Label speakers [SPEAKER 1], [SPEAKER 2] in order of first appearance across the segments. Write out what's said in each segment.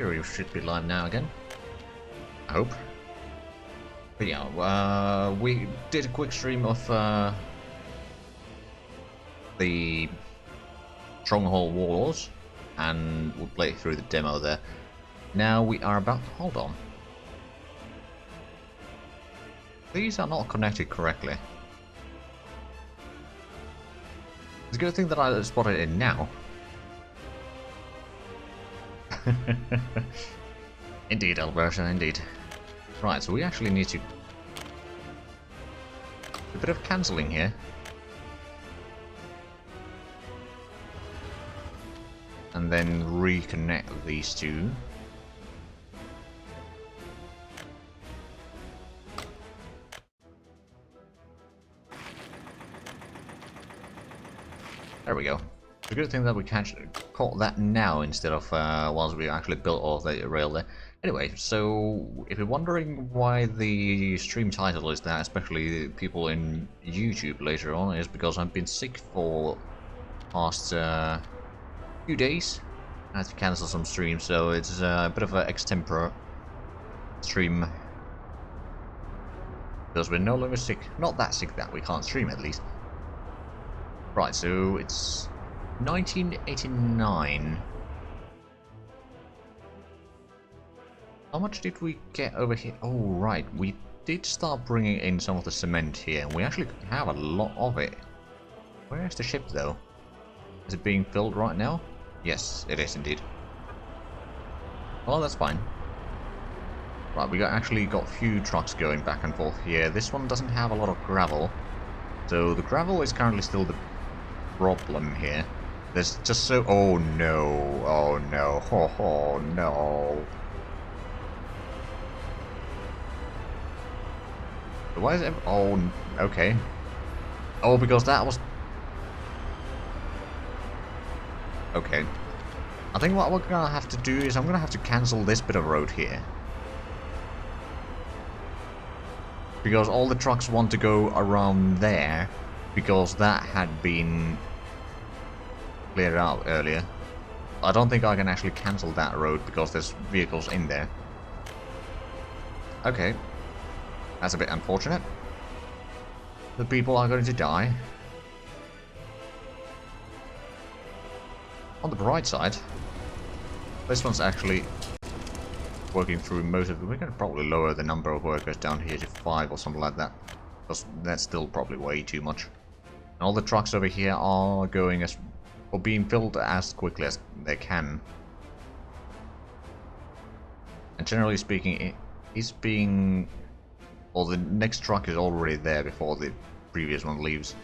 [SPEAKER 1] You should be live now again. I hope. But yeah, we did a quick stream of the Stronghold Wars, and we'll play through the demo there. Now we are about... hold on. These are not connected correctly. It's a good thing that I spotted it now. Indeed, Alberta, indeed. Right, so we actually need to... a bit of cancelling here. And then reconnect these two. There we go. It's a good thing that we caught that now instead of once we actually built all the rail there. Anyway, so if you're wondering why the stream title is that, especially people in YouTube later on, is because I've been sick for the past few days. I had to cancel some streams, so it's a bit of an extempore stream. Because we're no longer sick. Not that sick that we can't stream, at least. Right, so it's 1989. How much did we get over here? Oh, right, we did start bringing in some of the cement here. We actually have a lot of it. Where is the ship, though? Is it being filled right now? Yes, it is indeed. Well, that's fine. Right, we actually got a few trucks going back and forth here. This one doesn't have a lot of gravel. So the gravel is currently still the problem here. There's just so... oh no, oh no, oh no. Why is it... oh, okay. Oh, because that was... okay. I think what we're gonna have to do is I'm gonna have to cancel this bit of road here. Because all the trucks want to go around there, because that had been cleared out earlier. I don't think I can actually cancel that road because there's vehicles in there. Okay. That's a bit unfortunate. The people are going to die. On the bright side, this one's actually working through most of them. We're going to probably lower the number of workers down here to 5 or something like that. Because that's still probably way too much. And all the trucks over here are going as... or being filled as quickly as they can. And generally speaking, it is being... well, the next truck is already there before the previous one leaves.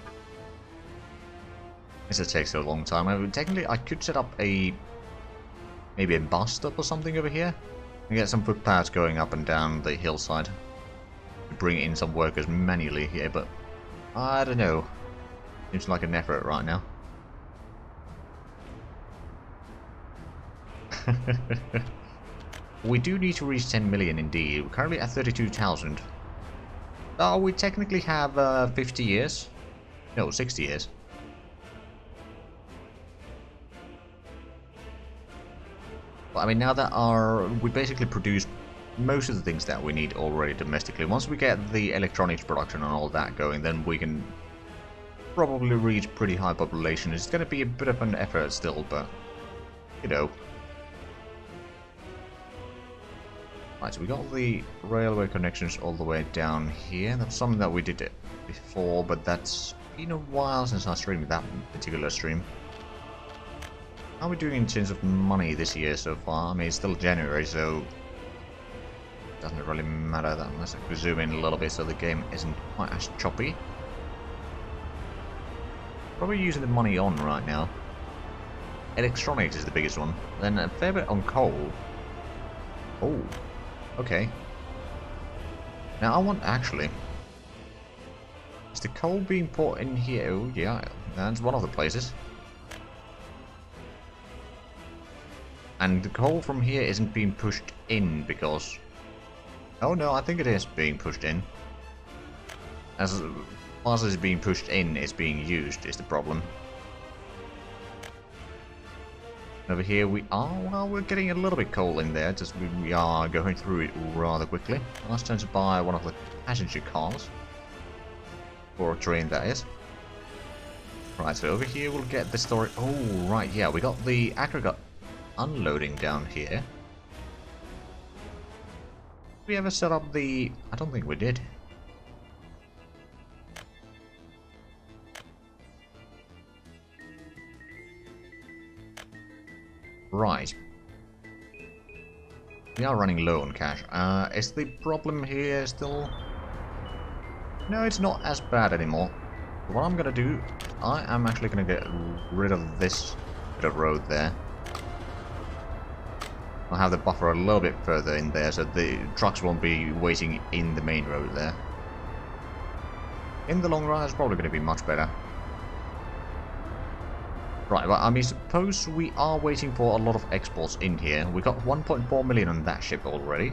[SPEAKER 1] This takes a long time. I mean, technically, I could set up a... maybe a bus stop or something over here. And get some footpaths going up and down the hillside. To bring in some workers manually here, but... I don't know. Seems like an effort right now. We do need to reach 10 million indeed. We're currently at 32,000. Oh, we technically have 50 years. No, 60 years. But I mean, now that we basically produce most of the things that we need already domestically. Once we get the electronics production and all that going, then we can probably reach pretty high population. It's going to be a bit of an effort still, but you know. Right, so we got the railway connections all the way down here. That's something that we did it before, but that's been a while since I streamed that particular stream. How are we doing in terms of money this year so far? I mean, it's still January, so it doesn't really matter that unless I zoom in a little bit so the game isn't quite as choppy. Probably using the money on right now. Electronics is the biggest one. Then a fair bit on coal. Oh. Okay. Now I want actually... is the coal being put in here? Oh yeah, that's one of the places. And the coal from here isn't being pushed in because... oh no, I think it is being pushed in. As far as it's being pushed in, it's being used is the problem. Over here we are, well, we're getting a little bit coal in there, just we are going through it rather quickly. Let's turn to buy one of the passenger cars. Or a train, that is. Right, so over here we'll get the storage. Oh, right, yeah, we got the aggregate unloading down here. Did we ever set up the... I don't think we did. Right. We are running low on cash. Is the problem here still... No, it's not as bad anymore. What I'm gonna do, I am actually gonna get rid of this bit of road there. I'll have the buffer a little bit further in there so the trucks won't be waiting in the main road there. In the long run, it's probably gonna be much better. Right, well, I mean, suppose we are waiting for a lot of exports in here. We got 1.4 million on that ship already,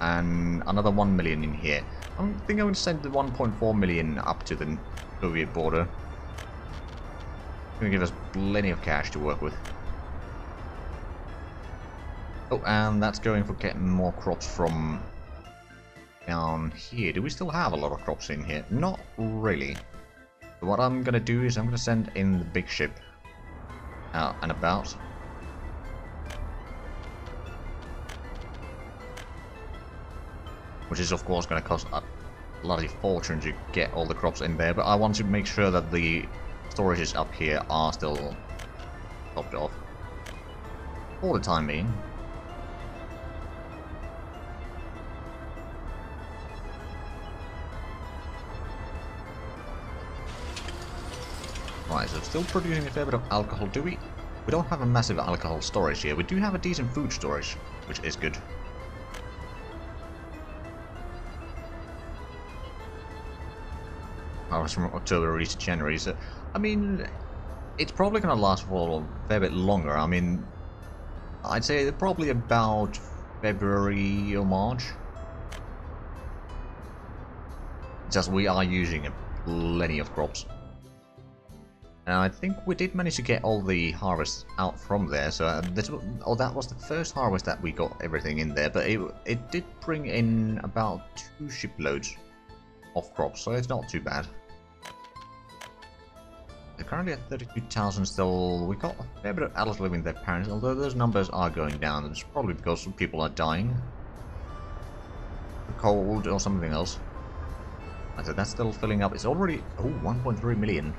[SPEAKER 1] and another 1 million in here. I think I'm going to send the 1.4 million up to the Soviet border. It's going to give us plenty of cash to work with. Oh, and that's going for getting more crops from down here. Do we still have a lot of crops in here? Not really. So what I'm going to do is I'm going to send in the big ship out and about. Which is of course going to cost a bloody fortune to get all the crops in there, but I want to make sure that the storages up here are still topped off. For the time being. Right, so still producing a fair bit of alcohol, do we? We don't have a massive alcohol storage here. We do have a decent food storage, which is good. Hours from October to January, so I mean, it's probably going to last for a fair bit longer. I mean, I'd say probably about February or March. Just we are using plenty of crops. And I think we did manage to get all the harvests out from there, so that was the first harvest that we got everything in there, but it did bring in about 2 shiploads of crops, so it's not too bad. They're currently at 32,000 still. We got a fair bit of adults living with their parents, although those numbers are going down. It's probably because some people are dying. The cold or something else. So that's still filling up. It's already 1.3 million.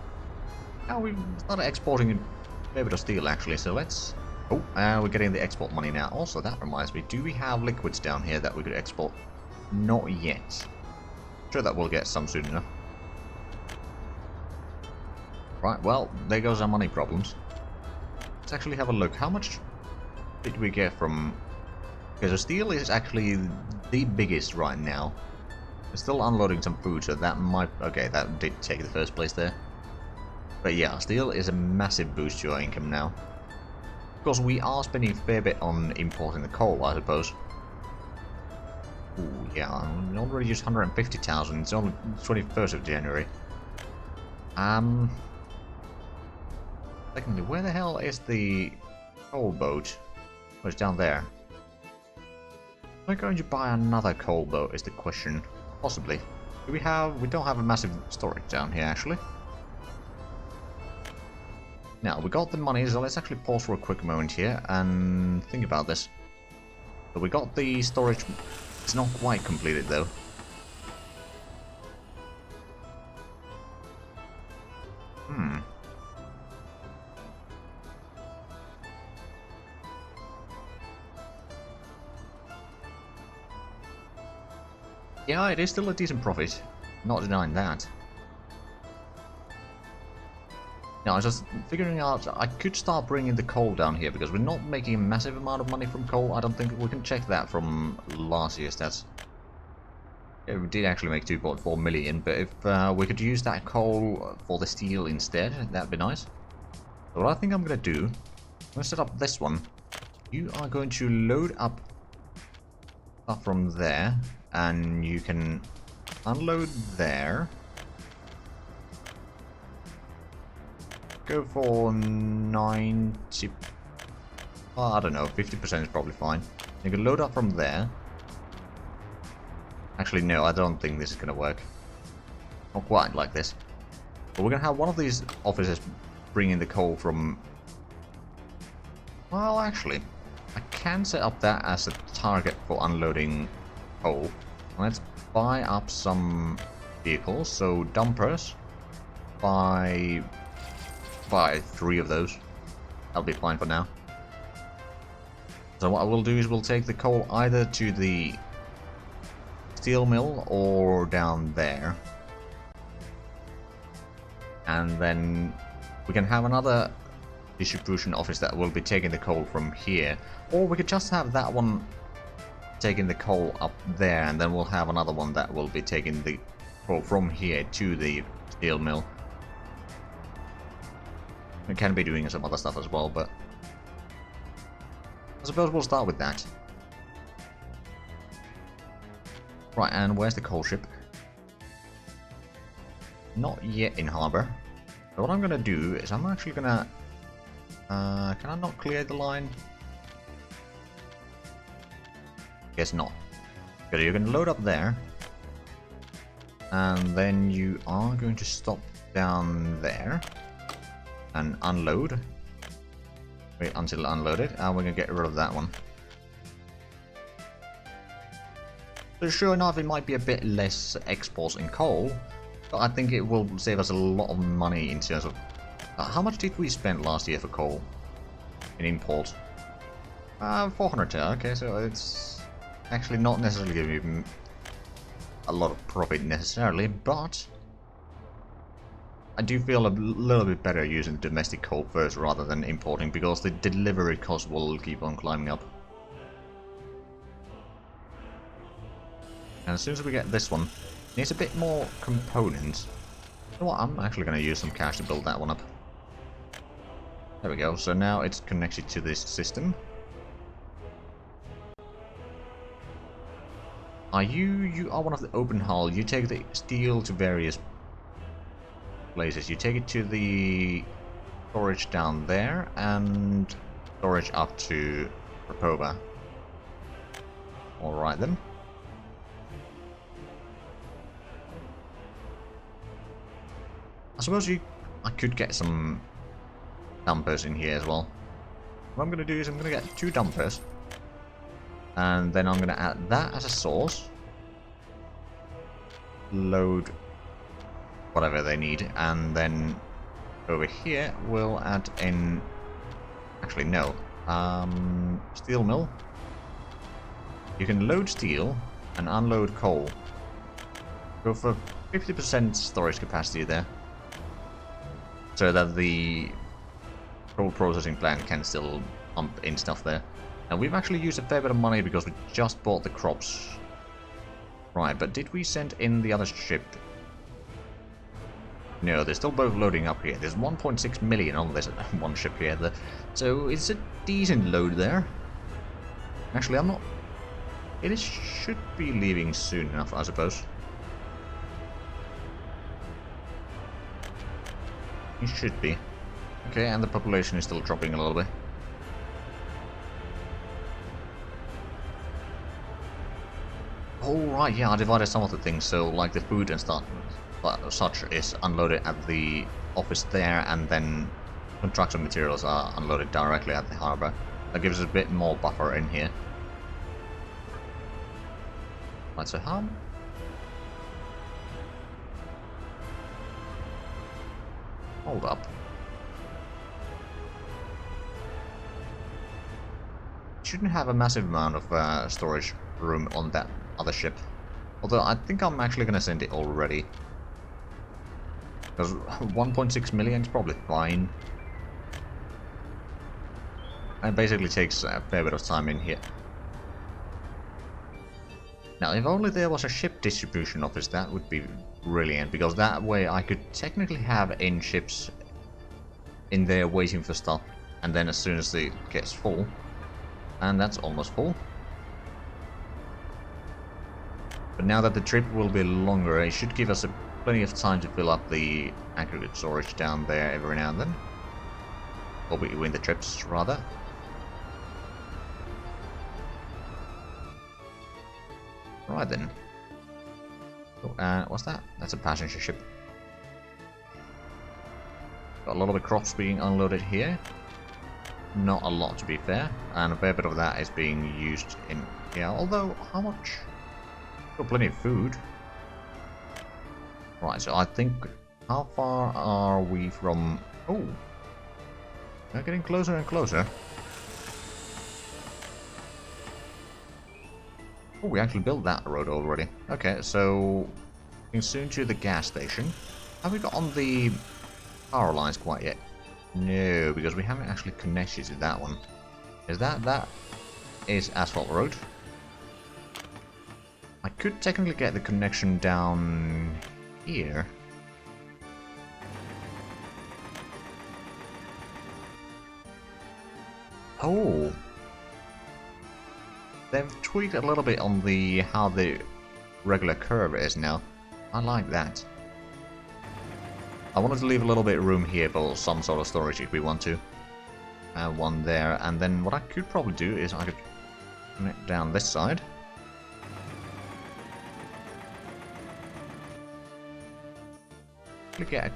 [SPEAKER 1] Now we've started exporting a fair bit of steel actually, so let's... Oh, we're getting the export money now. Also, that reminds me, do we have liquids down here that we could export? Not yet. Sure that we'll get some soon enough. Right, well, there goes our money problems. Let's actually have a look. How much did we get from... Because the steel is actually the biggest right now. We're still unloading some food, so that might... Okay, that did take the first place there. But yeah, steel is a massive boost to our income now. Of course, we are spending a fair bit on importing the coal, I suppose. Ooh, yeah, we already used 150,000. It's only 21st of January. Secondly, where the hell is the coal boat? Oh, it's down there. Am I going to buy another coal boat is the question. Possibly. Do we have... We don't have a massive storage down here, actually. Now, we got the money, so let's actually pause for a quick moment here and think about this. So we got the storage... It's not quite completed, though. Yeah, it is still a decent profit. Not denying that. Now, I was just figuring out, I could start bringing the coal down here, because we're not making a massive amount of money from coal. I don't think we can check that from last year's stats. Yeah, we did actually make 2.4 million, but if we could use that coal for the steel instead, that'd be nice. So what I think I'm going to do, I'm going to set up this one. You are going to load up stuff from there, and you can unload there. Go for 90... I don't know, 50% is probably fine. You can load up from there. Actually, no, I don't think this is gonna work. Not quite like this. But we're gonna have one of these officers bring in the coal from... Well, actually, I can set up that as a target for unloading coal. Let's buy up some vehicles, so dumpers. Buy 3 of those. That'll be fine for now. So what I will do is we'll take the coal either to the steel mill or down there. And then we can have another distribution office that will be taking the coal from here. Or we could just have that one taking the coal up there, and then we'll have another one that will be taking the coal from here to the steel mill. We can be doing some other stuff as well, but I suppose we'll start with that. Right, and where's the coal ship? Not yet in harbor. So what I'm gonna do is I'm actually gonna... can I not clear the line? Guess not. Okay, you can load up there. And then you are going to stop down there. And unload. Wait until unloaded, and we're gonna get rid of that one. So sure enough, it might be a bit less exports in coal, but I think it will save us a lot of money in terms of... how much did we spend last year for coal in import? 400, okay, so it's actually not necessarily giving a lot of profit necessarily, but I do feel a little bit better using domestic coal first rather than importing, because the delivery cost will keep on climbing up. And as soon as we get this one, it needs a bit more components. You know what, I'm actually going to use some cash to build that one up. There we go, so now it's connected to this system. You are one of the open hull, you take the steel to various places. You take it to the storage down there and storage up to Rapova. Alright then. I suppose I could get some dumpers in here as well. What I'm going to do is I'm going to get 2 dumpers. And then I'm going to add that as a source. Load whatever they need. And then over here we'll add in... Actually, no. Steel mill. You can load steel and unload coal. Go for 50% storage capacity there, so that the coal processing plant can still pump in stuff there. And we've actually used a fair bit of money because we just bought the crops. Right, but did we send in the other ship? No, they're still both loading up here. There's 1.6 million on this one ship here. So it's a decent load there. Actually, I'm not... It should be leaving soon enough, I suppose. It should be. Okay, and the population is still dropping a little bit. Oh right, yeah, I divided some of the things, so like the food and stuff, such is unloaded at the office there, and then construction materials are unloaded directly at the harbour. That gives us a bit more buffer in here. Right, so how... Hold up. Shouldn't have a massive amount of storage room on that other ship. Although I think I'm actually going to send it already. Because 1.6 million is probably fine. It basically takes a fair bit of time in here. Now, if only there was a ship distribution office, that would be brilliant, because that way I could technically have in ships in there waiting for stuff, and then as soon as it gets full, and that's almost full. But now that the trip will be longer, it should give us plenty of time to fill up the aggregate storage down there every now and then. Or between the trips, rather. Right then. Oh, what's that? That's a passenger ship. Got a lot of the crops being unloaded here. Not a lot, to be fair, and a fair bit of that is being used in here. Although, how much? Got plenty of food. Right, so I think, how far are we from? Oh, they're getting closer and closer. Oh, we actually built that road already. Okay, so getting soon to the gas station. Have we got on the power lines quite yet? No, because we haven't actually connected to that one. Is that is asphalt road? I could technically get the connection down here. Oh, they've tweaked a little bit on the how the regular curve is now. I like that. I wanted to leave a little bit of room here for some sort of storage if we want to. One there, and then what I could probably do is I could connect down this side. Get a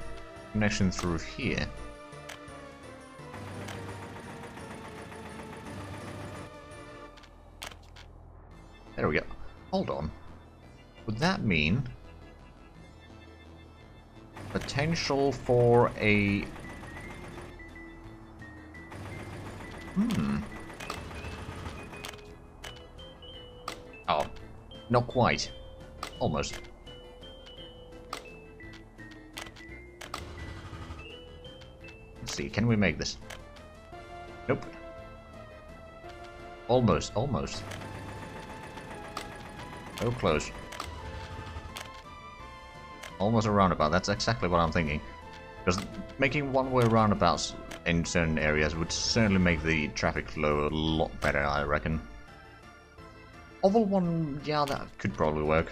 [SPEAKER 1] connection through here. There we go. Hold on. Would that mean potential for a... Oh, not quite. Almost. Let's see, can we make this? Nope. Almost, almost. So close. Almost a roundabout, that's exactly what I'm thinking. Because making one-way roundabouts in certain areas would certainly make the traffic flow a lot better, I reckon. Oval one, yeah, that could probably work.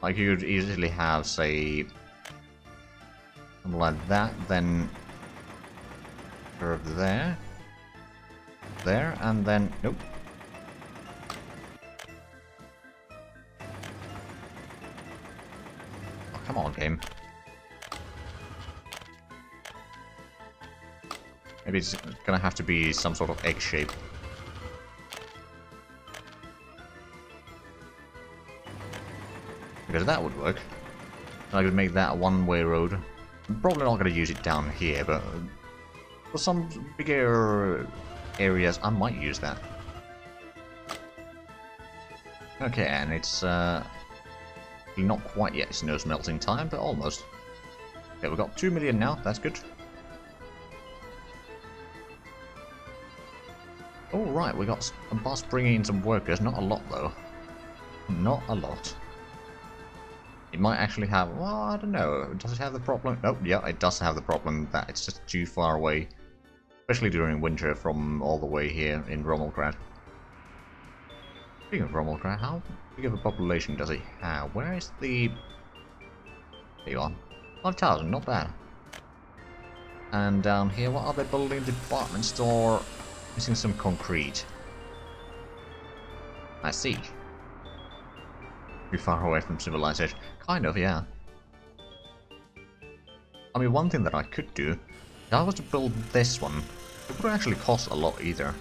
[SPEAKER 1] Like, you could easily have, say, something like that, then curve there, and then, nope. Oh, come on, game. Maybe it's gonna have to be some sort of egg shape. Because that would work. I could make that a one-way road. I'm probably not going to use it down here, but for some bigger areas, I might use that. Okay, and it's not quite yet snow smelting time, but almost. Okay, we've got 2 million now, that's good. Oh, right, we got a bus bringing in some workers, not a lot though. Not a lot. It might actually have, well, I don't know, does it have the problem? Nope, yeah, it does have the problem that it's just too far away, especially during winter from all the way here in Rommelgrad. Speaking of Rommelgrad, how big of a population does it have? Where is the... There you are. 5,000, not bad. And down here, what are they building? Department store, missing some concrete. I see. Too far away from civilization. Kind of, yeah. I mean, one thing that I could do, if I was to build this one, it wouldn't actually cost a lot either.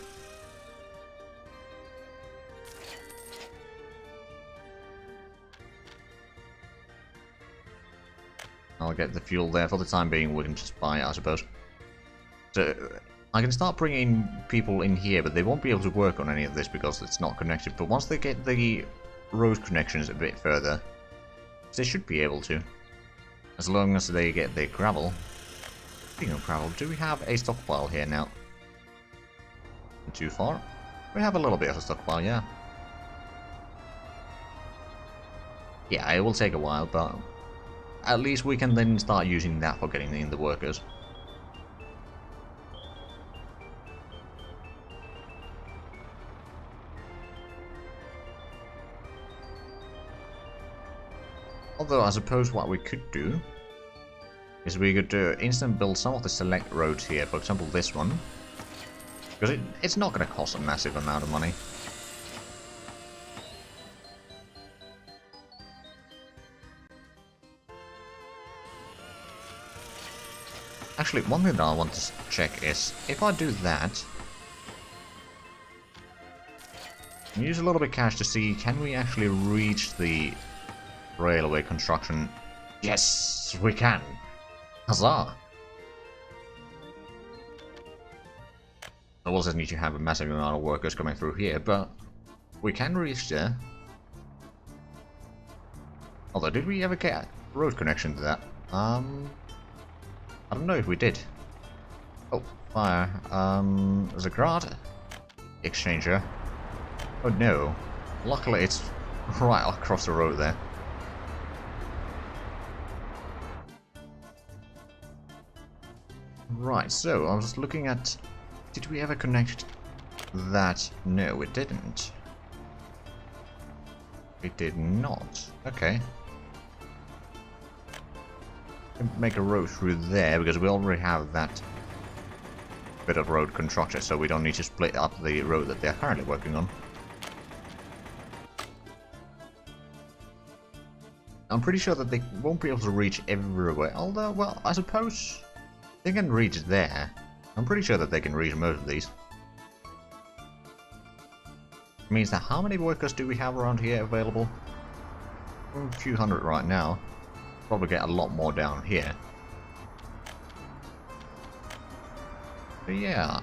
[SPEAKER 1] I'll get the fuel there. For the time being, we can just buy it, I suppose. So, I can start bringing people in here, but they won't be able to work on any of this because it's not connected. But once they get the road connections a bit further, they should be able to, as long as they get their gravel. Speaking of gravel, do we have a stockpile here now? Not too far. We have a little bit of a stockpile, yeah. Yeah, it will take a while, but at least we can then start using that for getting in the workers. Although I suppose what we could do is we could instant build some of the select roads here, for example this one, because it's not going to cost a massive amount of money. Actually, one thing that I want to check is, if I do that, use a little bit of cash to see, can we actually reach the railway construction? Yes, we can! Huzzah! I will just need to have a massive amount of workers coming through here, but we can reach there. Although, did we ever get a road connection to that? I don't know if we did. Oh, fire. There's a Grad exchanger. Oh no. Luckily it's right across the road there. Right, so I was looking at... Did we ever connect that? No, we didn't. We did not. Okay. Make a road through there, because we already have that bit of road constructed, so we don't need to split up the road that they're currently working on. I'm pretty sure that they won't be able to reach everywhere, although, well, I suppose they can reach there. I'm pretty sure that they can reach most of these. Means that how many workers do we have around here available? A few hundred right now. Probably get a lot more down here. But yeah,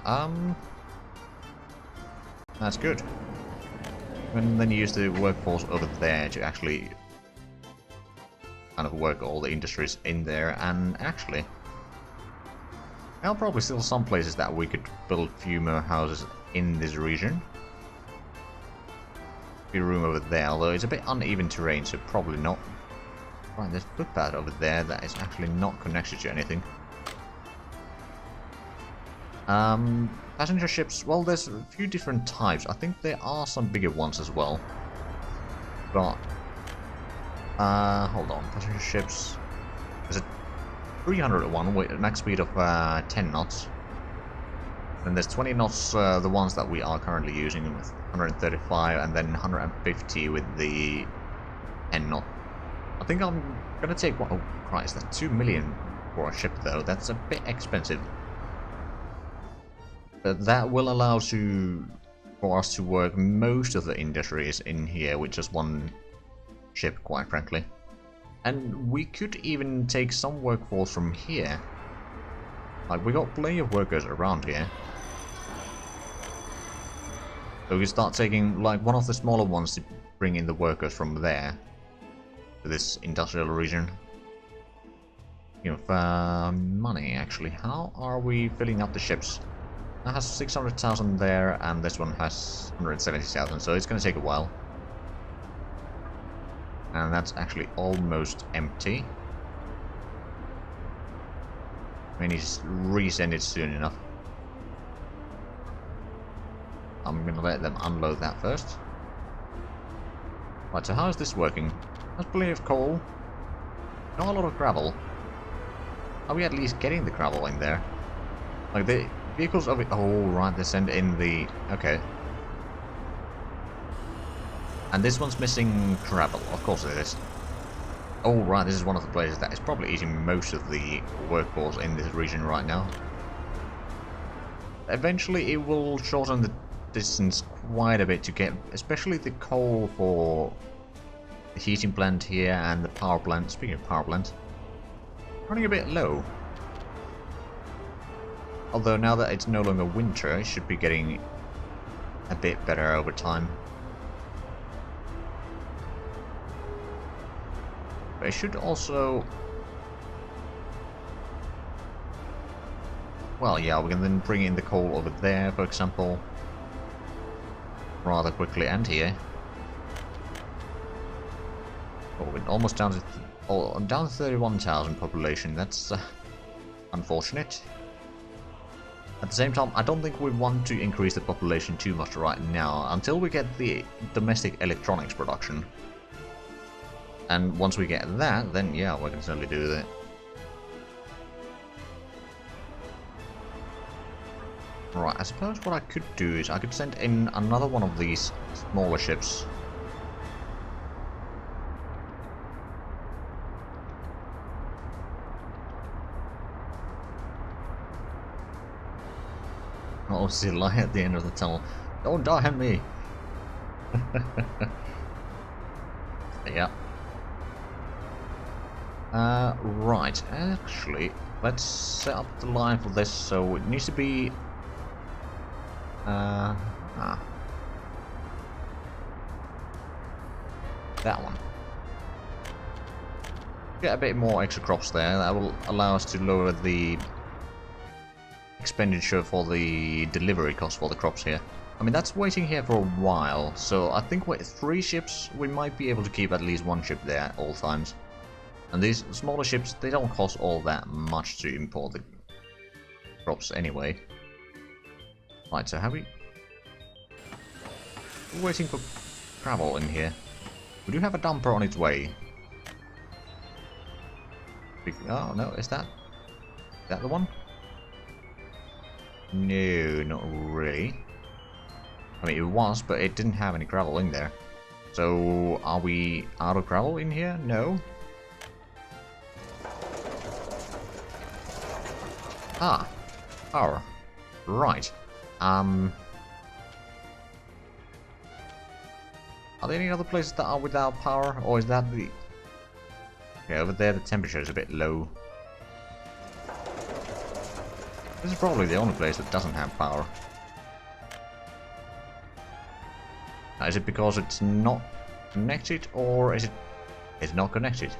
[SPEAKER 1] that's good. And then you use the workforce over there to actually kind of work all the industries in there, and actually there are probably still some places that we could build a few more houses in this region. Be room over there, although it's a bit uneven terrain, so probably not. Right, there's a footpath over there that is actually not connected to anything. Passenger ships, well, there's a few different types. I think there are some bigger ones as well. But, hold on, passenger ships. There's a 301 with a max speed of 10 knots. And there's 20 knots, the ones that we are currently using with 135, and then 150 with the 10 knot. I think I'm gonna take one. Oh Christ, that's 2 million for a ship though. That's a bit expensive. But that will allow for us to work most of the industries in here with just one ship, quite frankly. And we could even take some workforce from here. Like, we got plenty of workers around here. So we can start taking, like, one of the smaller ones to bring in the workers from there. To this industrial region. You know, money, actually. How are we filling up the ships? That has 600,000 there, and this one has 170,000, so it's going to take a while. And that's actually almost empty. We need to resend it soon enough. I'm going to let them unload that first. Right, so how is this working? There's plenty of coal. Not a lot of gravel. Are we at least getting the gravel in there? Like, the vehicles of it... Oh, right, they send in the... Okay. And this one's missing gravel. Of course it is. Oh, right, this is one of the places that is probably eating most of the workforce in this region right now. Eventually, it will shorten the distance quite a bit to get... Especially the coal for... the heating plant here and the power plant. Speaking of power plant, running a bit low. Although now that it's no longer winter, it should be getting a bit better over time. But it should also... Well, yeah, we can then bring in the coal over there, for example, rather quickly, and here. Oh, we're almost down to down to 31,000 population. That's unfortunate. At the same time, I don't think we want to increase the population too much right now until we get the domestic electronics production. And once we get that, then yeah, we can certainly do that. Right, I suppose what I could do is I could send in another one of these smaller ships. Oh, see the light at the end of the tunnel. Don't die on me. Yeah. Right. Actually, let's set up the line for this. So it needs to be. That one. Get a bit more extra crops there. That will allow us to lower the expenditure for the delivery cost for the crops here. I mean, that's waiting here for a while, so I think with 3 ships we might be able to keep at least 1 ship there at all times. And these smaller ships, they don't cost all that much to import the crops anyway. Right, so have we... We're waiting for travel in here. We do have a dumper on its way. Oh, no, is that the one? No, not really. I mean, it was, but it didn't have any gravel in there. So, are we out of gravel in here? No. Ah, power. Right. Are there any other places that are without power, or is that the... Okay, over there the temperature is a bit low. This is probably the only place that doesn't have power. Now, is it because it's not connected, or is it... It's not connected?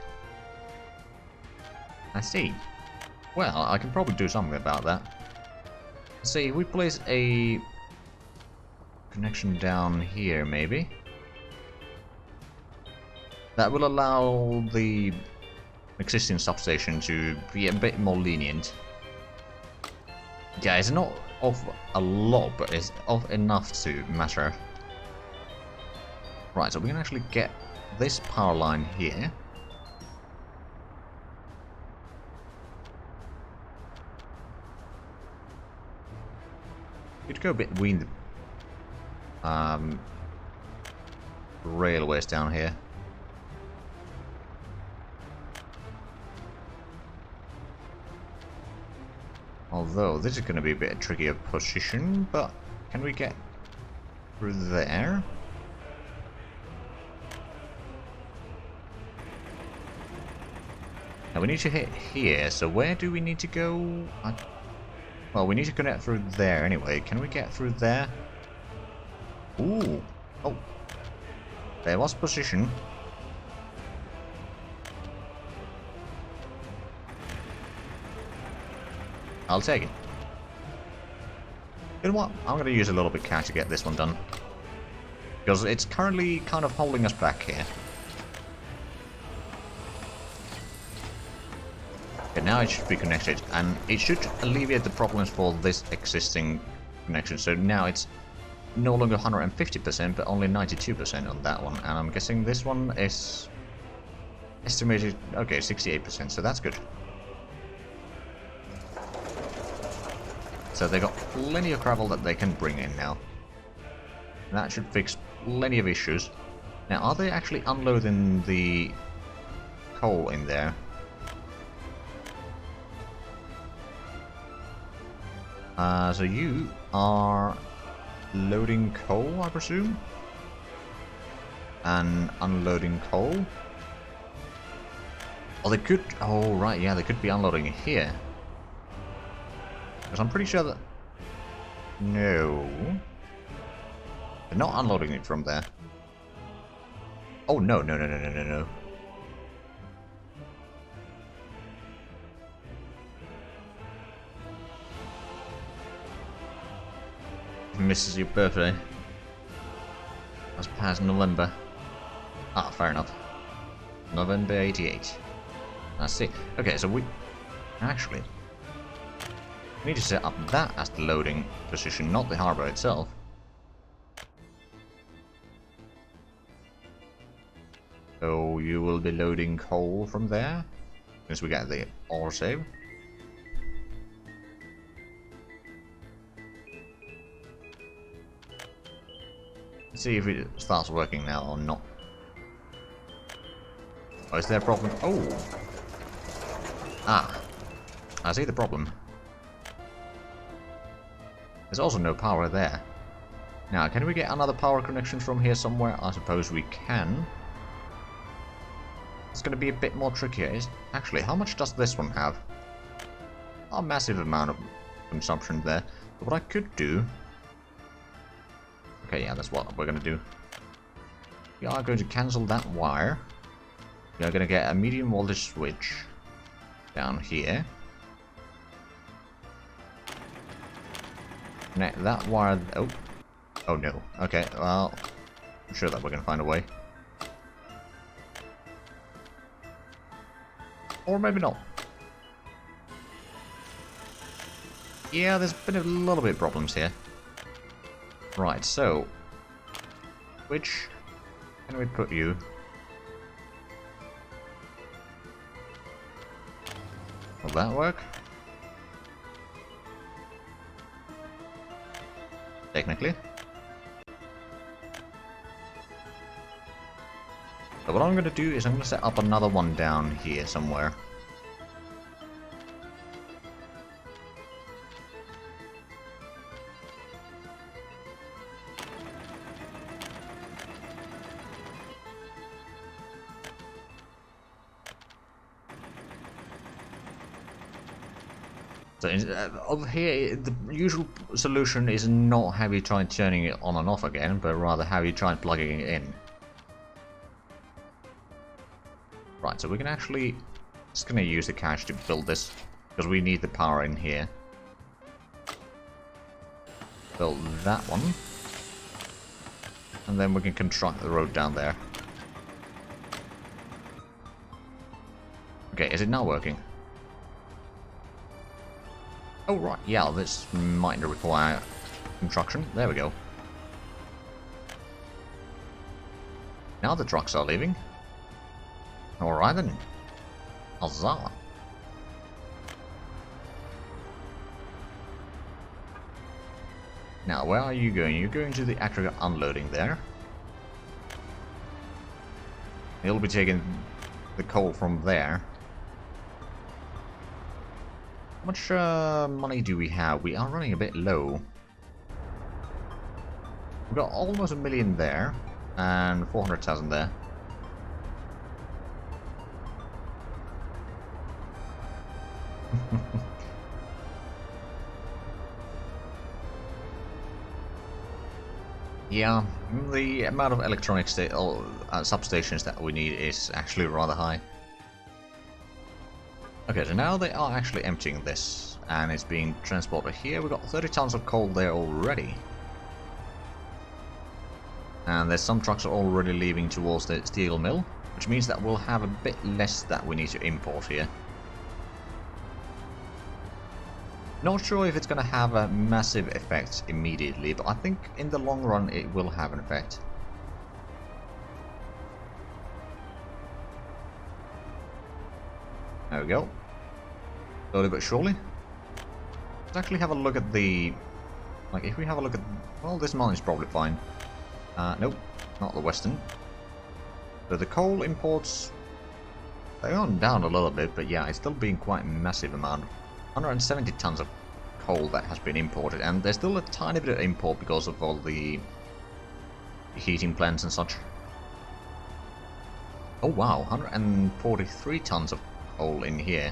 [SPEAKER 1] I see. Well, I can probably do something about that. Let's see, we place a connection down here, maybe. That will allow the existing substation to be a bit more lenient. Yeah, it's not of a lot, but it's of enough to matter. Right, so we can actually get this power line here. You'd go a bit between the railways down here. Although, this is going to be a bit tricky of position, but can we get through there? Now we need to hit here, so where do we need to go? Well, we need to connect through there anyway. Can we get through there? Ooh! Oh! There was position. I'll take it. You know what? I'm going to use a little bit of cash to get this one done. Because it's currently kind of holding us back here. Okay, now it should be connected. And it should alleviate the problems for this existing connection. So now it's no longer 150%, but only 92% on that one. And I'm guessing this one is estimated... Okay, 68%, so that's good. So they got plenty of gravel that they can bring in now. And that should fix plenty of issues. Now, are they actually unloading the coal in there? So you are loading coal, I presume? And unloading coal? Oh, they could... Oh, right, yeah, they could be unloading it here. Because I'm pretty sure that... No. They're not unloading it from there. Oh, no, no, no, no, no, no, no. Misses your birthday. That's past November. Ah, fair enough. November 88. I see. Okay, so we... Actually... We need to set up that as the loading position, not the harbor itself. So you will be loading coal from there, since we get the ore save. Let's see if it starts working now or not. Oh, is there a problem? Oh! Ah! I see the problem. There's also no power there. Now, can we get another power connection from here somewhere? I suppose we can. It's going to be a bit more trickier. Actually, how much does this one have? A massive amount of consumption there. But what I could do... Okay, yeah, that's what we're going to do. We are going to cancel that wire. We are going to get a medium voltage switch down here. Connect that wire... Oh. Oh no. Okay, well... I'm sure that we're going to find a way. Or maybe not. Yeah, there's been a little bit of problems here. Right, so... Which... Can we put you? Will that work? Technically. So what I'm going to do is I'm going to set up another one down here somewhere. So over here, the usual solution is not have you try turning it on and off again, but rather have you try plugging it in. Right, so we can actually just gonna use the cache to build this because we need the power in here. Build that one, and then we can construct the road down there. Okay, is it now working? Oh right, yeah, this might require construction. There we go. Now the trucks are leaving. Alright then. Huzzah. Now, where are you going? You're going to the aggregate unloading there. You'll be taking the coal from there. How much money do we have? We are running a bit low. We've got almost 1 million there, and 400,000 there. Yeah, the amount of electronic substations that we need is actually rather high. Okay, so now they are actually emptying this, and it's being transported here. We've got 30 tons of coal there already. And there's some trucks are already leaving towards the steel mill, which means that we'll have a bit less that we need to import here. Not sure if it's going to have a massive effect immediately, but I think in the long run it will have an effect. There we go. Slowly but surely. Let's actually have a look at the... Like, if we have a look at... Well, this mountain is probably fine. Nope, not the western. So the coal imports... They're gone down a little bit, but yeah, it's still being quite a massive amount. 170 tons of coal that has been imported, and there's still a tiny bit of import because of all the heating plants and such. Oh wow, 143 tons of coal in here.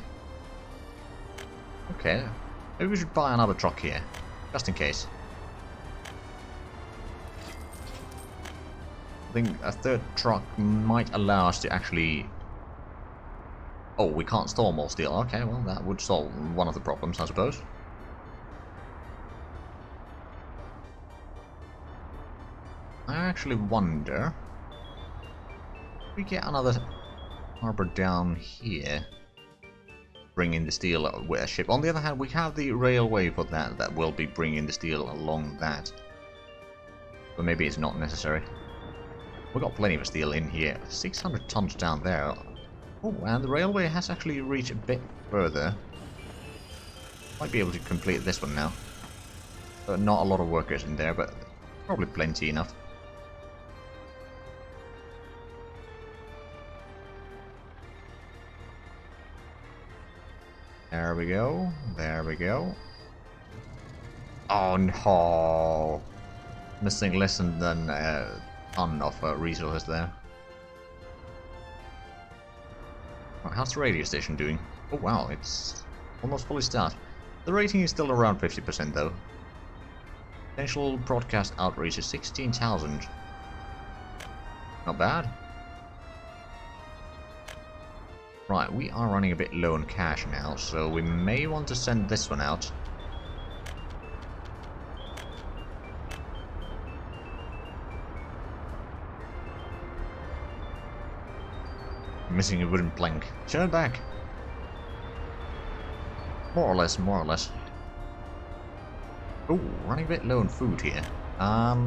[SPEAKER 1] Okay, maybe we should buy another truck here, just in case. I think a third truck might allow us to actually... Oh, we can't store more steel. Okay, well, that would solve one of the problems, I suppose. I actually wonder... If we get another harbor down here, bringing the steel with a ship. On the other hand, we have the railway for that, that will be bringing the steel along that. But maybe it's not necessary. We've got plenty of steel in here. 600 tons down there. Oh, and the railway has actually reached a bit further. Might be able to complete this one now. But not a lot of workers in there, but probably plenty enough. There we go. There we go. Oh no! Missing less than a ton of resources there. Right, how's the radio station doing? Oh wow, it's almost fully staffed. The rating is still around 50% though. Potential broadcast outreach is 16,000. Not bad. Right, we are running a bit low on cash now, so we may want to send this one out. Missing a wooden plank. Turn back! More or less, more or less. Oh, running a bit low on food here. I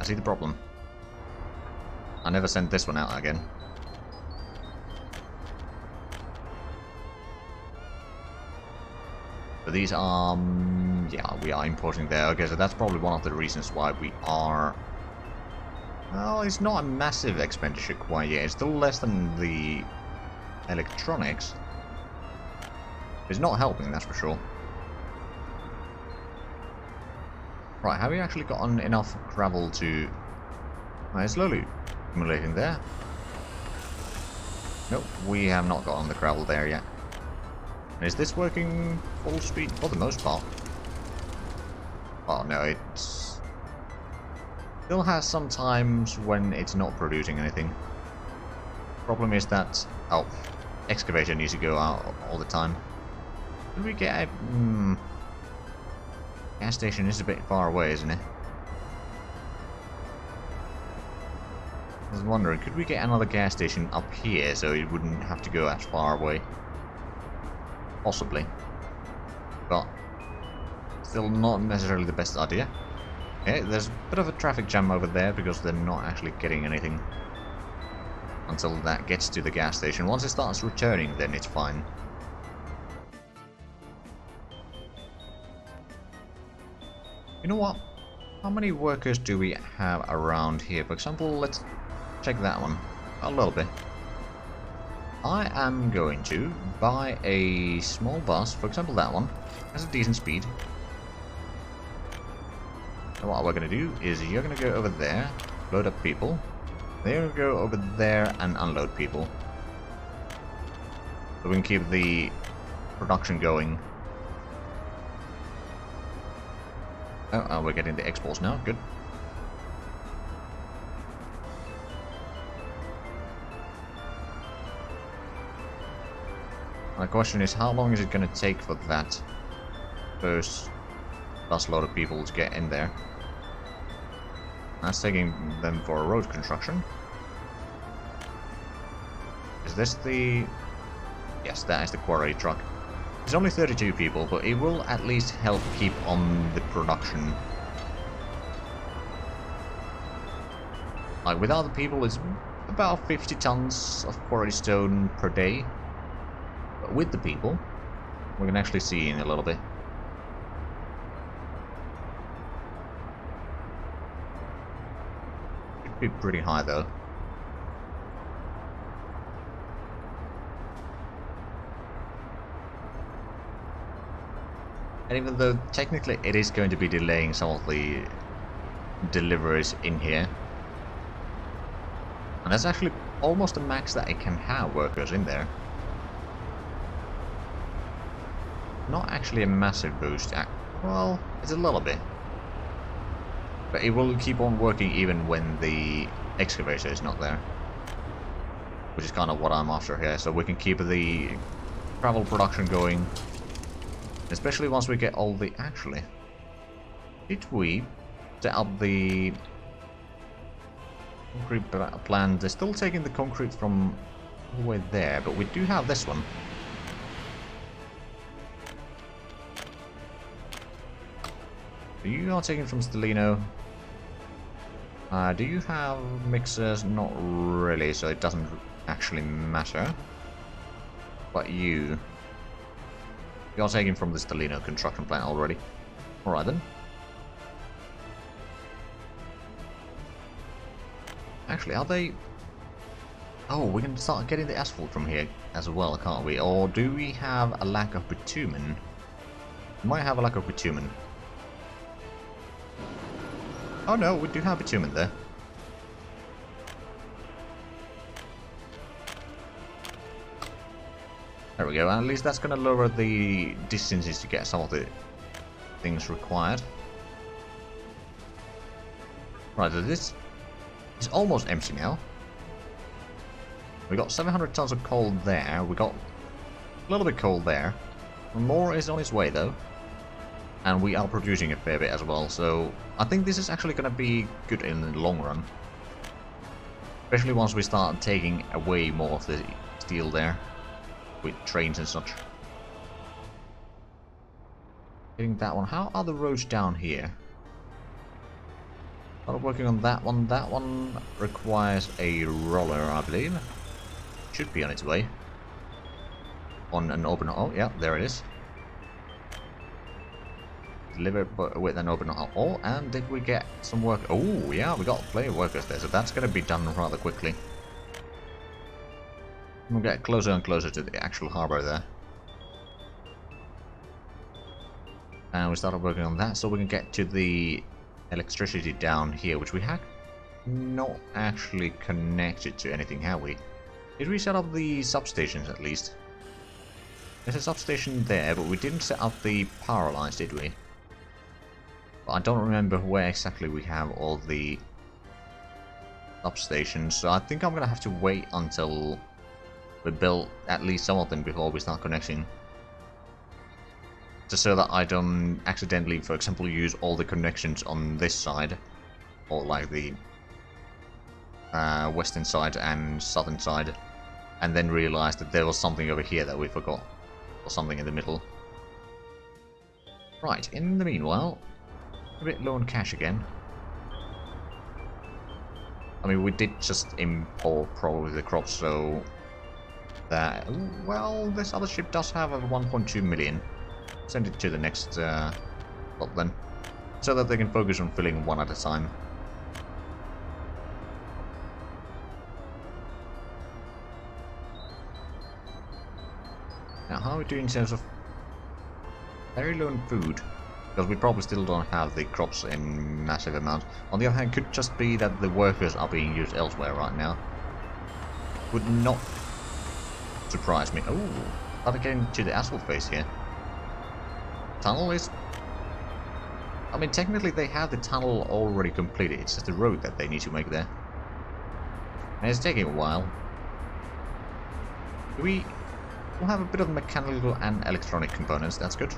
[SPEAKER 1] see the problem. I never sent this one out again. But these are... yeah, we are importing there. Okay, so that's probably one of the reasons why we are... well, it's not a massive expenditure quite yet. It's still less than the electronics. It's not helping, that's for sure. Right, have we actually gotten enough gravel to... it's slowly accumulating there. Nope, we have not gotten the gravel there yet. Is this working full speed? For the most part. Oh no, it's... still has some times when it's not producing anything. Problem is that... oh, excavator needs to go out all the time. Did we get a... gas station is a bit far away, isn't it? I was wondering, could we get another gas station up here so it wouldn't have to go as far away? Possibly. But still not necessarily the best idea. Okay, there's a bit of a traffic jam over there because they're not actually getting anything until that gets to the gas station. Once it starts returning, then it's fine. You know what? How many workers do we have around here? For example, let's check that one a little bit. I am going to buy a small bus, for example that one, has a decent speed. And what we're going to do is you're going to go over there, load up people. They're going to go over there and unload people. So we can keep the production going. Oh, we're getting the exports now, good. The question is, how long is it going to take for that first busload of people to get in there? That's taking them for a road construction. Is this the... yes, that is the quarry truck. It's only 32 people, but it will at least help keep on the production. Like, without the people, it's about 50 tons of quarry stone per day. But with the people, we can actually see in a little bit. Should be pretty high though. And even though technically it is going to be delaying some of the deliveries in here. And that's actually almost the max that it can have workers in there. Not actually a massive boost. Well, it's a little bit. But it will keep on working even when the excavator is not there. Which is kind of what I'm after here. So we can keep the travel production going. Especially once we get all the... actually, did we set up the concrete plant? They're still taking the concrete from all the way there, but we do have this one. You are taking from Stelino. Do you have mixers? Not really, so it doesn't actually matter. But you're taking from the Stelino construction plant already. Alright then. Actually, are they... oh, we can start getting the asphalt from here as well, can't we? Or do we have a lack of bitumen? We might have a lack of bitumen. Oh no, we do have bitumen there. There we go, at least that's going to lower the distances to get some of the things required. Right, so this is almost empty now. We got 700 tons of coal there, we got a little bit coal there. More is on its way though. And we are producing a fair bit as well, so I think this is actually going to be good in the long run. Especially once we start taking away more of the steel there. With trains and such. Getting that one. How are the roads down here? Started working on that one. That one requires a roller, I believe. Should be on its way. On an open hole. Yeah, there it is. Delivered with an open hole. And did we get some work? Oh, yeah, we got plenty of workers there. So that's going to be done rather quickly. We'll get closer and closer to the actual harbor there. And we started working on that so we can get to the electricity down here, which we have not actually connected to anything, have we? Did we set up the substations at least? There's a substation there, but we didn't set up the power lines, did we? But I don't remember where exactly we have all the substations, so I think I'm gonna have to wait until we build at least some of them before we start connecting. Just so that I don't accidentally, for example, use all the connections on this side. Or like the western side and southern side. And then realize that there was something over here that we forgot. Or something in the middle. Right, in the meanwhile, a bit low on cash again. I mean, we did just import probably the crops, so... that, well, this other ship does have a 1.2 million. Send it to the next lot then. So that they can focus on filling one at a time. Now, how are we doing in terms of very low on food? Because we probably still don't have the crops in massive amounts. On the other hand, it could just be that the workers are being used elsewhere right now. Would not surprise me. Oh, are they getting to the asphalt phase here? Tunnel is... I mean, technically they have the tunnel already completed. It's just the road that they need to make there. And it's taking a while. We'll have a bit of mechanical and electronic components. That's good.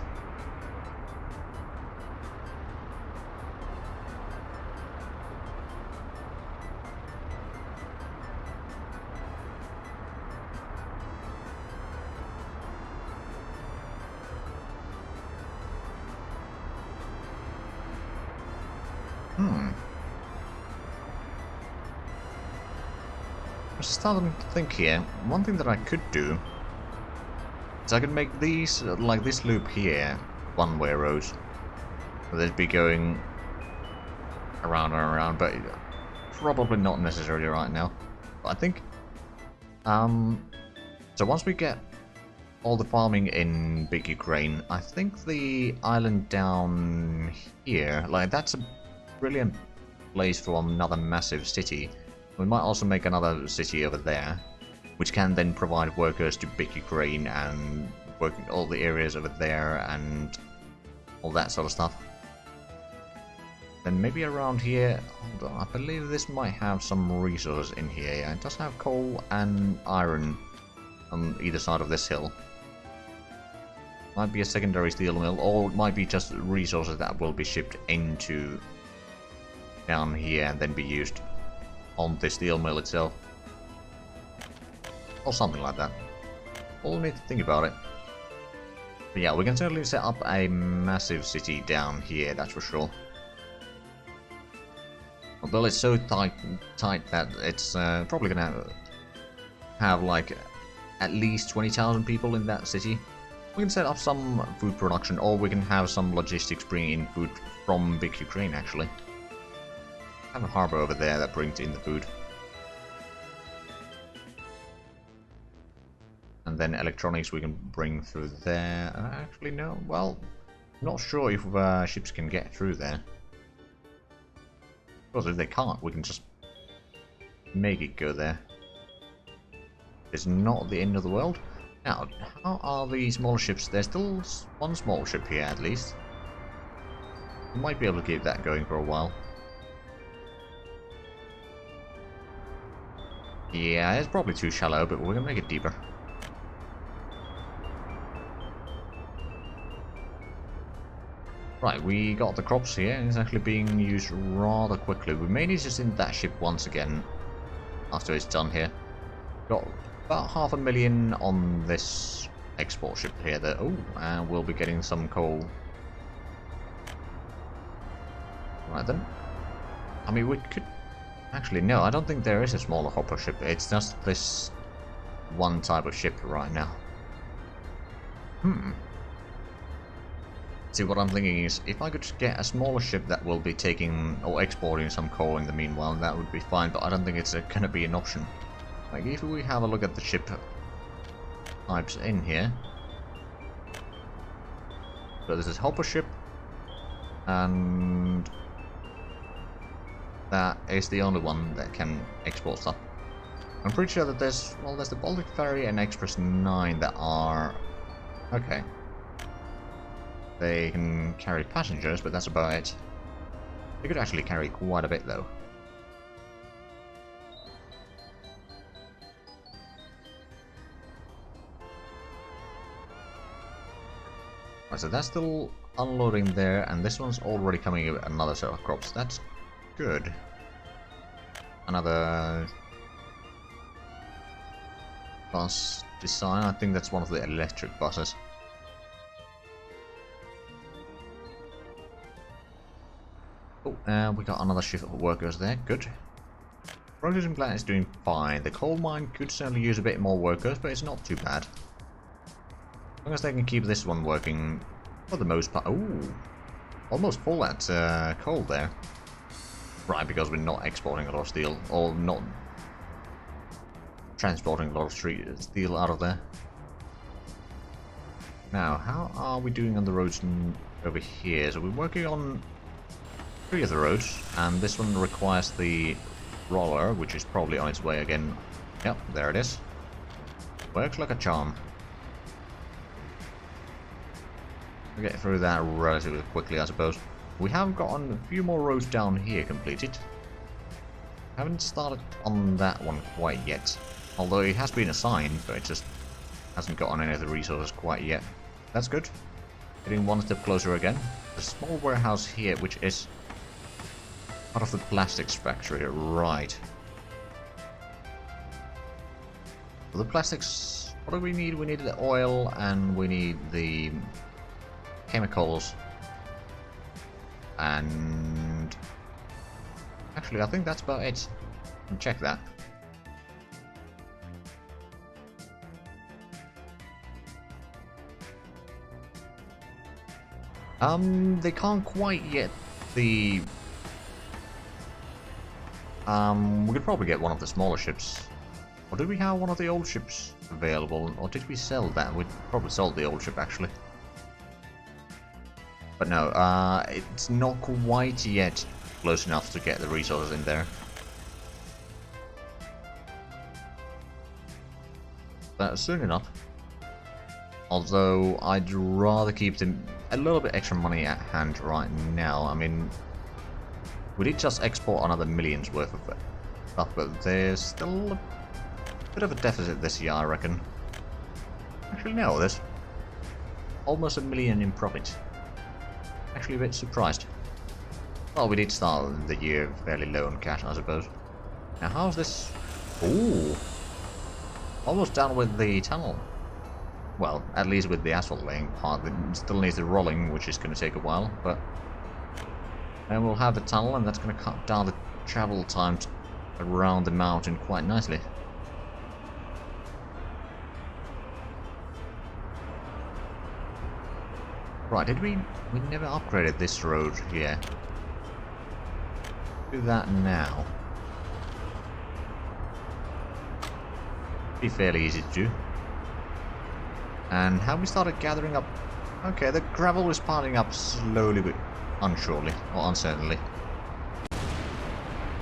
[SPEAKER 1] I'm starting to think here. One thing that I could do is I could make these, like this loop here, one-way roads. So they'd be going around and around, but probably not necessarily right now. But I think, so once we get all the farming in Big Ukraine, I think the island down here, like that's a brilliant place for another massive city. We might also make another city over there, which can then provide workers to Big Ukraine and working all the areas over there and all that sort of stuff. Then maybe around here, hold on, I believe this might have some resources in here. Yeah, it does have coal and iron on either side of this hill. Might be a secondary steel mill, or it might be just resources that will be shipped into down here and then be used on the steel mill itself. Or something like that. We'll need to think about it. But yeah, we can certainly set up a massive city down here, that's for sure. Although it's so tight that it's probably gonna have like at least 20,000 people in that city. We can set up some food production, or we can have some logistics bring in food from Big Ukraine actually. Have a harbor over there that brings in the food. And then electronics we can bring through there. Actually, no. Well, Not sure if ships can get through there. Because if they can't, we can just make it go there. It's not the end of the world. Now, how are the small ships? There's still one small ship here at least. We might be able to keep that going for a while. Yeah, it's probably too shallow, but we're gonna make it deeper. Right, we got the crops here, and it's actually being used rather quickly. We may need to send that ship once again after it's done here. Got about 500,000 on this export ship here. That and we'll be getting some coal. Right then. I mean, we could actually no. I don't think there is a smaller hopper ship. It's just this one type of ship right now. See, what I'm thinking is, if I could get a smaller ship that will be taking or exporting some coal in the meanwhile, that would be fine, but I don't think it's going to be an option. Like, if we have a look at the ship types in here. So this is hopper ship, and that is the only one that can export stuff. I'm pretty sure that there's the Baltic Ferry and Express 9 that are... okay. They can carry passengers, but that's about it. They could actually carry quite a bit, though. Right, so that's still unloading there, and this one's already coming in with another set of crops. That's good. Another bus design. I think that's one of the electric buses. Oh, we got another shift of workers there. Good. Processing plant is doing fine. The coal mine could certainly use a bit more workers, but it's not too bad. As long as they can keep this one working for the most part. Ooh, almost full at coal there. Right, because we're not exporting a lot of steel, or not transporting a lot of steel out of there. Now, how are we doing on the roads over here? So we're working on 3 of the roads, and this one requires the roller, which is probably on its way again. Yep, there it is. Works like a charm. We'll get through that relatively quickly, I suppose. We have gotten a few more roads down here completed. Haven't started on that one quite yet. Although it has been assigned, but it just hasn't gotten any of the resources quite yet. That's good. Getting one step closer again. The small warehouse here, which is part of the plastics factory, right. For the plastics, what do we need? We need the oil and we need the chemicals. And actually, I think that's about it. Check that. They can't quite get the... we could probably get one of the smaller ships. Or did we have one of the old ships available? Or did we sell that? We probably sold the old ship, actually. But no, it's not quite yet close enough to get the resources in there. But soon enough. Although, I'd rather keep them a little bit extra money at hand right now. I mean, we did just export another million's worth of stuff, but there's still a bit of a deficit this year, I reckon. Actually, no, there's almost $1 million in profit. Actually, a bit surprised. Well, we did start the year fairly low on cash, I suppose. Now, how's this? Ooh, almost done with the tunnel. Well, at least with the asphalt laying part. It still needs the rolling, which is going to take a while, but then we'll have the tunnel, and that's going to cut down the travel time around the mountain quite nicely. Right, we never upgraded this road here. Do that now. Be fairly easy to do. And have we started gathering up Okay, the gravel is piling up slowly but unsurely, or uncertainly.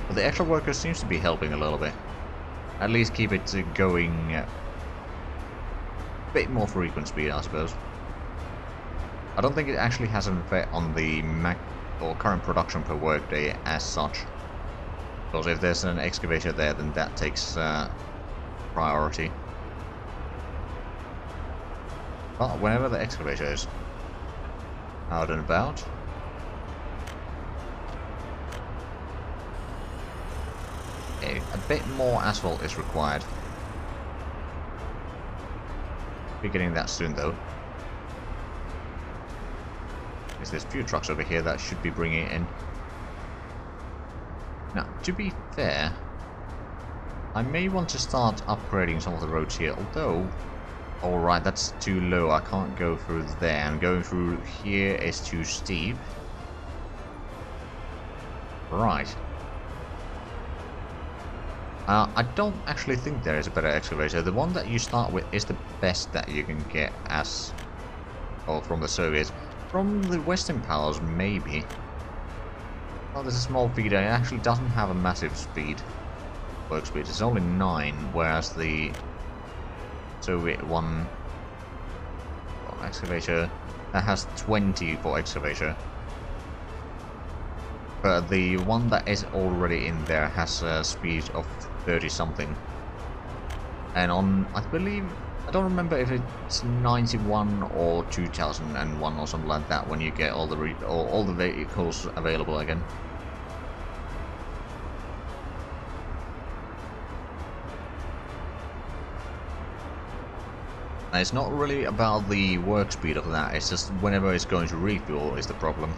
[SPEAKER 1] But the extra worker seems to be helping a little bit. At least keep it going a bit more frequent speed, I suppose. I don't think it actually has an effect on the or current production per workday as such. Because if there's an excavator there, then that takes priority. But whenever the excavator is out and about, a bit more asphalt is required. Be getting that soon though. There's a few trucks over here that should be bringing it in. Now, to be fair, I may want to start upgrading some of the roads here, although... Alright, that's too low, I can't go through there, and going through here is too steep. Right. I don't actually think there is a better excavator. The one that you start with is the best that you can get as... or from the Soviets. From the Western powers, maybe. Oh, there's a small feeder. It actually doesn't have a massive speed. Work speed. It's only 9, whereas the Soviet one... well, excavator... that has 20 for excavator. But the one that is already in there has a speed of 30 something. And on, I believe, I don't remember if it's 91 or 2001 or something like that when you get all the vehicles available again. And it's not really about the work speed of that, it's just whenever it's going to refuel is the problem.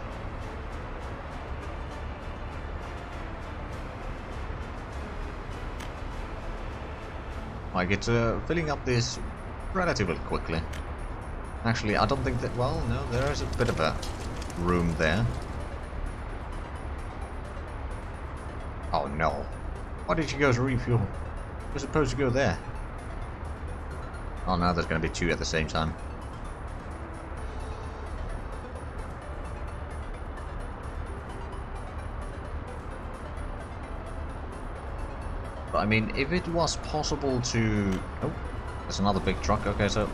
[SPEAKER 1] Like, it's filling up this relatively quickly. Actually, I don't think that... well, no, there is a bit of a room there. Oh no. Why did you go to refuel? You're supposed to go there. Oh no, there's going to be 2 at the same time. But I mean, if it was possible to... oh, there's another big truck. Okay, so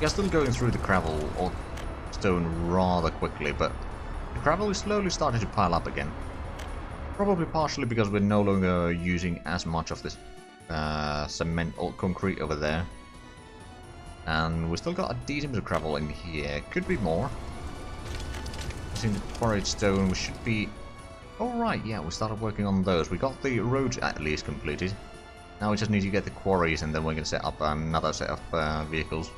[SPEAKER 1] you're still going through the gravel or stone rather quickly, but the gravel is slowly starting to pile up again. Probably partially because we're no longer using as much of this cement or concrete over there. And we still got a decent bit of gravel in here. Could be more. Using the quarried stone, we should be... oh right, yeah, we started working on those. We got the roads at least completed. Now we just need to get the quarries and then we can set up another set of vehicles.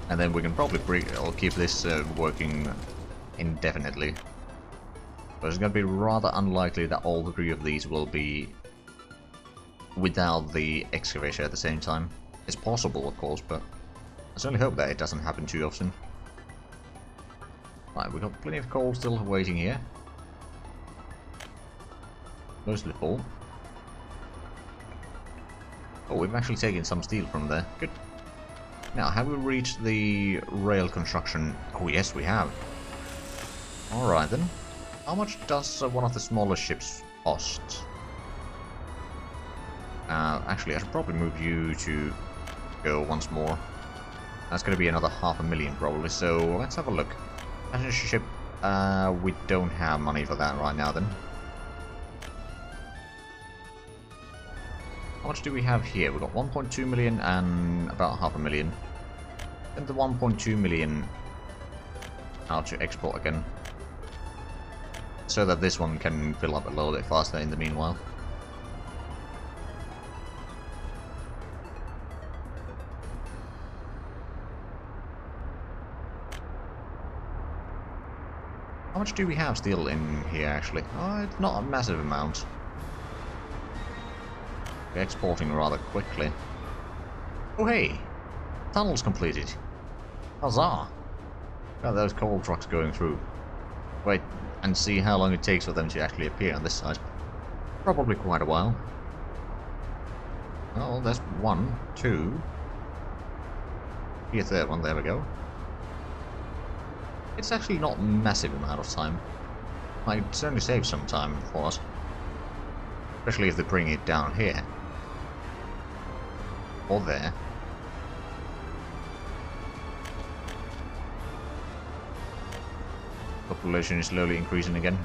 [SPEAKER 1] And then we can probably keep this working indefinitely. But it's going to be rather unlikely that all 3 of these will be without the excavator at the same time. It's possible, of course, but I certainly hope that it doesn't happen too often. Right, we've got plenty of coal still waiting here. Mostly full. Oh, we've actually taken some steel from there. Good. Now, have we reached the rail construction? Oh yes, we have. Alright then. How much does one of the smaller ships cost? Actually, I should probably move you to go once more. That's going to be another 500,000 probably, so let's have a look. Passenger ship, we don't have money for that right now then. How much do we have here? We've got 1.2 million and about 500,000. Send the 1.2 million out to export again. So that this one can fill up a little bit faster in the meanwhile. How much do we have still in here actually? Oh, it's not a massive amount. We're exporting rather quickly. Oh hey! Tunnel's completed. Huzzah! Got those coal trucks going through. Wait and see how long it takes for them to actually appear on this side. Probably quite a while. Oh, there's 1, 2, Be a third one, there we go. It's actually not a massive amount of time. Might certainly save some time for us. Especially if they bring it down here. Or there. Population is slowly increasing again.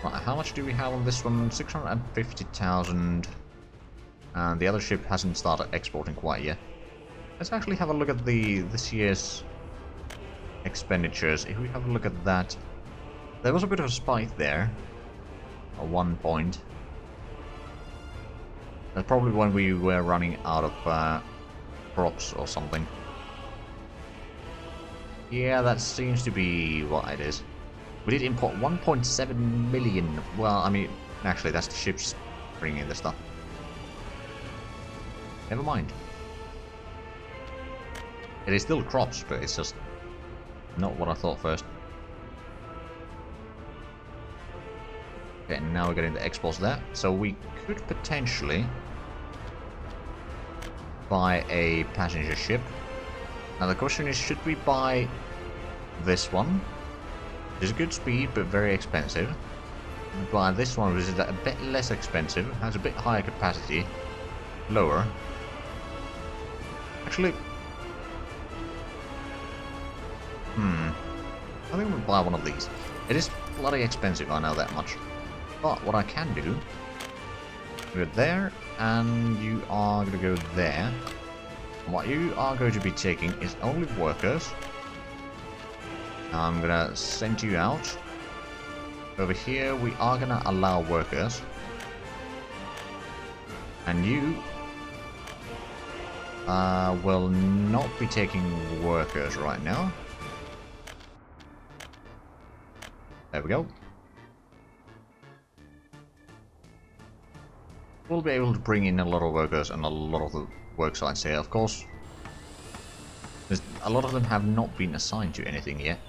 [SPEAKER 1] Right, how much do we have on this one? 650,000. And the other ship hasn't started exporting quite yet. Let's actually have a look at this year's expenditures. If we have a look at that, there was a bit of a spike there at one point. That's probably when we were running out of crops or something. Yeah, that seems to be what it is. We did import 1.7 million. Well, I mean, actually, that's the ships bringing in the stuff. Never mind. It is still crops, but it's just not what I thought first. Okay, and now we're getting the exports there. So we could potentially buy a passenger ship. Now the question is, should we buy this one? It's a good speed, but very expensive. We buy this one, which is a bit less expensive, has a bit higher capacity, lower. Actually, I think we'll buy one of these. It is bloody expensive, I know that much. But what I can do, go there, and you are going to go there. What you are going to be taking is only workers. I'm going to send you out. Over here, we are going to allow workers. And you will not be taking workers right now. There we go. We'll be able to bring in a lot of workers and a lot of the work sites here, of course. A lot of them have not been assigned to anything yet.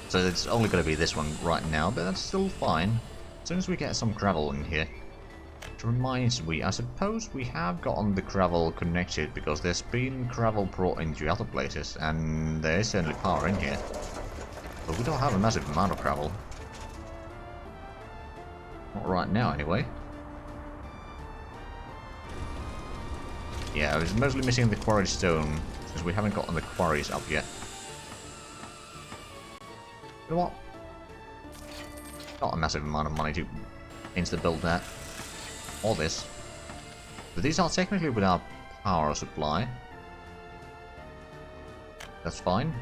[SPEAKER 1] So it's only going to be this one right now, but that's still fine. As soon as we get some gravel in here. It reminds me, I suppose we have gotten the gravel connected, because there's been gravel brought into other places, and there is certainly power in here. But we don't have a massive amount of gravel. Not right now, anyway. Yeah, I was mostly missing the quarry stone, because we haven't gotten the quarries up yet. You know what? Not a massive amount of money to insta-build that. Or this. But these are technically without power supply. That's fine.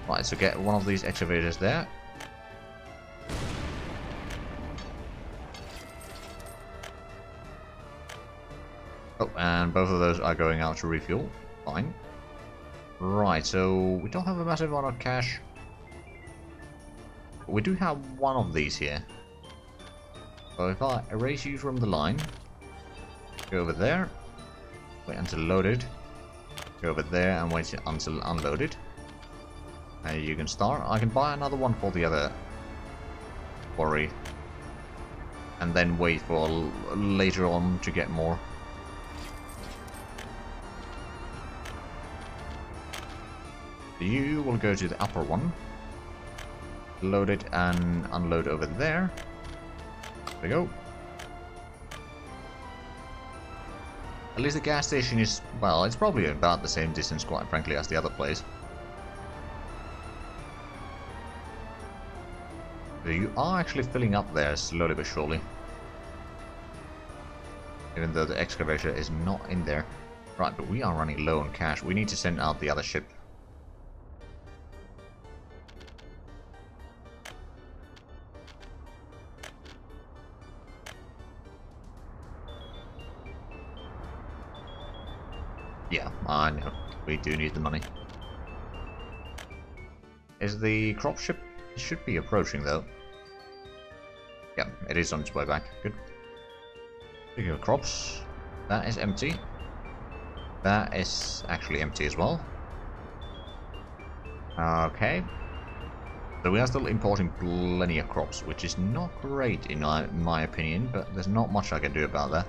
[SPEAKER 1] Right, so get one of these excavators there. Oh, and both of those are going out to refuel. Fine. Right, so we don't have a massive amount of cash. We do have one of these here. So if I erase you from the line, go over there, wait until loaded, go over there and wait until unloaded. And you can start. I can buy another one for the other quarry. And then wait for later on to get more. You will go to the upper one, load it and unload over there. There we go. At least the gas station is, well, it's probably about the same distance, quite frankly, as the other place. So you are actually filling up there slowly but surely. Even though the excavator is not in there. Right, but we are running low on cash. We need to send out the other ship. Yeah, I know. We do need the money. Is the crop ship? It should be approaching though. Yeah, it is on its way back. Good. Speaking of crops, that is empty. That is actually empty as well. Okay. So we are still importing plenty of crops, which is not great in my opinion, but there's not much I can do about that.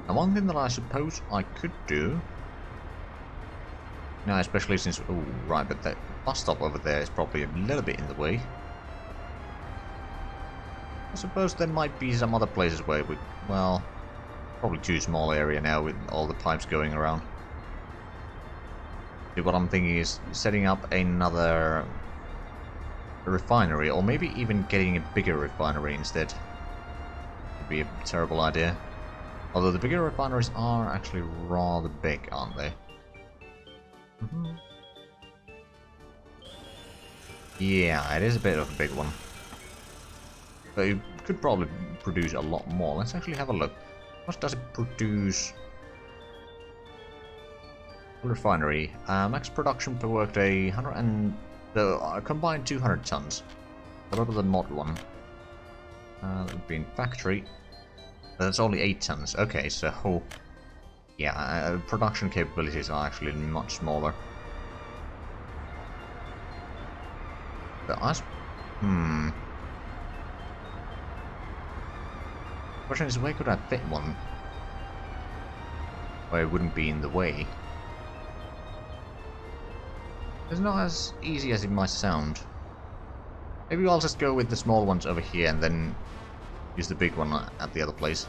[SPEAKER 1] And one thing that I suppose I could do, now especially since, oh right, but that bus stop over there is probably a little bit in the way. I suppose there might be some other places where we, well, probably too small area now with all the pipes going around. See, what I'm thinking is setting up another refinery, or maybe even getting a bigger refinery instead. Would be a terrible idea. Although the bigger refineries are actually rather big, aren't they? Yeah, it is a bit of a big one. But it could probably produce a lot more. Let's actually have a look. How much does it produce? Refinery. Max production per workday, 100 and... combined 200 tons. What about the mod one? That would be in factory. That's only 8 tons. Okay, so... yeah, production capabilities are actually much smaller. But us... Question is, where could I fit one? Where it wouldn't be in the way. It's not as easy as it might sound. Maybe I'll just go with the small ones over here and then use the big one at the other place.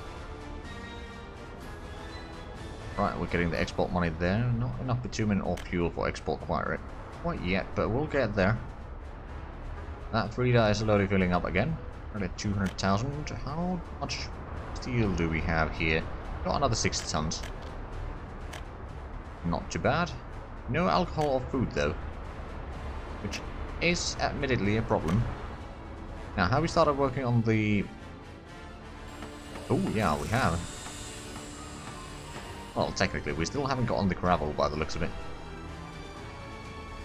[SPEAKER 1] Right, we're getting the export money there. Not enough bitumen or fuel for export quite yet, but we'll get there. That Frida is slowly filling up again. We're at 200,000. How much steel do we have here? Got another 6 tons. Not too bad. No alcohol or food though, which is admittedly a problem. Now, have we started working on the... oh yeah, we have. Well, technically, we still haven't gotten the gravel by the looks of it.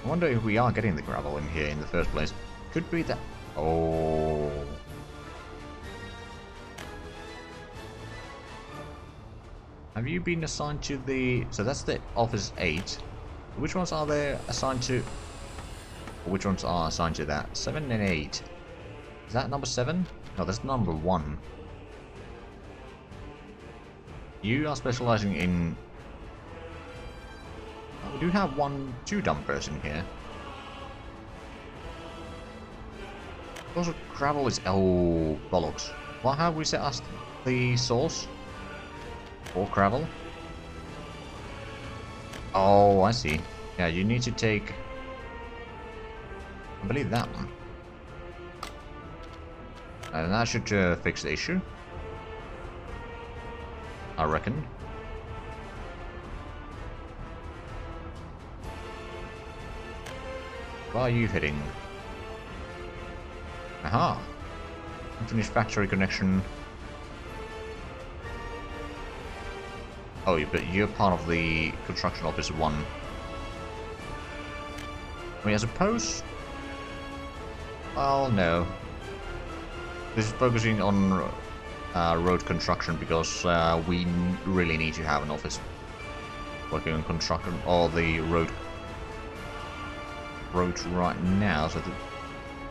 [SPEAKER 1] I wonder if we are getting the gravel in here in the first place. Could be that... oh... have you been assigned to the... so that's the Office 8. Which ones are there assigned to... which ones are assigned to that? 7 and 8. Is that number 7? No, that's number 1. You are specializing in... oh, we do have 2 dumpers in here. Also, gravel is... oh, bollocks. Why have we set us the source? For gravel? Oh, I see. Yeah, you need to take... I believe that one. And that should fix the issue. I reckon. Where are you heading? Aha! Unfinished factory connection. Oh, but you're part of the construction office 1. I mean, I suppose... well, no. This is focusing on road construction because we really need to have an office working on construction or the roads right now. So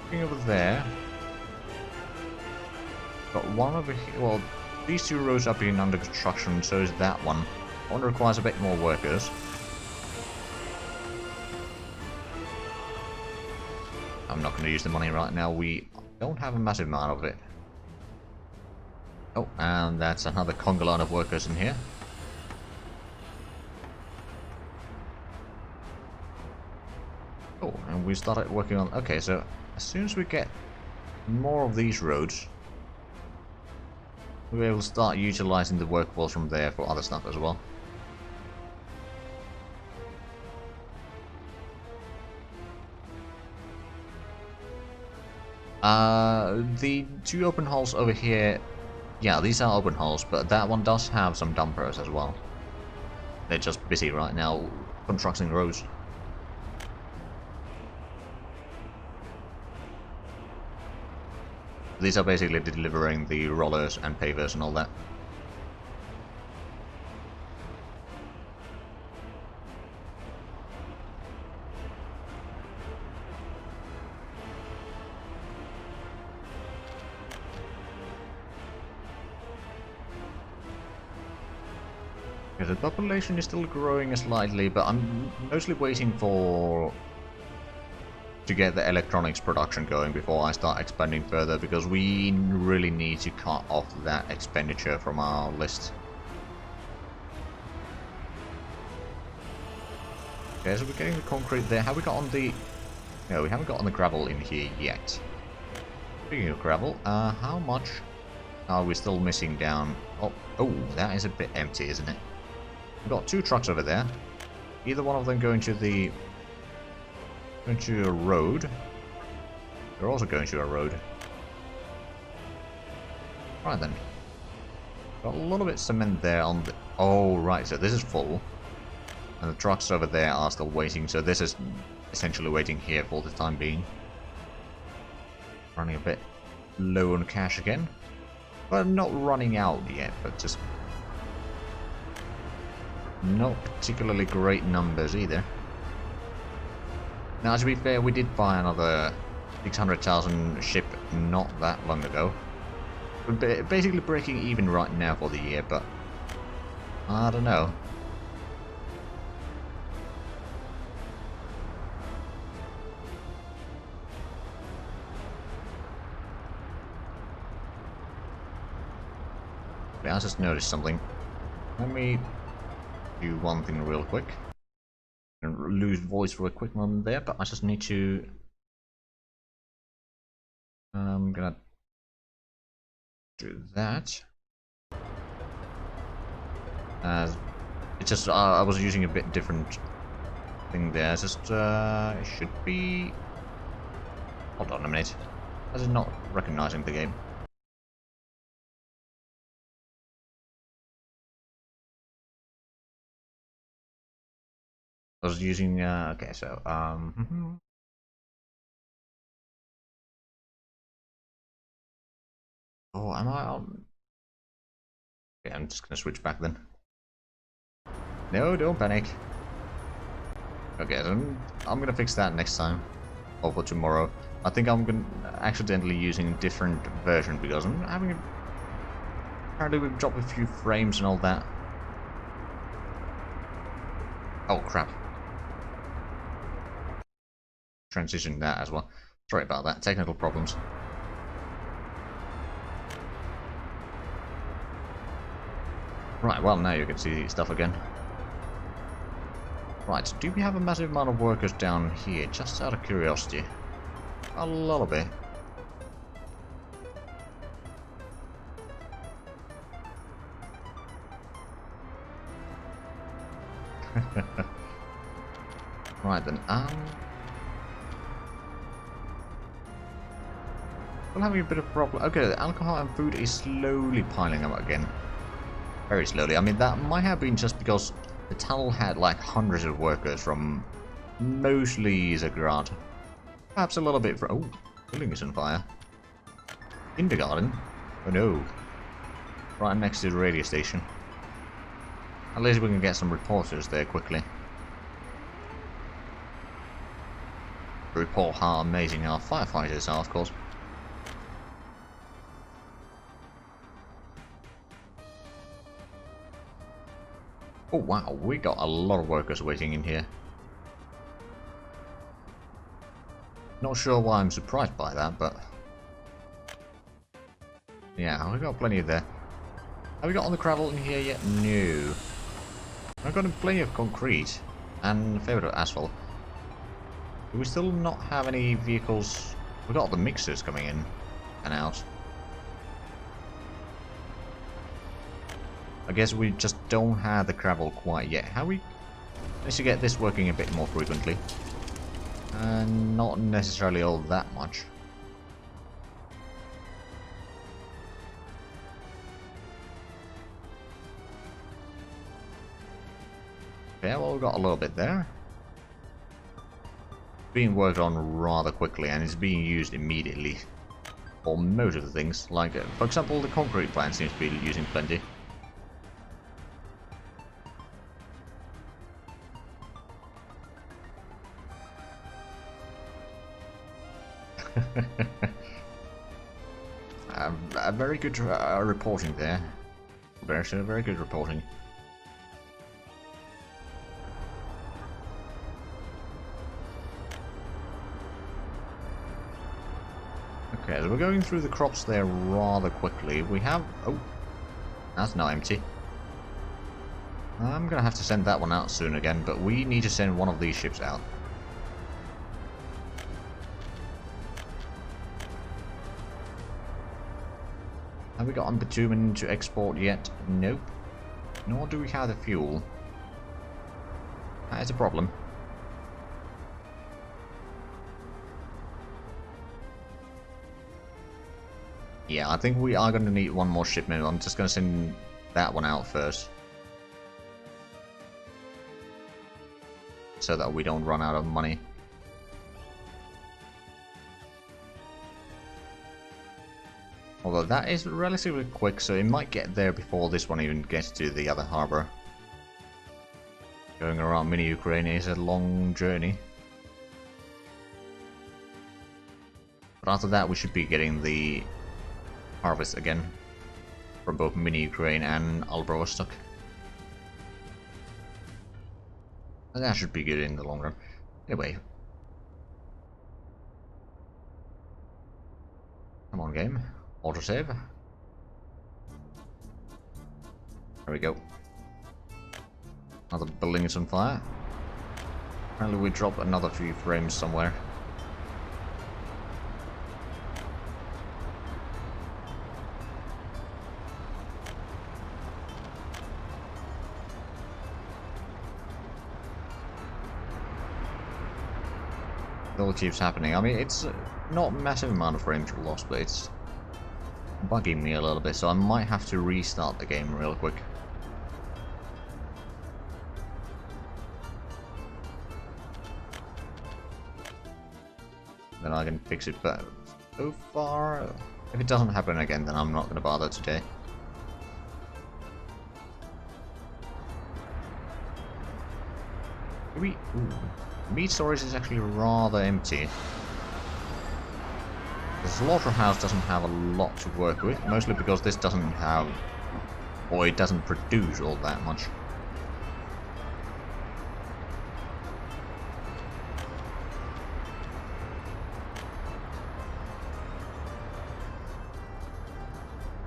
[SPEAKER 1] looking over there, got one over here. Well, these 2 roads are being under construction, so is that one. One requires a bit more workers. I'm not going to use the money right now. We don't have a massive amount of it. Oh, and that's another conga line of workers in here. Oh, and we started working on... okay, so as soon as we get more of these roads, we'll be able to start utilizing the workforce from there for other stuff as well. The 2 open holes over here, yeah, these are open holes, but that one does have some dumpers as well. They're just busy right now constructing roads. These are basically delivering the rollers and pavers and all that. Okay, the population is still growing slightly, but I'm mostly waiting to get the electronics production going before I start expanding further, because we really need to cut off that expenditure from our list. Okay, so we're getting the concrete there. Have we got on the... No, we haven't got on the gravel in here yet. Speaking of gravel, how much are we still missing down? Oh, that is a bit empty, isn't it? We've got 2 trucks over there. Either one of them going to a road. They're also going to a road. Right then. Got a little bit of cement there on the... Oh, right, so this is full. And the trucks over there are still waiting, so this is essentially waiting here for the time being. Running a bit low on cash again. But not running out yet, but just... not particularly great numbers either. Now, to be fair, we did buy another 600,000 ship not that long ago. We're basically breaking even right now for the year, but I don't know. I just noticed something. Let me do one thing real quick. And lose voice for a quick moment there, but I just need to... I'm gonna do that. It's just I was using a bit different thing there. It's just it should be... Hold on a minute. Is it not recognizing the game? I was using okay, so oh, am I on? Okay, I'm just gonna switch back then. No, don't panic. Okay, so I'm gonna fix that next time, or for tomorrow. I think I'm gonna accidentally using a different version because I'm having a... Apparently we've dropped a few frames and all that. Oh crap. Transition that as well. Sorry about that, technical problems. Right, well now you can see stuff again. Right, do we have a massive amount of workers down here, just out of curiosity? A little bit. Right then, we're having a bit of a problem. Okay, the alcohol and food is slowly piling up again. Very slowly. I mean, that might have been just because the tunnel had like hundreds of workers from mostly Zagrad. Perhaps a little bit from... Oh, building is on fire. Kindergarten? Oh no. Right next to the radio station. At least we can get some reporters there quickly. Report how amazing our firefighters are, of course. Oh wow, we got a lot of workers waiting in here. Not sure why I'm surprised by that, but... yeah, we got plenty of there. Have we got on the gravel in here yet? No. I've got plenty of concrete and a fair bit of asphalt. Do we still not have any vehicles? We've got the mixers coming in and out. I guess we just don't have the gravel quite yet. How we managed to get this working a bit more frequently? Not necessarily all that much. Okay, well, we've got a little bit there. Being worked on rather quickly, and it's being used immediately for most of the things. Like, for example, the concrete plant seems to be using plenty. A very good reporting there. Very good reporting. Okay, so we're going through the crops there rather quickly. We have... Oh, that's now empty. I'm gonna have to send that one out soon again, but we need to send one of these ships out. Have we got bitumen to export yet? Nope. Nor do we have the fuel. That is a problem. Yeah, I think we are going to need one more shipment. I'm just going to send that one out first. So that we don't run out of money. Although that is relatively quick, so it might get there before this one even gets to the other harbor. Going around mini Ukraine is a long journey. But after that we should be getting the harvest again. From both mini Ukraine and Albrostok. And that should be good in the long run. Anyway. Come on, game. Autosave. There we go. Another building is on fire. Apparently we dropped another few frames somewhere. It all keeps happening. I mean, it's not a massive amount of frames lost, but it's bugging me a little bit, so I might have to restart the game real quick. Then I can fix it, but so far, if it doesn't happen again, then I'm not going to bother today. Ooh. Meat storage is actually rather empty. The slaughterhouse doesn't have a lot to work with, mostly because this doesn't have, or it doesn't produce all that much.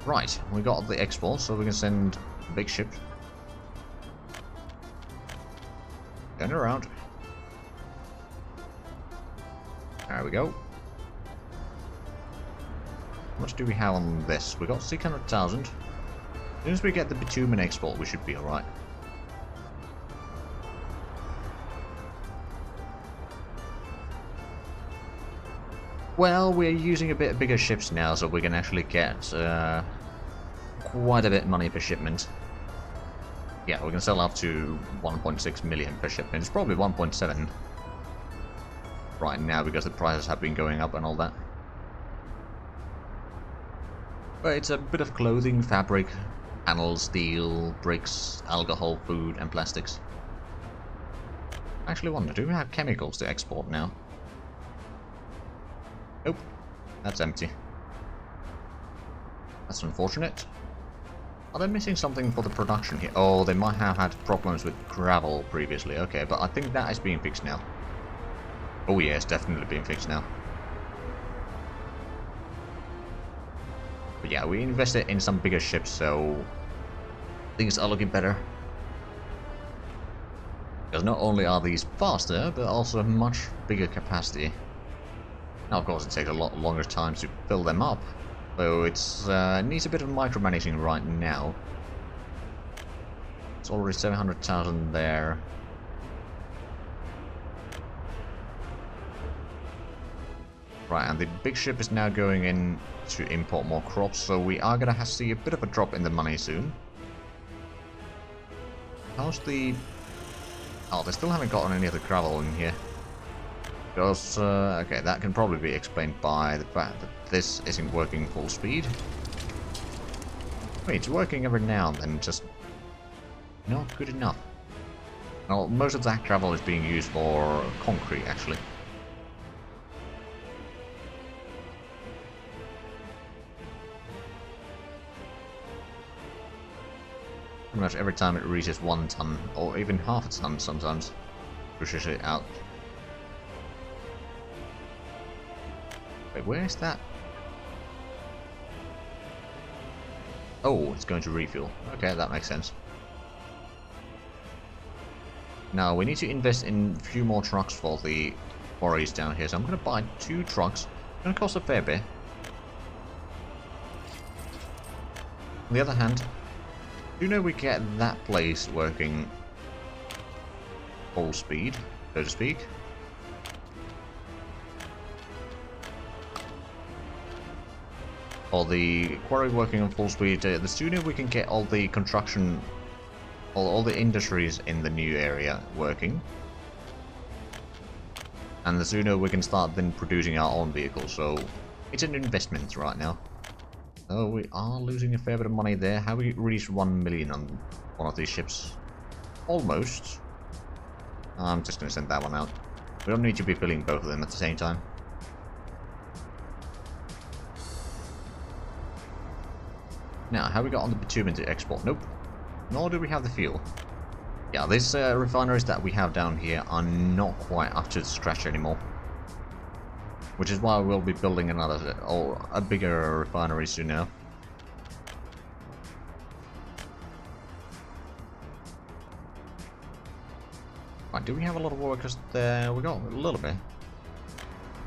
[SPEAKER 1] Right, we got the export, so we can send a big ship. Turn around. There we go. How much do we have on this? We got 600,000. As soon as we get the bitumen export, we should be alright. Well, we're using a bit bigger ships now, so we can actually get quite a bit of money per shipment. Yeah, we can sell up to 1.6 million per shipment. It's probably 1.7 right now because the prices have been going up and all that. But it's a bit of clothing, fabric, panels, steel, bricks, alcohol, food, and plastics. I actually wonder, do we have chemicals to export now? Nope, that's empty. That's unfortunate. Are they missing something for the production here? Oh, they might have had problems with gravel previously. Okay, but I think that is being fixed now. Oh yeah, it's definitely being fixed now. But yeah, we invested in some bigger ships, so things are looking better. Because not only are these faster, but also much bigger capacity. Now, of course, it takes a lot longer time to fill them up, so it's needs a bit of micromanaging right now. It's already 700,000 there. Right, and the big ship is now going in to import more crops, so we are gonna have to see a bit of a drop in the money soon. How's the... Oh, they still haven't gotten any of the gravel in here. Because, okay, that can probably be explained by the fact that this isn't working full speed. Wait, it's working every now and then, just not good enough. Well, most of that gravel is being used for concrete, actually. Pretty much every time it reaches 1 ton, or even half a ton sometimes, pushes it out. Wait, where is that Oh, it's going to refuel. Okay, that makes sense. Now, we need to invest in a few more trucks for the quarries down here. So I'm going to buy 2 trucks. It's going to cost a fair bit. On the other hand, do know we get that place working full speed, so to speak. Or the quarry working on full speed, the sooner we can get all the construction, all the industries in the new area working. And the sooner we can start then producing our own vehicles, so it's an investment right now. Oh, we are losing a fair bit of money there. Have we reached 1 million on one of these ships? Almost. I'm just going to send that one out. We don't need to be filling both of them at the same time. Now, have we got on the bitumen to export? Nope. Nor do we have the fuel. Yeah, these refineries that we have down here are not quite up to scratch anymore. Which is why we'll be building another, or a bigger refinery soon now. Right, do we have a lot of workers there? We got a little bit.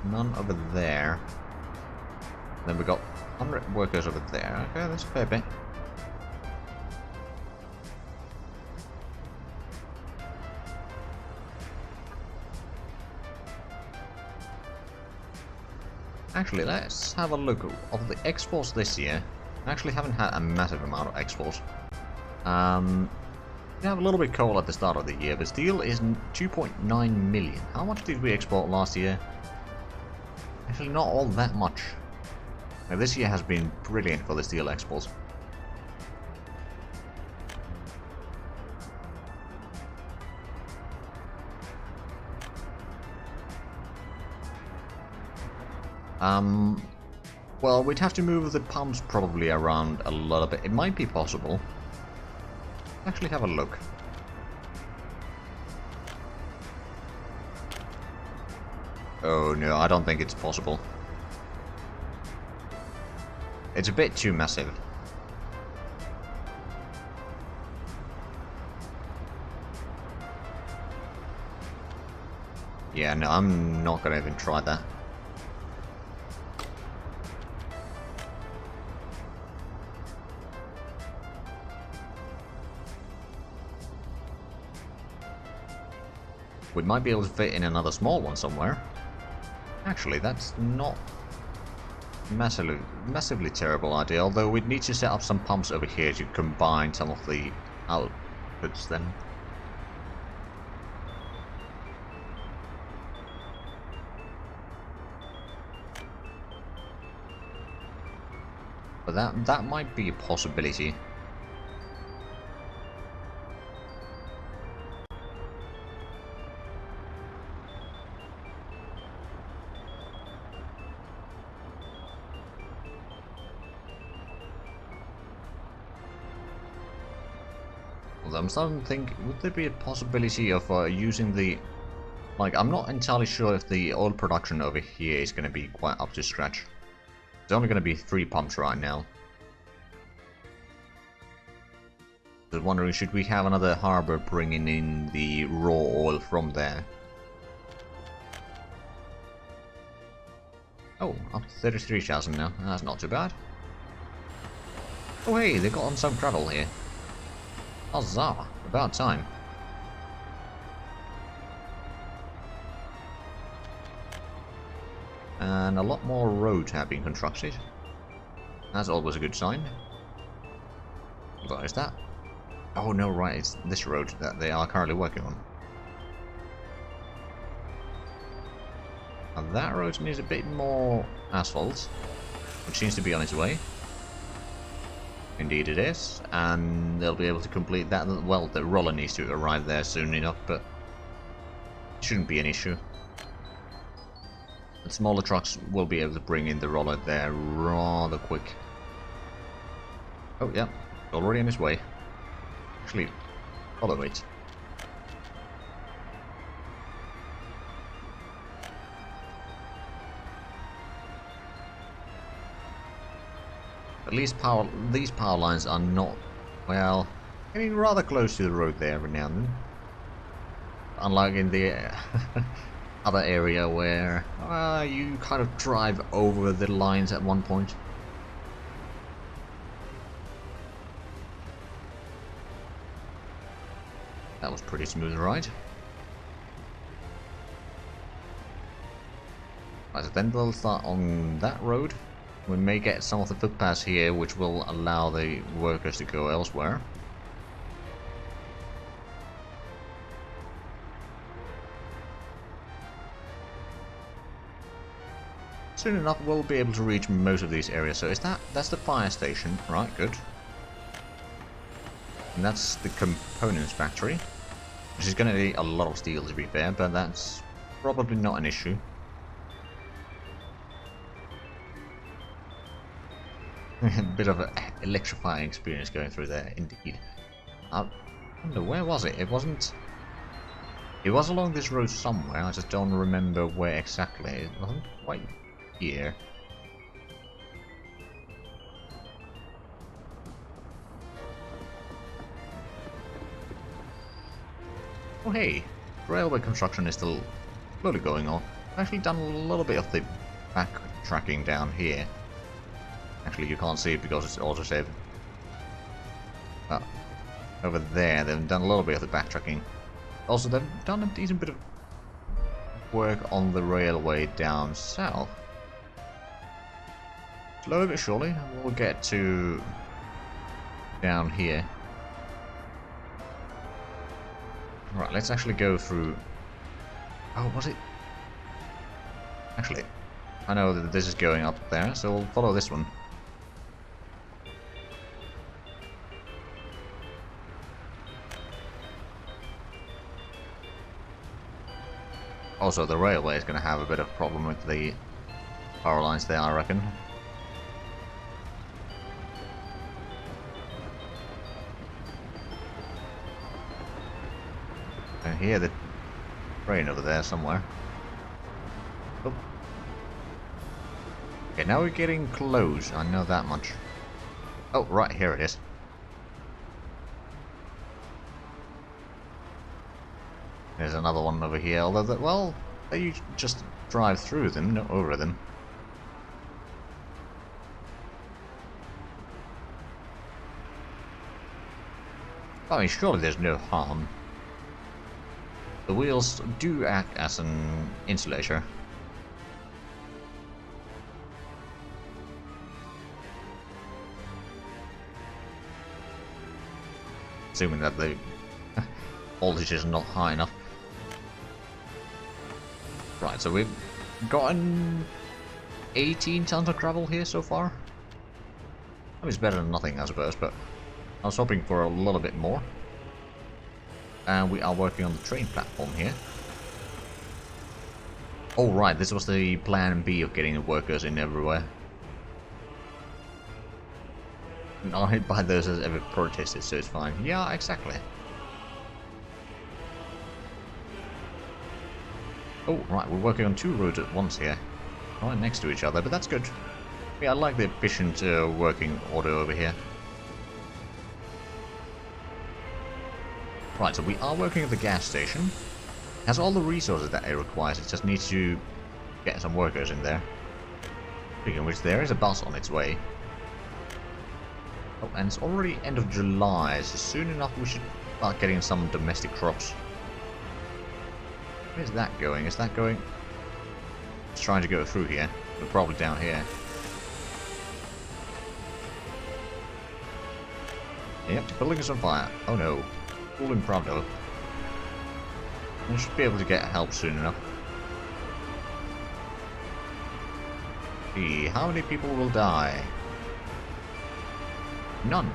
[SPEAKER 1] None over there. Then we got 100 workers over there. Okay, that's a fair bit. Actually, let's have a look of the exports this year. I actually haven't had a massive amount of exports. We have a little bit coal at the start of the year, but steel is 2.9 million. How much did we export last year? Actually, not all that much. Now, this year has been brilliant for the steel exports. Well, we'd have to move the pumps probably around a little bit. It might be possible. Actually, have a look. Oh no, I don't think it's possible. It's a bit too massive. Yeah, no, I'm not gonna even try that. We might be able to fit in another small one somewhere. Actually, that's not massively terrible idea, although we'd need to set up some pumps over here to combine some of the outputs then. But that might be a possibility. I'm starting to think, would there be a possibility of using the... Like, I'm not entirely sure if the oil production over here is going to be quite up to scratch. It's only going to be 3 pumps right now. Just wondering, should we have another harbor bringing in the raw oil from there? Oh, up to 33,000 now. That's not too bad. Oh hey, they got on some gravel here. Huzzah! About time. And a lot more roads have been constructed. That's always a good sign. What is that? Oh no, right, it's this road that they are currently working on. And that road needs a bit more asphalt, which seems to be on its way. Indeed it is, and they'll be able to complete that. Well, the roller needs to arrive there soon enough, but it shouldn't be an issue. The smaller trucks will be able to bring in the roller there rather quick. Oh yeah, already on its way. Actually, follow it. At least these power lines are not, well, getting rather close to the road there every now and then. Unlike in the other area where you kind of drive over the lines at one point. That was pretty smooth, right? Right, so then we'll start on that road. We may get some of the footpaths here, which will allow the workers to go elsewhere. Soon enough, we'll be able to reach most of these areas. So that's the fire station, right? Good. And that's the components factory, which is going to need a lot of steel to be fair, but that's probably not an issue. A bit of an electrifying experience going through there, indeed. I wonder, where was it? It wasn't... It was along this road somewhere, I just don't remember where exactly. It wasn't quite here. Oh hey, railway construction is still slowly going on. I've actually done a little bit of the backtracking down here. Actually, you can't see it because it's autosave. But over there, they've done a little bit of the backtracking. Also, they've done a decent bit of work on the railway down south. Slowly but surely, we'll get to down here. Right, let's actually go through... Oh, was it? Actually, I know that this is going up there, so we'll follow this one. Also, the railway is going to have a bit of a problem with the power lines there, I reckon. I hear the train over there somewhere. Oh. Okay, now we're getting close, I know that much. Oh, right, here it is. There's another one over here, although, well, you just drive through them, not over them. I mean, surely there's no harm. The wheels do act as an insulator. Assuming that the voltage is not high enough. Right, so we've gotten 18 tons of gravel here so far. I mean, it's better than nothing, I suppose, but I was hoping for a little bit more. And we are working on the train platform here. Oh right, this was the plan B of getting the workers in everywhere. Not hit by those has ever protested, so it's fine. Yeah, exactly. Oh, right, we're working on two roads at once here. Right next to each other, but that's good. Yeah, I like the efficient working order over here. Right, so we are working at the gas station. It has all the resources that it requires, it just needs to get some workers in there. Speaking of which, there is a bus on its way. Oh, and it's already end of July, so soon enough we should start getting some domestic crops. Where's that going? Is that going... It's trying to go through here, but probably down here. Yep, the building is on fire. Oh no. Full in Pravdo. We should be able to get help soon enough. See, how many people will die? None.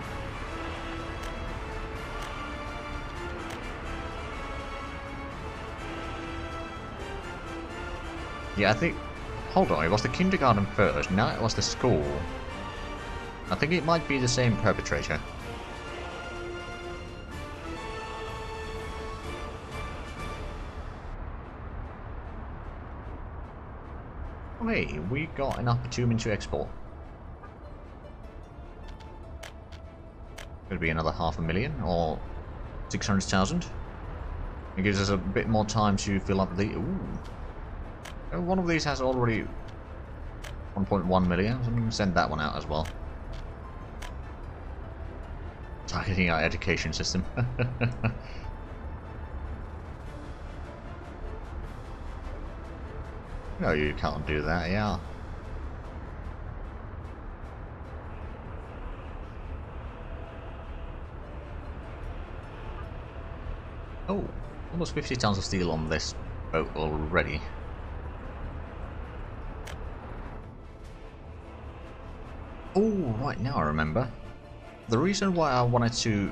[SPEAKER 1] Yeah, I think... Hold on, it was the kindergarten first, now it was the school. I think it might be the same perpetrator. Oh hey, we got enough bitumen to export. Could be another 500,000 or 600,000. It gives us a bit more time to fill up the... Ooh. One of these has already 1.1 million, so I'm going to send that one out as well. Targeting our education system. No, you can't do that, yeah. Oh, almost 50 tons of steel on this boat already. Oh, right, now I remember. The reason why I wanted to,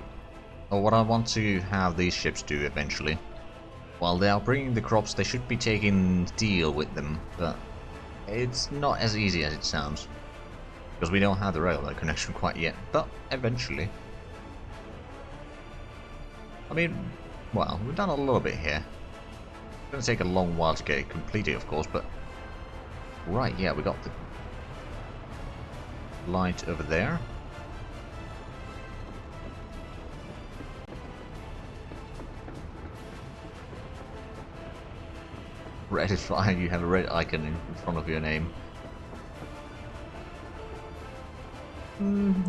[SPEAKER 1] or what I want to have these ships do eventually, while they are bringing the crops, they should be taking steel with them, but it's not as easy as it sounds. Because we don't have the railway connection quite yet, but eventually. I mean, well, we've done a little bit here. It's going to take a long while to get it completed, of course, but... Right, yeah, we got the light over there. Red is fine, you have a red icon in front of your name.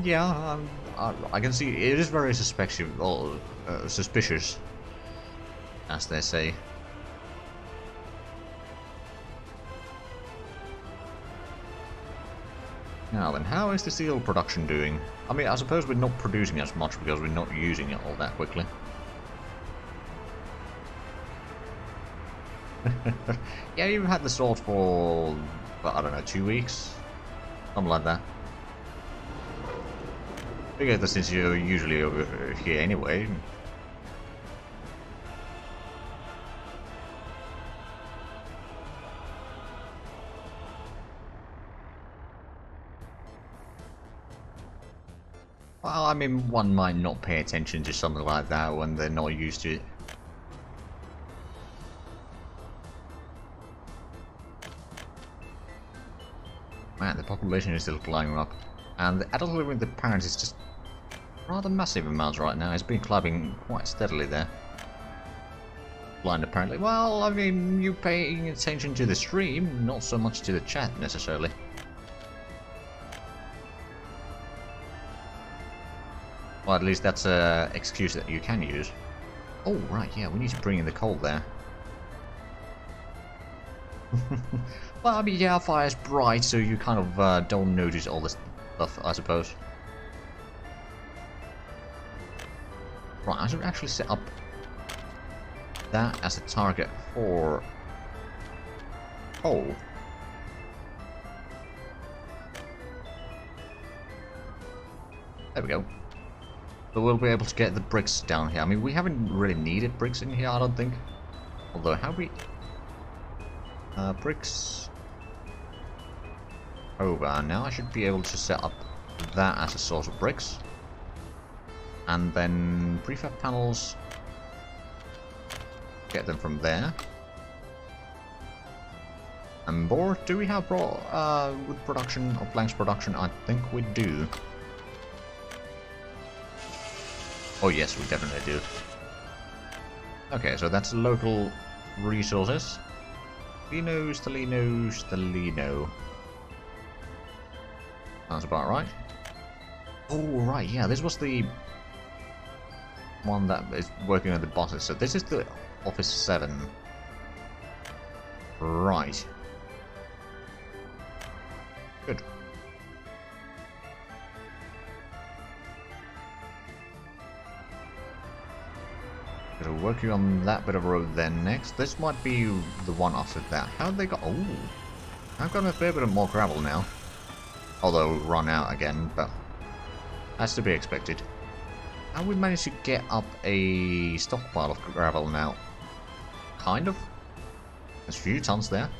[SPEAKER 1] Yeah, I can see it is very suspicious, or suspicious, as they say. Now then, how is the steel production doing? I mean, I suppose we're not producing as much because we're not using it all that quickly. Yeah, you've had the sword for, well, I don't know, 2 weeks? Something like that. Figure that since you're usually over here anyway. Well, I mean, one might not pay attention to something like that when they're not used to it. Man, the population is still climbing up. And the adult living with the parents is just rather massive amounts right now. It's been climbing quite steadily there. Blind apparently. Well, I mean, you paying attention to the stream, not so much to the chat necessarily. Well, at least that's an excuse that you can use. Oh, right, yeah, we need to bring in the coal there. Well, I mean, yeah, fire's bright, so you kind of don't notice all this stuff, I suppose. Right, I should actually set up that as a target for coal. There we go. So we'll be able to get the bricks down here. I mean, we haven't really needed bricks in here, I don't think. Although, have we? Bricks over. Now I should be able to set up that as a source of bricks. And then prefab panels. Get them from there. And board, do we have wood production or planks production? I think we do. Oh yes, we definitely do. Okay, so that's local resources. Stellino. Sounds about right. Oh right, yeah, this was the one that is working on the bosses. So this is the Office 7. Right. Good. So working on that bit of road then next. This might be the one after that. How they got... Oh! I've got a fair bit of more gravel now. Although run out again, but that's to be expected. How we managed to get up a stockpile of gravel now? Kind of. There's a few tons there.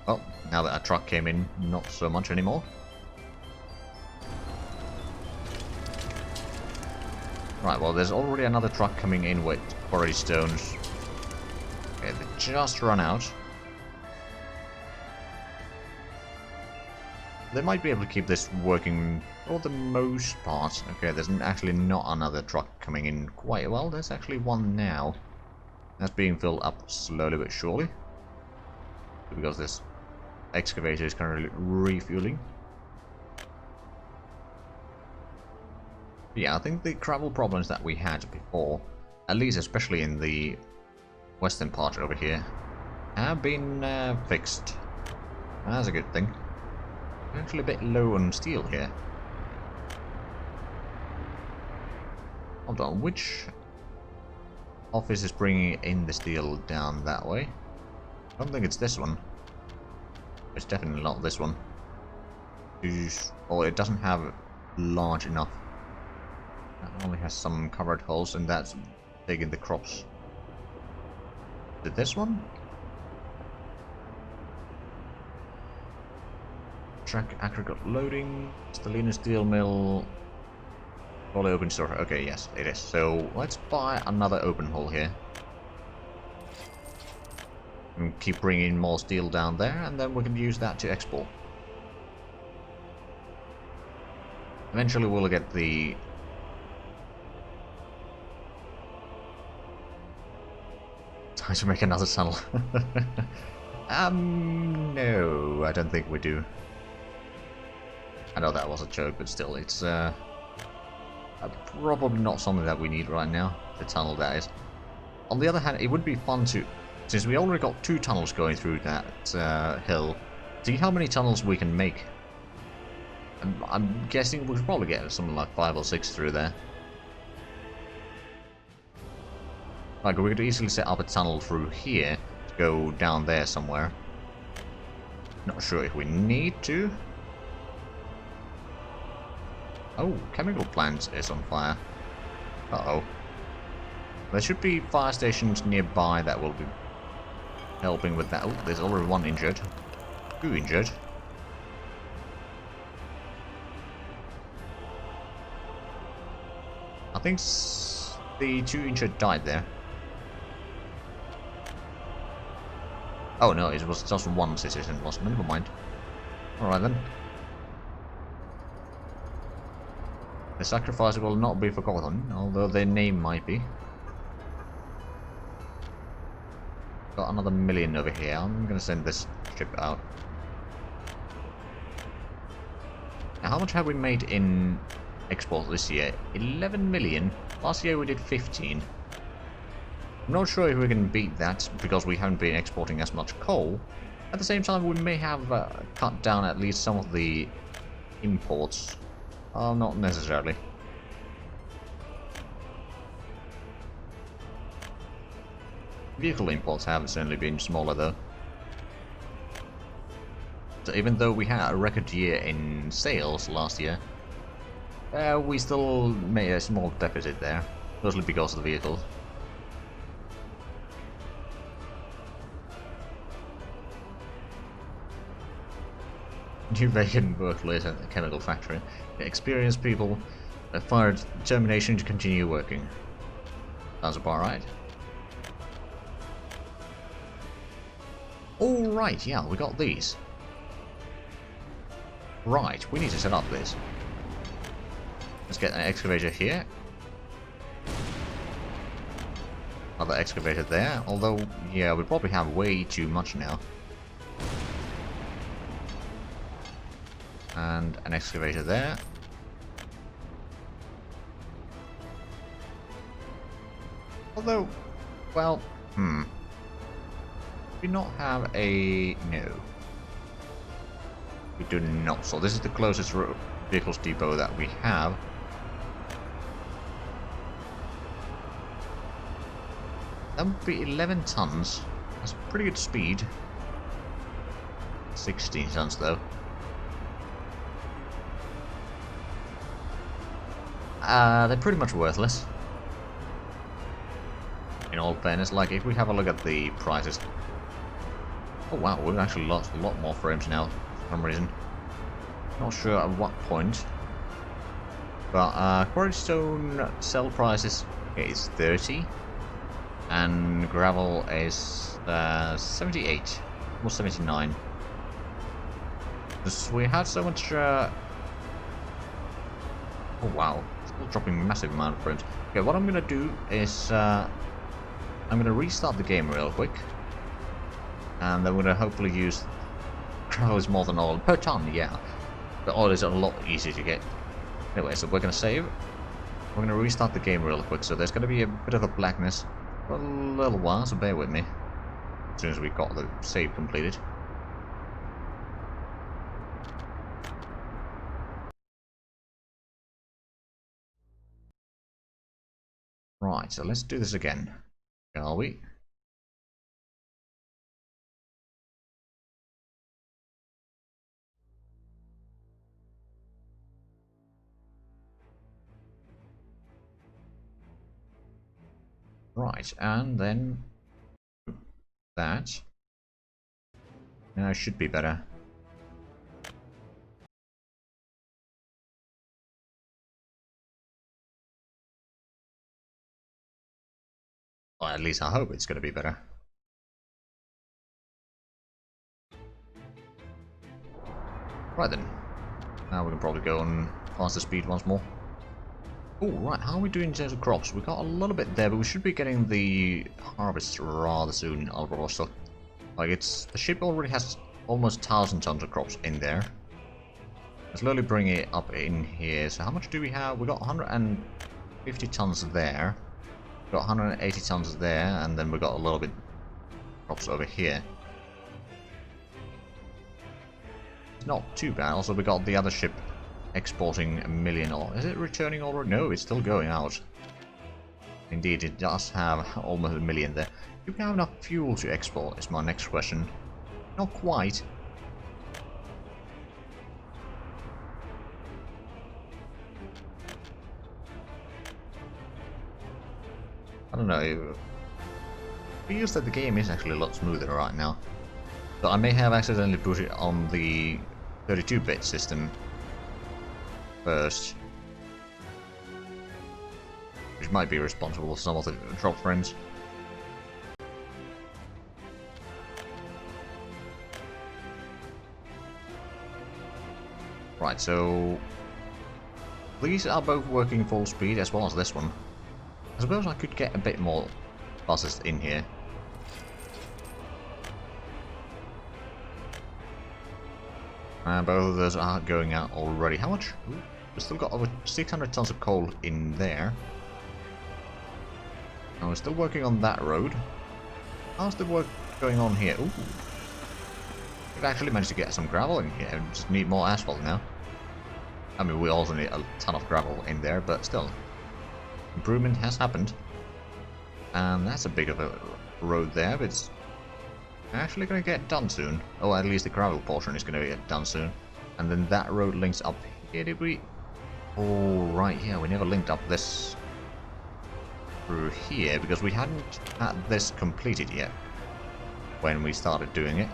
[SPEAKER 1] Well, now that a truck came in, not so much anymore. Right, well, there's already another truck coming in with quarry stones. Okay, they just run out. They might be able to keep this working for the most part. Okay, there's actually not another truck coming in quite well. There's actually one now. That's being filled up slowly but surely. Because this excavator is currently refueling. Yeah, I think the travel problems that we had before, at least especially in the western part over here, have been fixed. That's a good thing. We're actually a bit low on steel here. Hold on, which office is bringing in the steel down that way? I don't think it's this one. It's definitely not this one. Or it doesn't have large enough. It only has some covered holes, and that's taking the crops. Is it this one? Track aggregate loading, Stalina steel mill, fully open store. Okay, yes, it is. So let's buy another open hole here. And keep bringing more steel down there, and then we can use that to export. Eventually we'll get the... time to make another tunnel. No, I don't think we do. I know that was a joke, but still, it's probably not something that we need right now. The tunnel, that is. On the other hand, it would be fun to, since we already got 2 tunnels going through that hill, see how many tunnels we can make. I'm guessing we could probably get something like 5 or 6 through there. Like, we could easily set up a tunnel through here to go down there somewhere. Not sure if we need to. Oh, chemical plant is on fire. Uh-oh. There should be fire stations nearby that will be helping with that. Oh, there's already 1 injured. 2 injured. I think the 2 injured died there. Oh no, it was just 1 citizen, wasn't it? Never mind. Alright then. The sacrifice will not be forgotten, although their name might be. Got another 1,000,000 over here. I'm gonna send this ship out. Now, how much have we made in exports this year? 11 million. Last year we did 15. I'm not sure if we can beat that because we haven't been exporting as much coal. At the same time, we may have cut down at least some of the imports. Not necessarily. Vehicle imports have certainly been smaller though. So even though we had a record year in sales last year, we still made a small deficit there, mostly because of the vehicles. New vacant workplace at the chemical factory. Experienced people fired determination to continue working. Sounds about right. Alright, yeah, we got these. Right, we need to set up this. Let's get an excavator here. Another excavator there, although, yeah, we probably have way too much now. And an excavator there. Although, well, we not have a... no. We do not. So this is the closest vehicles depot that we have. That would be 11 tons. That's pretty good speed. 16 tons though. They're pretty much worthless. In all fairness, like if we have a look at the prices. Oh wow, we've actually lost a lot more frames now for some reason. Not sure at what point. But quarrystone sell prices is 30. And gravel is 78. Or 79. Because we had so much... Oh wow, still dropping massive amount of frames. Okay, what I'm gonna do is... I'm gonna restart the game real quick. And then we're gonna hopefully use... Gravel is more than oil. Per ton, yeah. But oil is a lot easier to get. Anyway, so we're gonna save. We're gonna restart the game real quick, so there's gonna be a bit of a blackness for a little while, so bear with me. As soon as we got the save completed. Right, so let's do this again, shall we? Right, and then that. Now it should be better. Or at least I hope it's going to be better. Right then. Now we can probably go on faster speed once more. Oh, right. How are we doing in terms of crops? We got a little bit there, but we should be getting the harvest rather soon. Also, like the ship already has almost 1,000 tons of crops in there. Let's slowly bring it up in here. So how much do we have? We got 150 tons there. We got 180 tons there, and then we got a little bit crops over here. It's not too bad. Also, we got the other ship exporting 1 million. Or is it returning already? No, it's still going out. Indeed, it does have almost 1 million there. Do we have enough fuel to export? Is my next question. Not quite. I don't know. It feels that the game is actually a lot smoother right now. But I may have accidentally put it on the 32-bit system first, which might be responsible for some of the drop frames. Right, so these are both working full speed as well as this one. I suppose I could get a bit more buses in here. Both of those are going out already. How much? Ooh, we've still got over 600 tons of coal in there. And we're still working on that road. How's the work going on here? Ooh. We've actually managed to get some gravel in here. We just need more asphalt now. I mean, we also need a ton of gravel in there, but still. Improvement has happened. And that's a big of a road there, but it's actually going to get done soon. Oh, at least the gravel portion is going to get done soon. And then that road links up here, did we? Oh, right, yeah, we never linked up this through here, because we hadn't had this completed yet when we started doing it.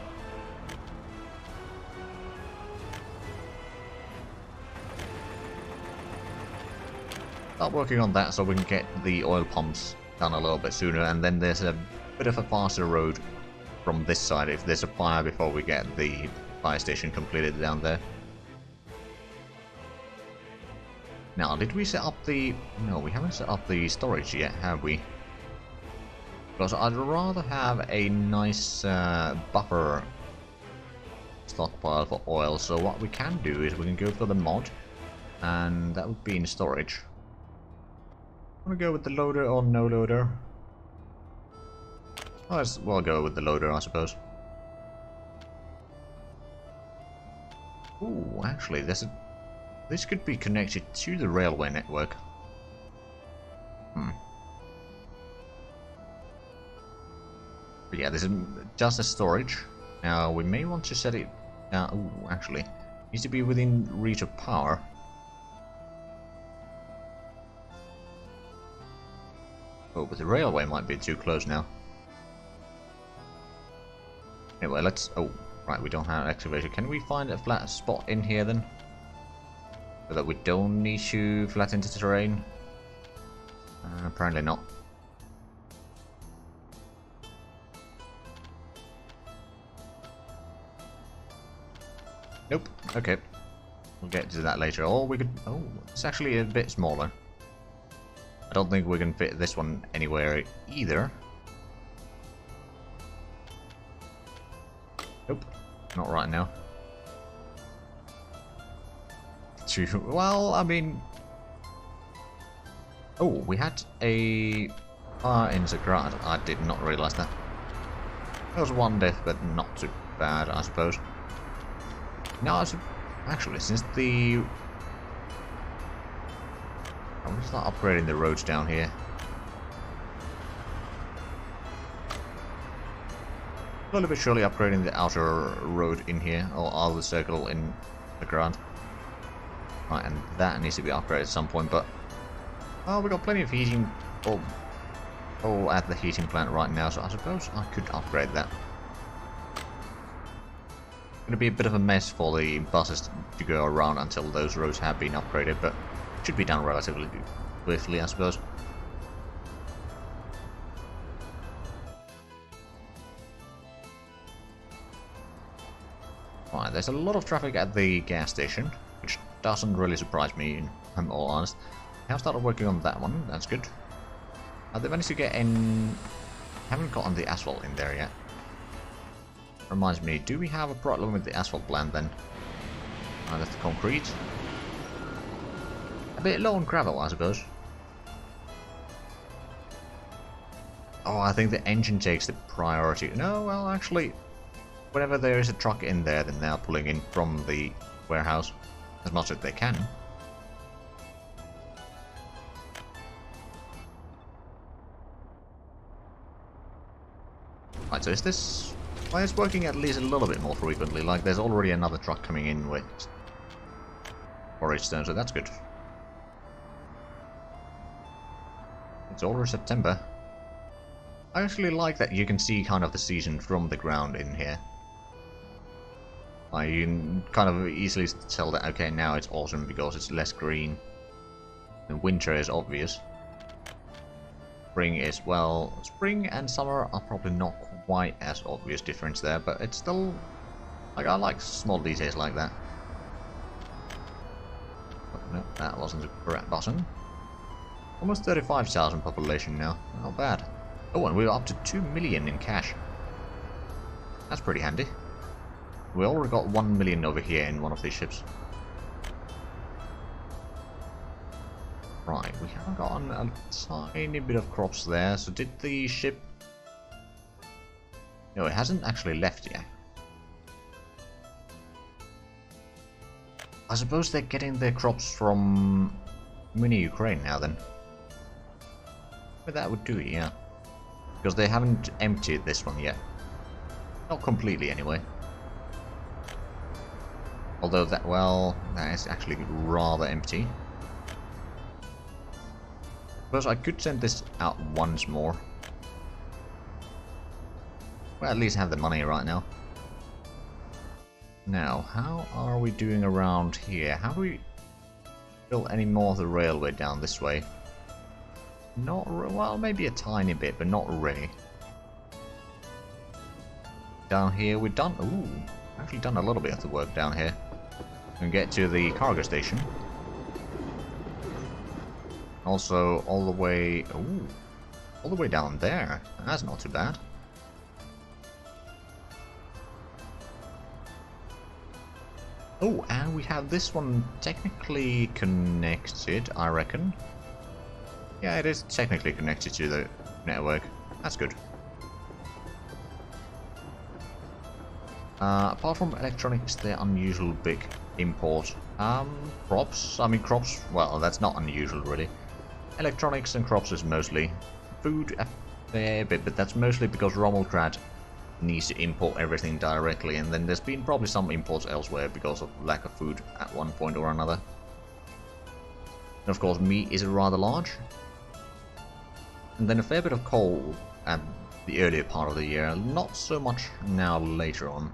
[SPEAKER 1] Start working on that so we can get the oil pumps done a little bit sooner, and then there's a bit of a faster road from this side if there's a fire before we get the fire station completed down there. Now, did we set up the... No, we haven't set up the storage yet, have we? Because I'd rather have a nice buffer stockpile for oil, so what we can do is we can go for the mod, and that would be in storage. Want to go with the loader or no loader? Well, let's well go with the loader, I suppose. Ooh, actually, this could be connected to the railway network. But yeah, this is just a storage. Now, we may want to set it down. Ooh, actually, needs to be within reach of power. Oh, but the railway might be too close now. Anyway, let's... Oh, right, we don't have an excavator. Can we find a flat spot in here then? So that we don't need to flatten the terrain? Apparently not. Nope. Okay. We'll get to that later. Or we could... Oh, it's actually a bit smaller. I don't think we can fit this one anywhere either. Nope. Not right now. Well, I mean... Oh, we had a fire in Zagrad. I did not realise that. There was one death, but not too bad, I suppose. No, actually, since the... I'm going to start upgrading the roads down here. Slowly but surely upgrading the outer road in here, or outer circle in Zagrad. Right, and that needs to be upgraded at some point, but... Oh, we got plenty of heating all at the heating plant right now, so I suppose I could upgrade that. Gonna be a bit of a mess for the buses to go around until those roads have been upgraded, but it should be done relatively swiftly, I suppose. Right, there's a lot of traffic at the gas station, which doesn't really surprise me, if I'm all honest. I have started working on that one, that's good. They managed to get in... Haven't gotten the asphalt in there yet. Reminds me, do we have a problem with the asphalt plant then? That's the concrete. A bit low on gravel, I suppose. Oh, I think the engine takes the priority. No, well, actually, whenever there is a truck in there, then they're pulling in from the warehouse as much as they can. Right, so is this... Well, it's working at least a little bit more frequently, like there's already another truck coming in with forage stone, so that's good. It's already September. I actually like that you can see kind of the season from the ground in here. You can kind of easily tell that, okay, now it's autumn because it's less green. And winter is obvious. Spring is, well, spring and summer are probably not quite as obvious difference there, but it's still, like, I like small details like that. But no, that wasn't the correct button. Almost 35,000 population now, not bad. Oh, and we're up to 2 million in cash. That's pretty handy. We already got 1 million over here in one of these ships. Right, we have gotten a tiny bit of crops there, so did the ship... No, it hasn't actually left yet. I suppose they're getting their crops from mini Ukraine now then. But that would do it, yeah. Because they haven't emptied this one yet. Not completely anyway. Although that, well, that is actually rather empty. Suppose I could send this out once more. Well, at least have the money right now. Now, how are we doing around here? How do we build any more of the railway down this way? Not well, maybe a tiny bit, but not really. Down here, we've done... Ooh, actually done a little bit of the work down here. We can get to the cargo station. Also, all the way... Ooh, all the way down there. That's not too bad. Oh, and we have this one technically connected, I reckon. Yeah, it is technically connected to the network. That's good. Apart from electronics, they're unusual big import. Crops, I mean crops, well, that's not unusual really. Electronics and crops is mostly. Food a fair bit, but that's mostly because Rommelgrad needs to import everything directly, and then there's been probably some imports elsewhere because of lack of food at one point or another. And of course, meat is rather large. And then a fair bit of coal at the earlier part of the year, not so much now later on.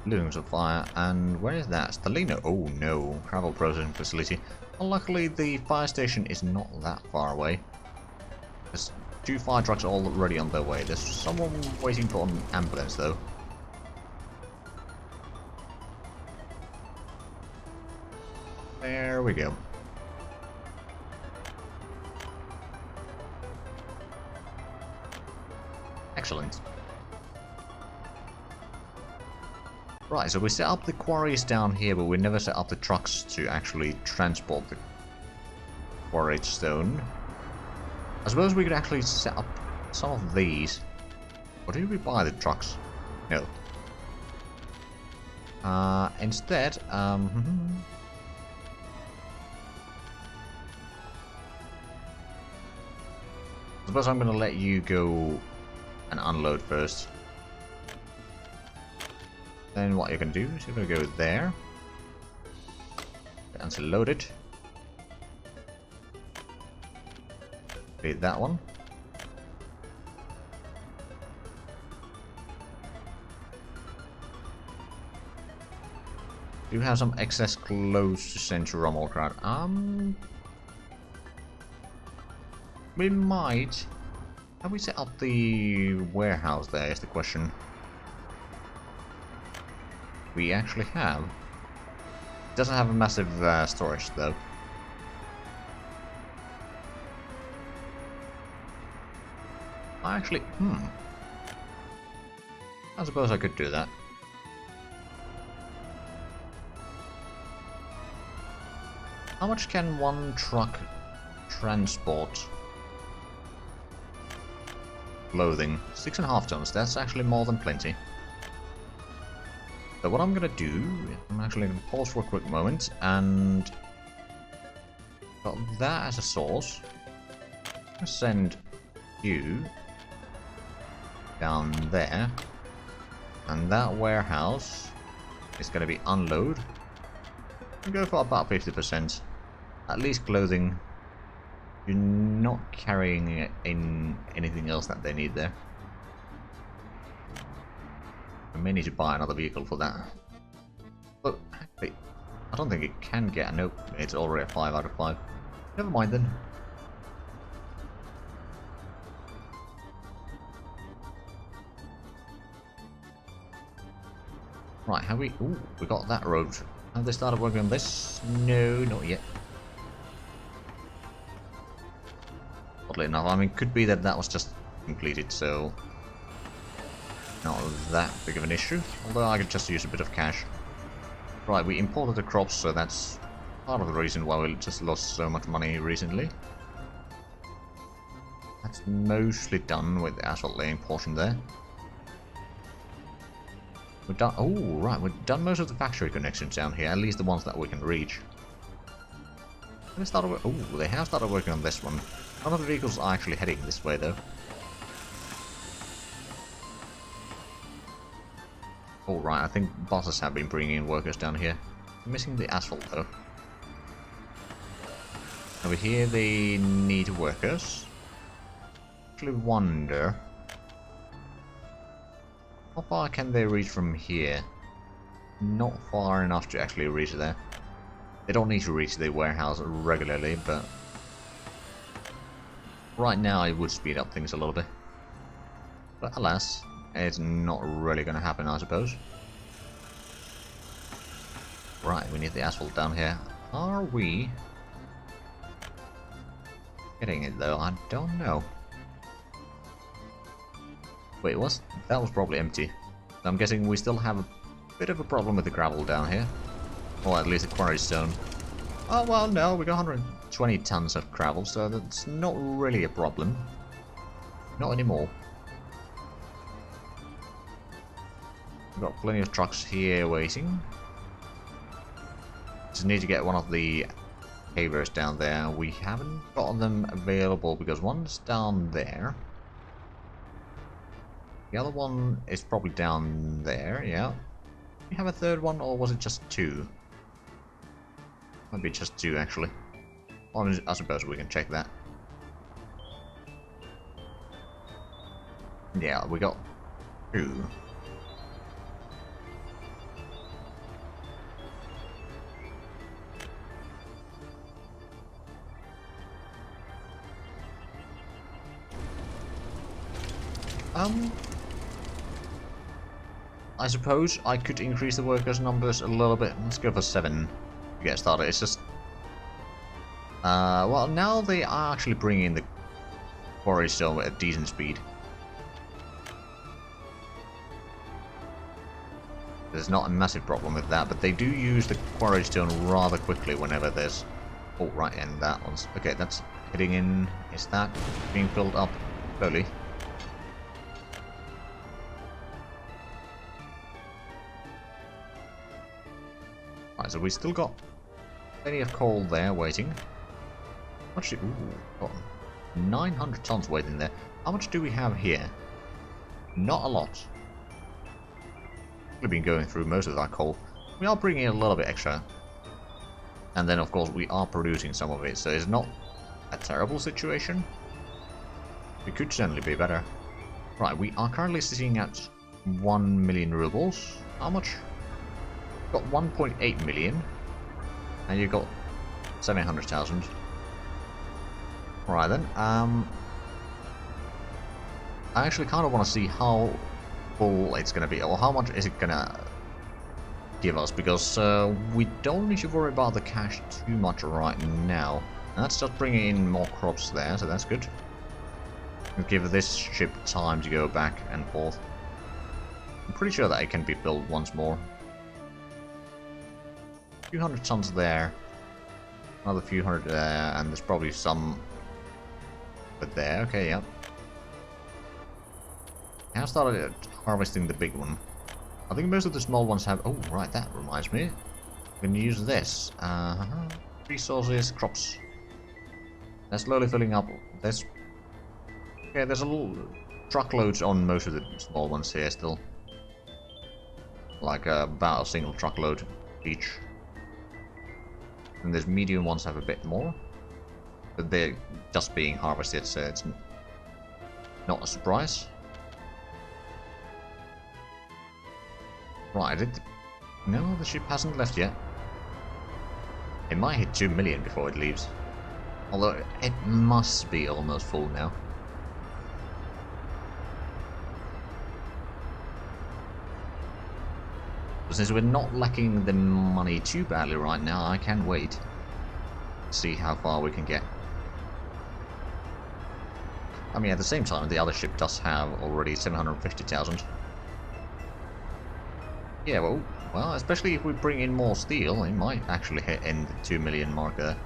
[SPEAKER 1] Loons of fire, and where is that? Stalino? Oh no, travel processing facility. Well, luckily the fire station is not that far away. There's 2 fire trucks already on their way. There's someone waiting for an ambulance though. There we go. Excellent. Right, so we set up the quarries down here, but we never set up the trucks to actually transport the quarried stone. I suppose we could actually set up some of these. Or did we buy the trucks? No. Instead, I suppose I'm going to let you go and unload first. Then what you're going to do is you're going to go there. And load it. Create that one. Do have some excess close to send to Rommel crowd. We might. Have we set up the warehouse there is the question. We actually have. It doesn't have a massive storage though. Actually, I suppose I could do that. How much can one truck transport? Clothing. 6.5 tons. That's actually more than plenty. So what I'm gonna do, I'm actually gonna pause for a quick moment and got that as a source. I'm gonna send you down there, and that warehouse is gonna be unload. I'll go for about 50%. At least clothing. You're not carrying in anything else that they need there. I may need to buy another vehicle for that. But actually, I don't think it can get. Nope, it's already a 5 out of 5. Never mind then. Right, have we? Ooh, we got that road. Have they started working on this? No, not yet. Oddly enough, I mean, could be that that was just completed, so not that big of an issue. Although I could just use a bit of cash. Right, we imported the crops, so that's part of the reason why we just lost so much money recently. That's mostly done with the asphalt laying portion there. We've done. Oh, right, we've done most of the factory connections down here, at least the ones that we can reach. They started. Oh, they have started working on this one. None of the vehicles are actually heading this way, though. Oh, right, I think bosses have been bringing in workers down here. I'm missing the asphalt, though. Over here, they need workers. Actually, wonder. How far can they reach from here? Not far enough to actually reach there. They don't need to reach the warehouse regularly, but right now it would speed up things a little bit. But alas, it's not really going to happen, I suppose. Right, we need the asphalt down here. Are we getting it though? I don't know. Wait, that was probably empty. I'm guessing we still have a bit of a problem with the gravel down here. Or at least the quarry stone. Oh, well, no, we got 120 tons of gravel, so that's not really a problem. Not anymore. We've got plenty of trucks here waiting. Just need to get one of the pavers down there. We haven't got them available because one's down there. The other one is probably down there, yeah. Do we have a third one, or was it just 2? Might be just 2, actually. Well, I suppose we can check that. Yeah, we got 2. I suppose I could increase the workers' numbers a little bit. Let's go for 7 to get started. It's just Well, now they are actually bringing the quarry stone at a decent speed. There's not a massive problem with that, but they do use the quarry stone rather quickly whenever there's... Oh, right, and that one's... Okay, that's heading in. Is that being filled up slowly? Right, so we still got plenty of coal there waiting. Actually, ooh, got 900 tons waiting there. How much do we have here? Not a lot. We've been going through most of that coal. We are bringing in a little bit extra. And then, of course, we are producing some of it, so it's not a terrible situation. It could certainly be better. Right, we are currently sitting at 1 million rubles. How much? Got 1.8 million. And you got 700,000. Right then, I actually kind of want to see how full it's going to be, or how much is it going to give us, because we don't need to worry about the cash too much right now. And that's just bringing in more crops there, so that's good. We'll give this ship time to go back and forth. I'm pretty sure that it can be built once more. A few hundred tons there, another few hundred there, and there's probably some there. Okay, yep. I have started harvesting the big one. I think most of the small ones have... Oh, right, that reminds me. We can use this. Resources, crops. They're slowly filling up. There's... Okay, there's a little truckloads on most of the small ones here still. Like about a single truckload each. And these medium ones have a bit more. But they're just being harvested, so it's not a surprise. Right, no, the ship hasn't left yet. It might hit 2 million before it leaves. Although, it must be almost full now. But since we're not lacking the money too badly right now, I can't wait. See how far we can get. I mean, at the same time, the other ship does have already 750,000. Yeah, well, especially if we bring in more steel, it might actually hit in the 2 million mark there.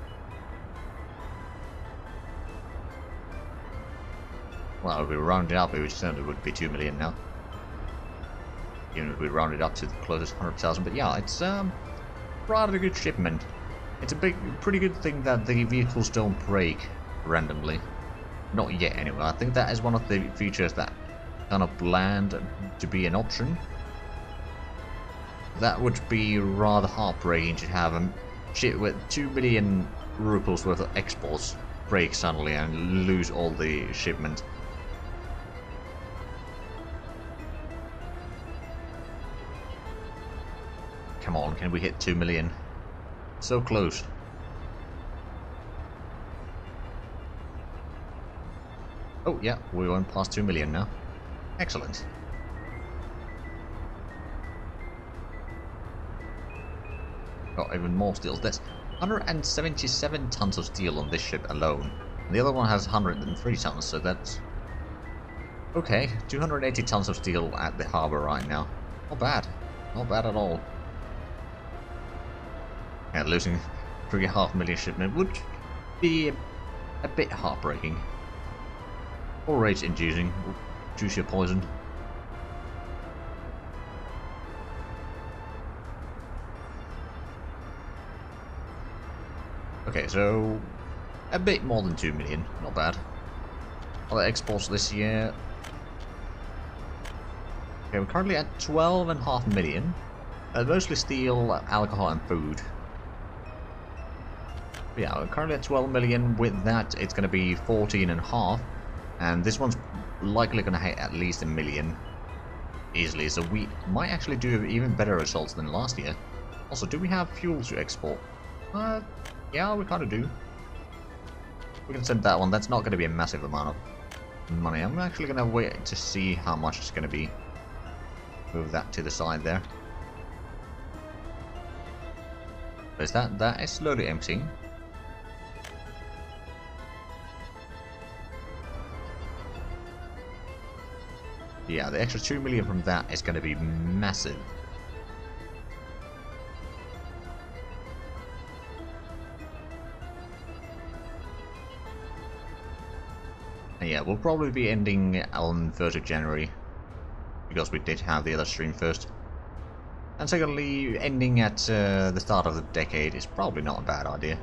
[SPEAKER 1] Well, if we round it up, it certainly would be 2 million now. Even if we round it up to the closest 100,000. But yeah, it's rather good shipment. It's a pretty good thing that the vehicles don't break randomly. Not yet, anyway. I think that is one of the features that kind of planned to be an option. That would be rather heartbreaking to have a ship with 2 million rubles worth of exports break suddenly and lose all the shipment. Come on, can we hit 2 million? So close. Oh yeah, we went past 2 million now. Excellent. Got even more steel. That's 177 tons of steel on this ship alone. And the other one has 103 tons, so that's... Okay, 280 tons of steel at the harbour right now. Not bad. Not bad at all. And losing 3.5 million shipment would be a bit heartbreaking. Or rage-inducing. Juice your poison. Okay, so a bit more than 2 million, not bad. Other exports this year. Okay, we're currently at 12.5 million. Mostly steel, alcohol and food. But yeah, we're currently at 12 million. With that, it's going to be 14.5. And this one's likely going to hit at least 1 million. Easily, so we might actually do even better results than last year. Also, do we have fuel to export? Yeah, we kind of do. We can send that one. That's not going to be a massive amount of money. I'm actually going to wait to see how much it's going to be. Move that to the side there. There's that. That is slowly emptying. Yeah, the extra 2 million from that is going to be massive. And yeah, we'll probably be ending on 1st of January, because we did have the other stream first. And secondly, ending at the start of the decade is probably not a bad idea.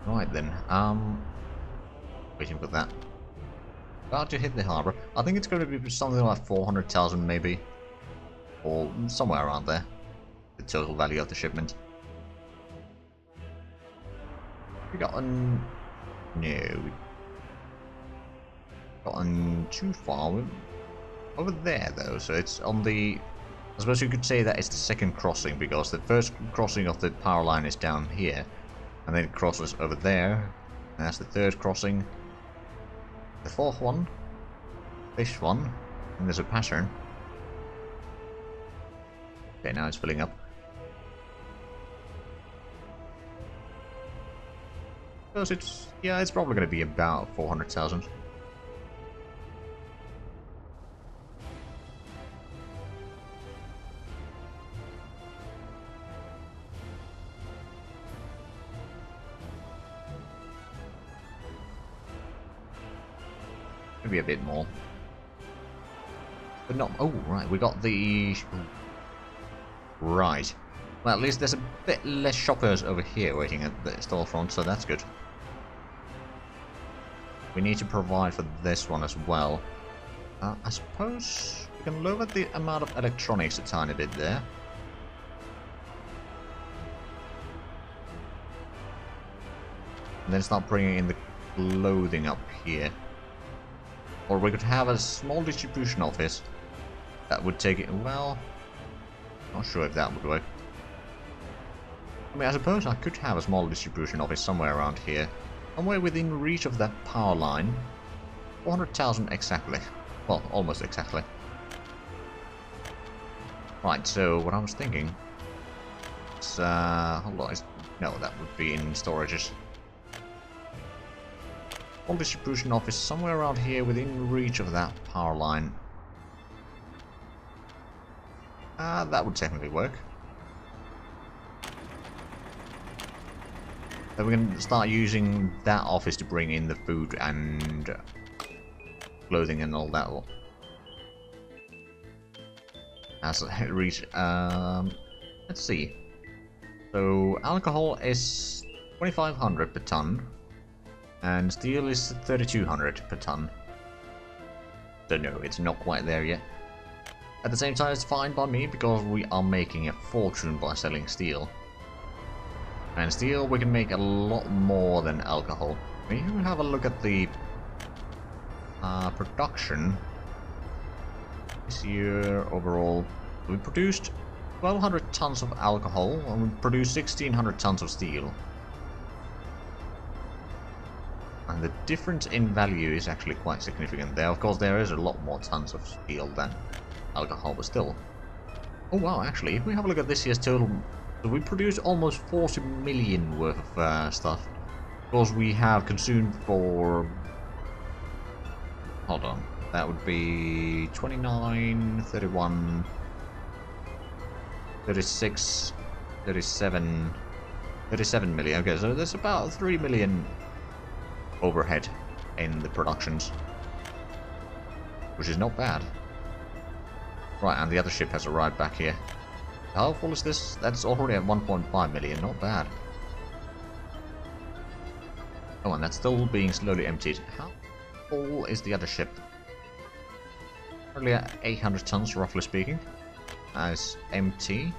[SPEAKER 1] Right then, waiting for that. About to hit the harbor. I think it's going to be something like 400,000 maybe. Or somewhere around there. The total value of the shipment. We got on... No. We got on too far. We're over there though, so it's on the... I suppose you could say that it's the second crossing, because the first crossing of the power line is down here. And then it crosses over there. And that's the third crossing. The fourth one. This one. And there's a pattern. Okay, now it's filling up. Because it's... yeah, it's probably going to be about 400,000. Maybe a bit more. But not... oh, right, we got the... right. Well, at least there's a bit less shoppers over here waiting at the storefront, so that's good. We need to provide for this one as well. I suppose we can lower the amount of electronics a tiny bit there. And then start bringing in the clothing up here. Or we could have a small distribution office that would take it, well, not sure if that would work. I mean, I suppose I could have a small distribution office somewhere around here. Somewhere within reach of that power line. 400,000 exactly. Well, almost exactly. Right, so what I was thinking is, hold on, no, that would be in storages. Small distribution office somewhere around here within reach of that power line. That would technically work. Then we can start using that office to bring in the food and clothing and all that. As it reach, let's see. So alcohol is 2,500 per ton, and steel is 3,200 per ton. So no, it's not quite there yet. At the same time, it's fine by me because we are making a fortune by selling steel. And steel, we can make a lot more than alcohol. When you have a look at the production this year overall, we produced 1,200 tons of alcohol and we produced 1,600 tons of steel. And the difference in value is actually quite significant there. Of course, there is a lot more tons of steel than alcohol, but still. Oh wow, actually, if we have a look at this year's total, so we produced almost 40 million worth of stuff. Because we have consumed for... hold on, that would be 29, 31, 36, 37, 37 million. Okay, so there's about 3 million overhead in the productions, which is not bad. Right, and the other ship has arrived back here. How full is this? That's already at 1.5 million, not bad. Oh, and that's still being slowly emptied. How full is the other ship? Probably at 800 tons, roughly speaking. As empty.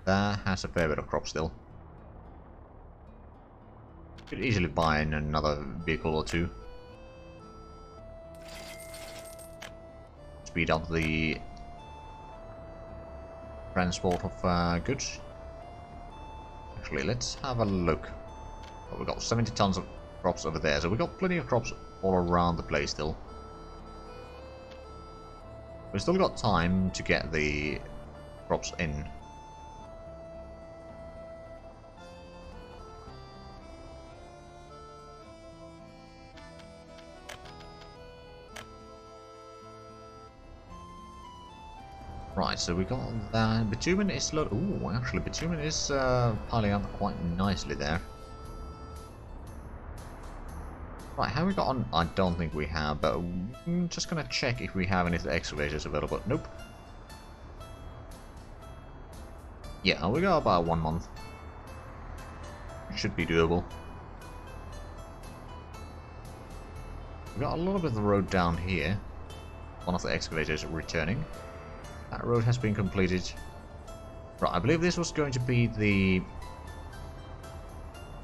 [SPEAKER 1] That has a fair bit of crop still. Could easily buy in another vehicle or two. Speed up the transport of goods. Actually, let's have a look. Oh, we've got 70 tons of crops over there, so we've got plenty of crops all around the place still. We've still got time to get the crops in. Right, so we got that. Bitumen is low. Ooh, actually, bitumen is piling up quite nicely there. Right, have we got on? I don't think we have, but I'm just gonna check if we have any of the excavators available. Nope. Yeah, we got about 1 month. It should be doable. We got a little bit of the road down here. One of the excavators returning. That road has been completed. Right, I believe this was going to be the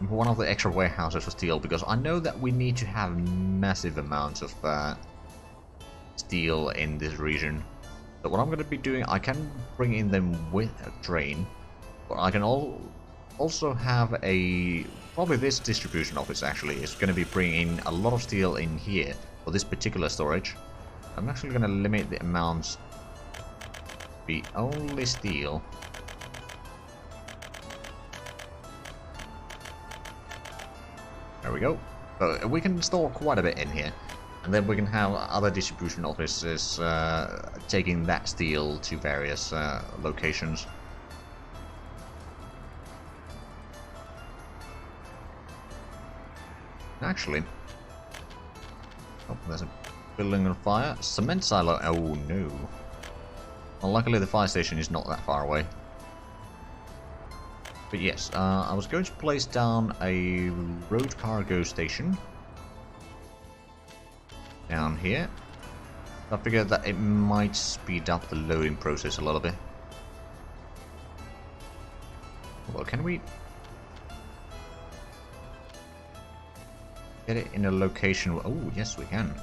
[SPEAKER 1] one of the extra warehouses for steel, because I know that we need to have massive amounts of steel in this region. So what I'm going to be doing, I can bring in them with a train, but I can also have a... Probably this distribution office actually is going to be bringing a lot of steel in here for this particular storage. I'm actually going to limit the amounts to be only steel. There we go. So we can store quite a bit in here. And then we can have other distribution offices taking that steel to various locations. Actually... Oh, there's a building on fire. Cement silo. Oh no. Well, luckily the fire station is not that far away. But yes, I was going to place down a road cargo station down here. I figured that it might speed up the loading process a little bit. Well, can we get it in a location? Oh, yes, we can.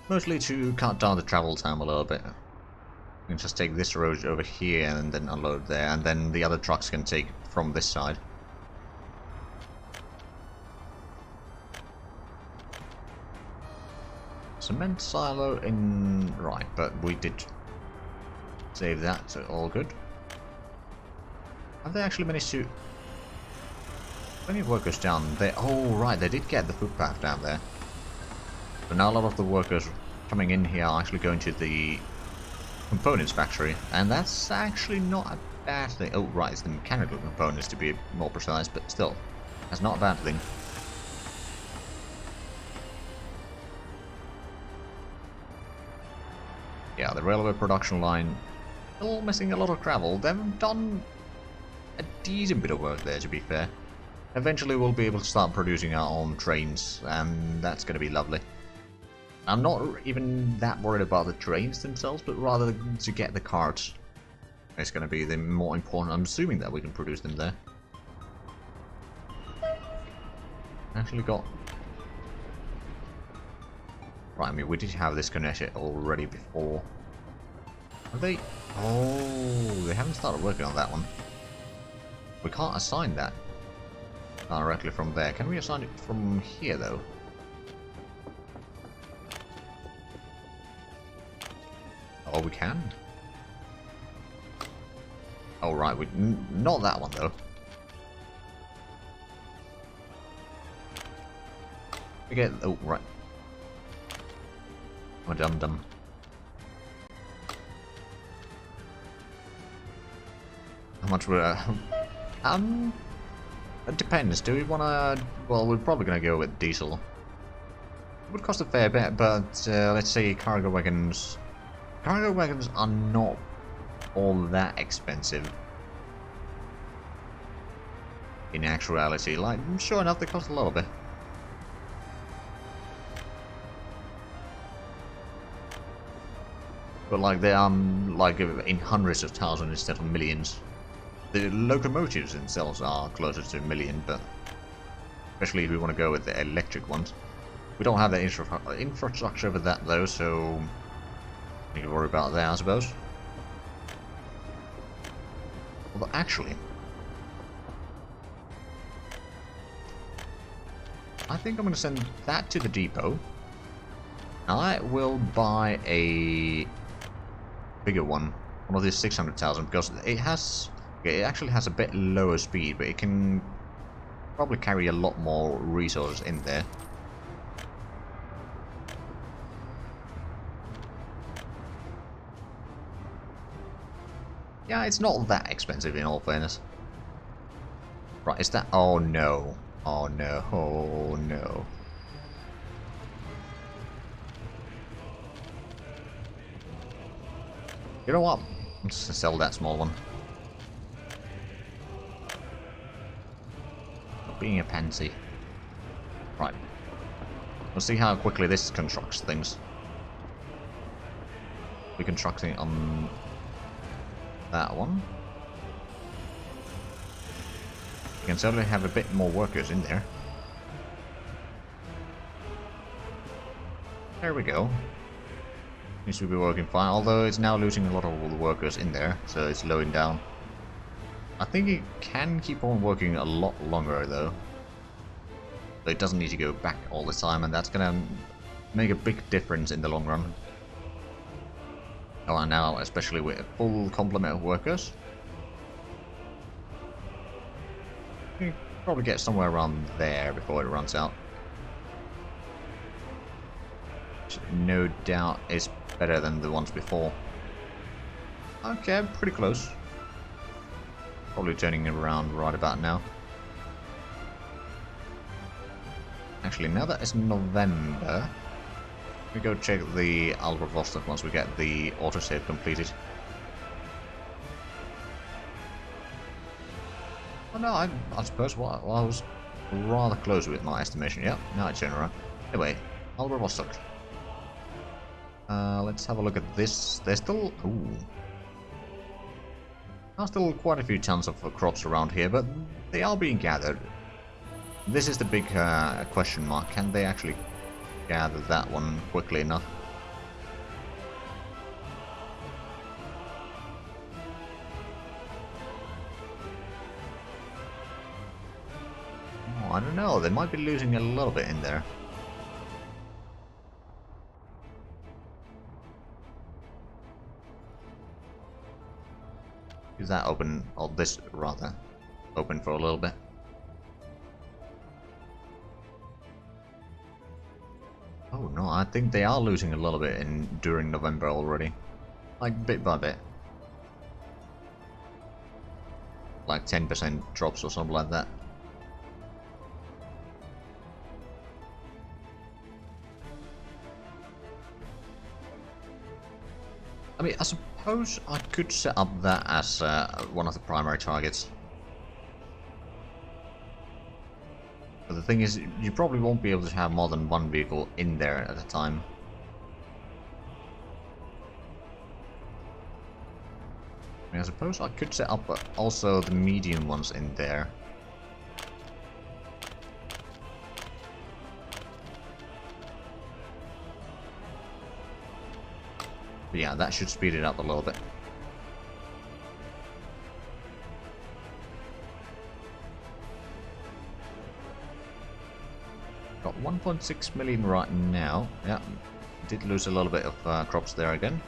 [SPEAKER 1] Mostly to cut down the travel time a little bit. We can just take this road over here and then unload there, and then the other trucks can take from this side. Cement silo in... Right, but we did save that, so all good. Have they actually managed to... Plenty of workers down there. Oh, right, they did get the footpath down there. But now a lot of the workers coming in here are actually going to the components factory, and that's actually not a bad thing. Oh, right, it's the mechanical components to be more precise, but still, that's not a bad thing. Yeah, the railway production line still missing a lot of travel. They've done a decent bit of work there, to be fair. Eventually we'll be able to start producing our own trains, and that's going to be lovely. I'm not even that worried about the trains themselves, but rather to get the carts. It's going to be the more important. I'm assuming that we can produce them there. Actually got... Right, I mean, we did have this connected already before. Have they... Oh, they haven't started working on that one. We can't assign that directly from there. Can we assign it from here, though? Oh, we can. Oh, right. Not that one, though. We get... Oh, right. I'm a dum-dum. How much would... It depends. Do we want to... Well, we're probably going to go with diesel. It would cost a fair bit, but let's say cargo wagons... Cargo wagons are not all that expensive. In actuality, like, sure enough, they cost a little bit. But like, they are like in hundreds of thousands instead of millions. The locomotives themselves are closer to a million, but especially if we want to go with the electric ones. We don't have the infrastructure for that though, so need to worry about that, I suppose. Although, actually, I think I'm going to send that to the depot. I will buy a bigger one of these 600,000, because it has, it actually has a bit lower speed, but it can probably carry a lot more resources in there. Yeah, it's not that expensive in all fairness. Right, is that... Oh no. Oh no. Oh no. You know what? I'm just gonna sell that small one. Not being a pansy. Right. We'll see how quickly this constructs things. We're constructing on that one. You can certainly have a bit more workers in there. There we go. Seems to be working fine, although it's now losing a lot of the workers in there, so it's slowing down. I think it can keep on working a lot longer though. So it doesn't need to go back all the time, and that's gonna make a big difference in the long run. Oh, and now, especially with a full complement of workers. You probably get somewhere around there before it runs out. Which no doubt is better than the ones before. Okay, pretty close. Probably turning it around right about now. Actually, now that it's November, we go check the Albert Vostok once we get the autosave completed. Oh no, I suppose I was rather close with my estimation. Yep, now it's showing around. Anyway, Albert Vostok. Let's have a look at this. There's still... Ooh. There's still quite a few tons of crops around here, but they are being gathered. This is the big question mark. Can they actually gather that one quickly enough? Oh, I don't know. They might be losing a little bit in there. Is that open, or this rather, open for a little bit? Oh no, I think they are losing a little bit during November already. Like bit by bit. Like 10% drops or something like that. I mean, I suppose I could set up that as one of the primary targets. But the thing is, you probably won't be able to have more than one vehicle in there at a time. I mean, I suppose I could set up also the medium ones in there. But yeah, that should speed it up a little bit. Got 1.6 million right now. Yeah, did lose a little bit of crops there again.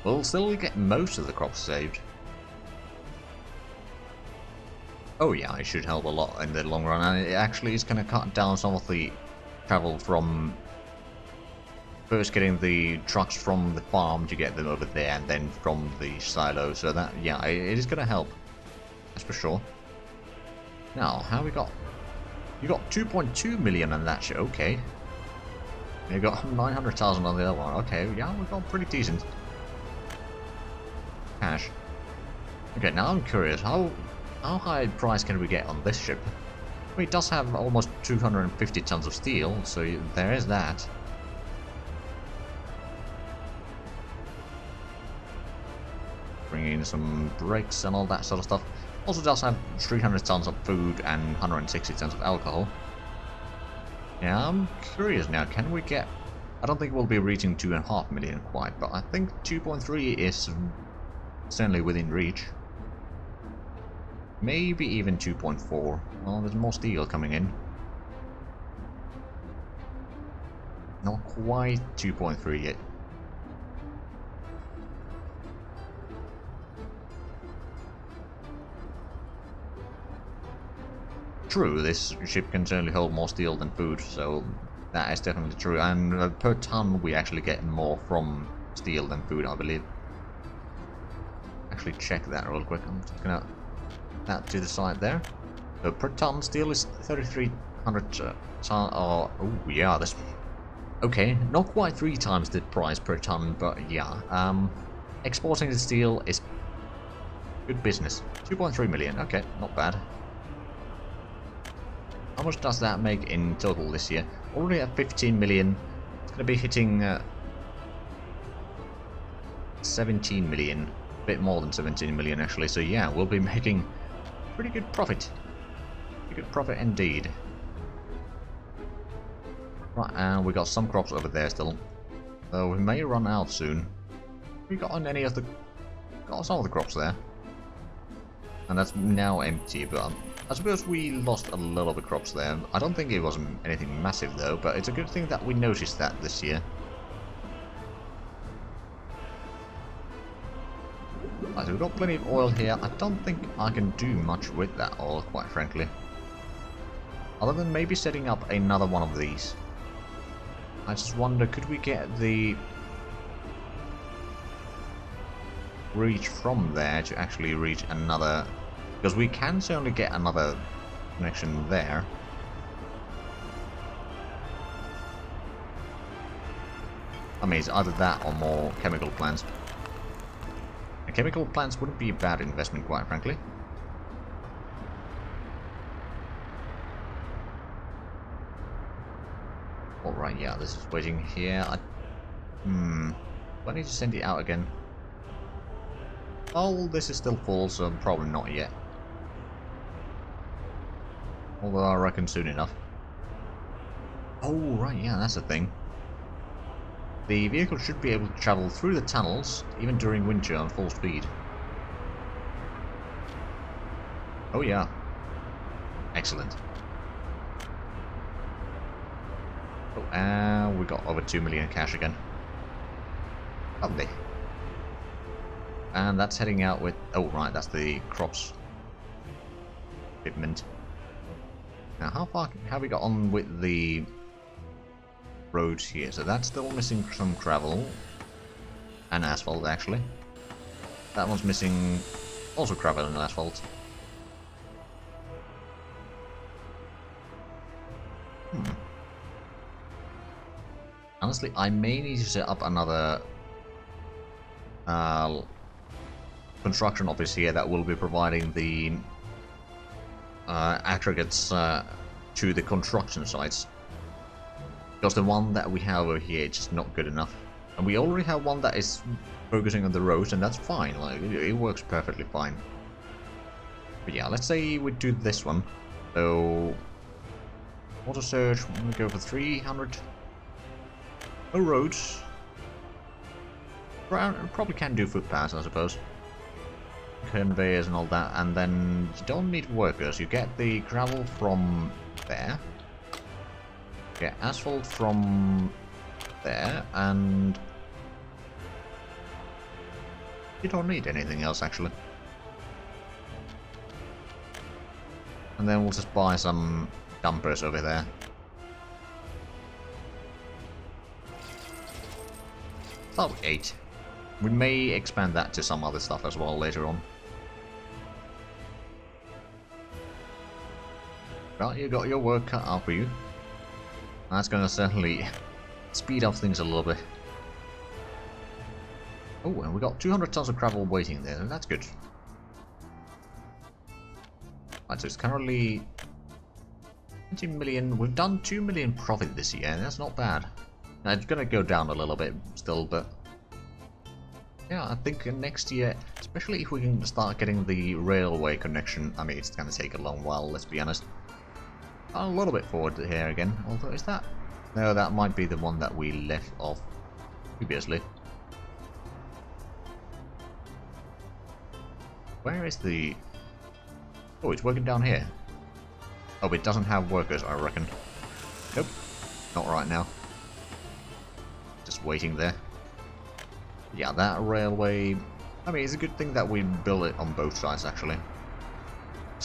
[SPEAKER 1] We'll still get most of the crops saved. Oh yeah, it should help a lot in the long run, and it actually is going to cut down some of the travel from first getting the trucks from the farm to get them over there, and then from the silo. So that, yeah, it is going to help. That's for sure. Now, how we got? You got 2.2 million on that shit. Okay. You got 900,000 on the other one. Okay, yeah, we got pretty decent cash. Okay, now I'm curious. How high price can we get on this ship? I mean, it does have almost 250 tons of steel, so there is that. Bringing in some brakes and all that sort of stuff. Also does have 300 tons of food and 160 tons of alcohol. Yeah, I'm curious now, can we get... I don't think we'll be reaching 2.5 million quite, but I think 2.3 is certainly within reach. Maybe even 2.4. Well, there's more steel coming in. Not quite 2.3 yet. true. This ship can certainly hold more steel than food, so that is definitely true. And per ton, we actually get more from steel than food, I believe. Actually, check that real quick. I'm just gonna put that to the side there. So per ton, steel is 3,300 ton. Oh, yeah, this. Okay, not quite 3 times the price per ton, but yeah. Exporting the steel is good business. 2.3 million. Okay, not bad. How much does that make in total this year? Already at 15 million. It's going to be hitting 17 million. A bit more than 17 million actually. So yeah, we'll be making pretty good profit. Pretty good profit indeed. Right, and we got some crops over there still. So we may run out soon. We got on any of the... Got some of the crops there. And that's now empty, but I suppose we lost a lot of the crops there. I don't think it was anything massive though, but it's a good thing that we noticed that this year. Right, so we've got plenty of oil here. I don't think I can do much with that oil, quite frankly. Other than maybe setting up another one of these. I just wonder, could we get the reach from there to actually reach another... Because we can certainly get another connection there. I mean, it's either that or more chemical plants. And chemical plants wouldn't be a bad investment, quite frankly. Alright, yeah, this is waiting here. Do I need to send it out again? Oh, this is still full, so probably not yet. Although I reckon soon enough. Oh, right, yeah, that's the thing. The vehicle should be able to travel through the tunnels, even during winter on full speed. Oh, yeah. Excellent. Oh, and we got over 2 million cash again. Lovely. And that's heading out with... Oh, right, that's the crops shipment. Now, how far have we got on with the roads here? So that's still missing some gravel. And asphalt, actually. That one's missing also gravel and asphalt. Honestly, I may need to set up another construction office here that will be providing the aggregates to the construction sites. Because the one that we have over here is just not good enough. And we already have one that is focusing on the roads, and that's fine. Like, it works perfectly fine. But yeah, let's say we do this one. So, auto search, I'm gonna go for 300. No roads. Probably can do footpaths, I suppose. Conveyors and all that, and then you don't need workers. You get the gravel from there. Get asphalt from there, and you don't need anything else actually. And then we'll just buy some dumpers over there. Start with 8. We may expand that to some other stuff as well later on. Well, you got your work cut out for you. That's going to certainly speed up things a little bit. Oh, and we got 200 tons of gravel waiting there. That's good. Right, so it's currently 20 million. We've done 2 million profit this year. That's not bad. Now, it's going to go down a little bit still, but yeah, I think next year, especially if we can start getting the railway connection. I mean, it's going to take a long while, let's be honest. A little bit forward here again, although is that... No, that might be the one that we left off previously. Where is the... Oh, it's working down here. Oh, it doesn't have workers, I reckon. Nope, not right now. Just waiting there. Yeah, that railway... I mean, it's a good thing that we built it on both sides, actually.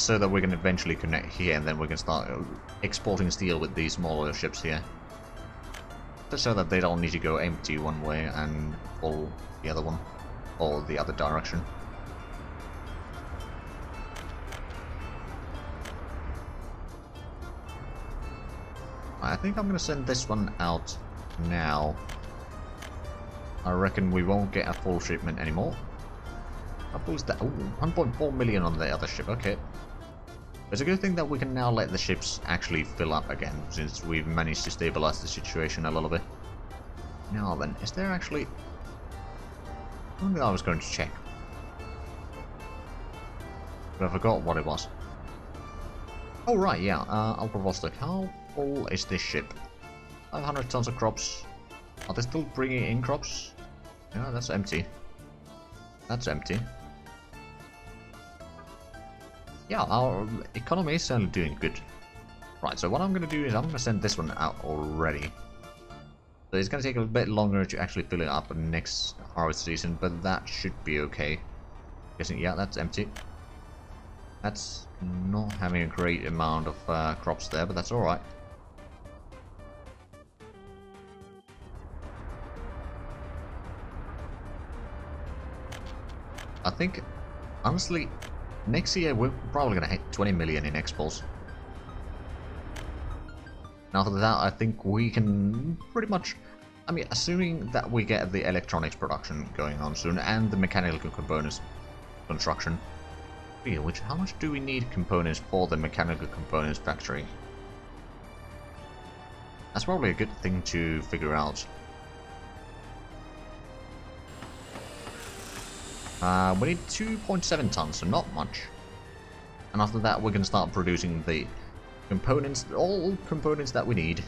[SPEAKER 1] so that we can eventually connect here, and then we can start exporting steel with these smaller ships here. Just so that they don't need to go empty one way and full the other one, or the other direction. I think I'm gonna send this one out now. I reckon we won't get a full shipment anymore. How full is that? Ooh, 1.4 million on the other ship, okay. It's a good thing that we can now let the ships actually fill up again, since we've managed to stabilize the situation a little bit. Now then, is there actually... I think I was going to check. But I forgot what it was. Oh right, yeah, Ultra Vostok. How full is this ship? 500 tons of crops. Are they still bringing in crops? Yeah, that's empty. That's empty. Yeah, our economy is certainly doing good. Right, so what I'm going to do is I'm going to send this one out already. So it's going to take a bit longer to actually fill it up next harvest season, but that should be okay. Guessing, yeah, that's empty. That's not having a great amount of crops there, but that's alright. I think, honestly, next year we're probably going to hit 20 million in exports. And after that, I think we can pretty much... I mean, assuming that we get the electronics production going on soon, and the mechanical components construction. Which, how much do we need components for the mechanical components factory? That's probably a good thing to figure out. We need 2.7 tons, so not much. And after that, we can start producing the components, all components that we need.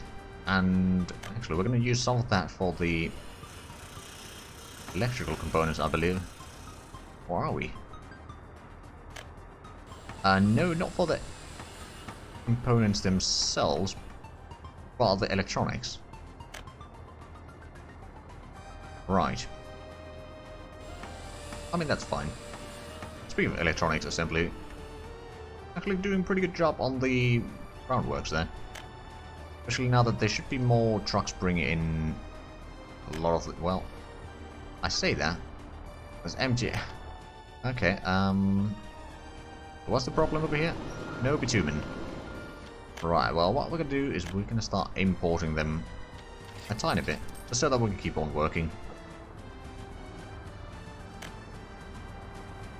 [SPEAKER 1] And actually, we're going to use some of that for the electrical components, I believe. Or are we? No, not for the components themselves, but the electronics. Right. I mean, that's fine. Speaking of electronics assembly, actually doing a pretty good job on the groundworks there. Especially now that there should be more trucks bringing in a lot of... well, I say that. It's empty. Okay, what's the problem over here? No bitumen. Right, well, what we're going to do is we're going to start importing them a tiny bit, just so that we can keep on working.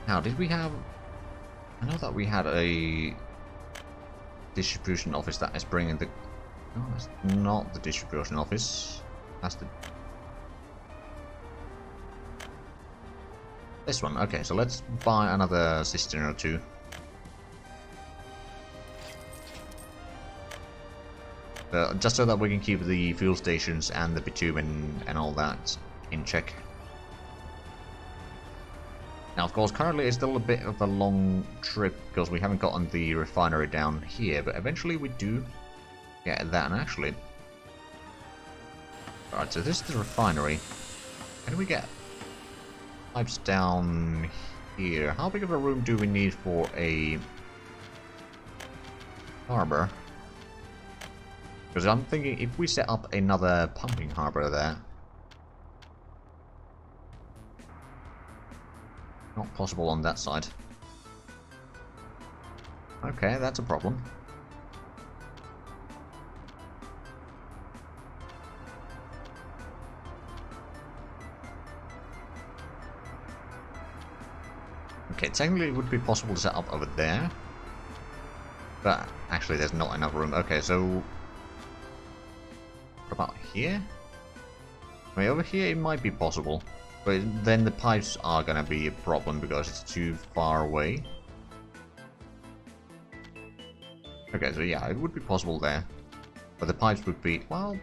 [SPEAKER 1] Now, did we have... I know that we had a distribution office that is bringing the... No, that's not the distribution office. That's the... this one. Okay, so let's buy another cistern or two. Just so that we can keep the fuel stations and the bitumen and all that in check. Now, of course, currently it's still a bit of a long trip because we haven't gotten the refinery down here, but eventually we do get that. And actually... Alright, so this is the refinery. Can we get pipes down here? How big of a room do we need for a harbor? Because I'm thinking if we set up another pumping harbor there... Not possible on that side. Okay, that's a problem. Okay, technically it would be possible to set up over there. But actually there's not enough room. Okay, so... what about here? I mean, over here it might be possible. But then the pipes are gonna be a problem because it's too far away. Okay, so yeah, it would be possible there. But the pipes would be, well,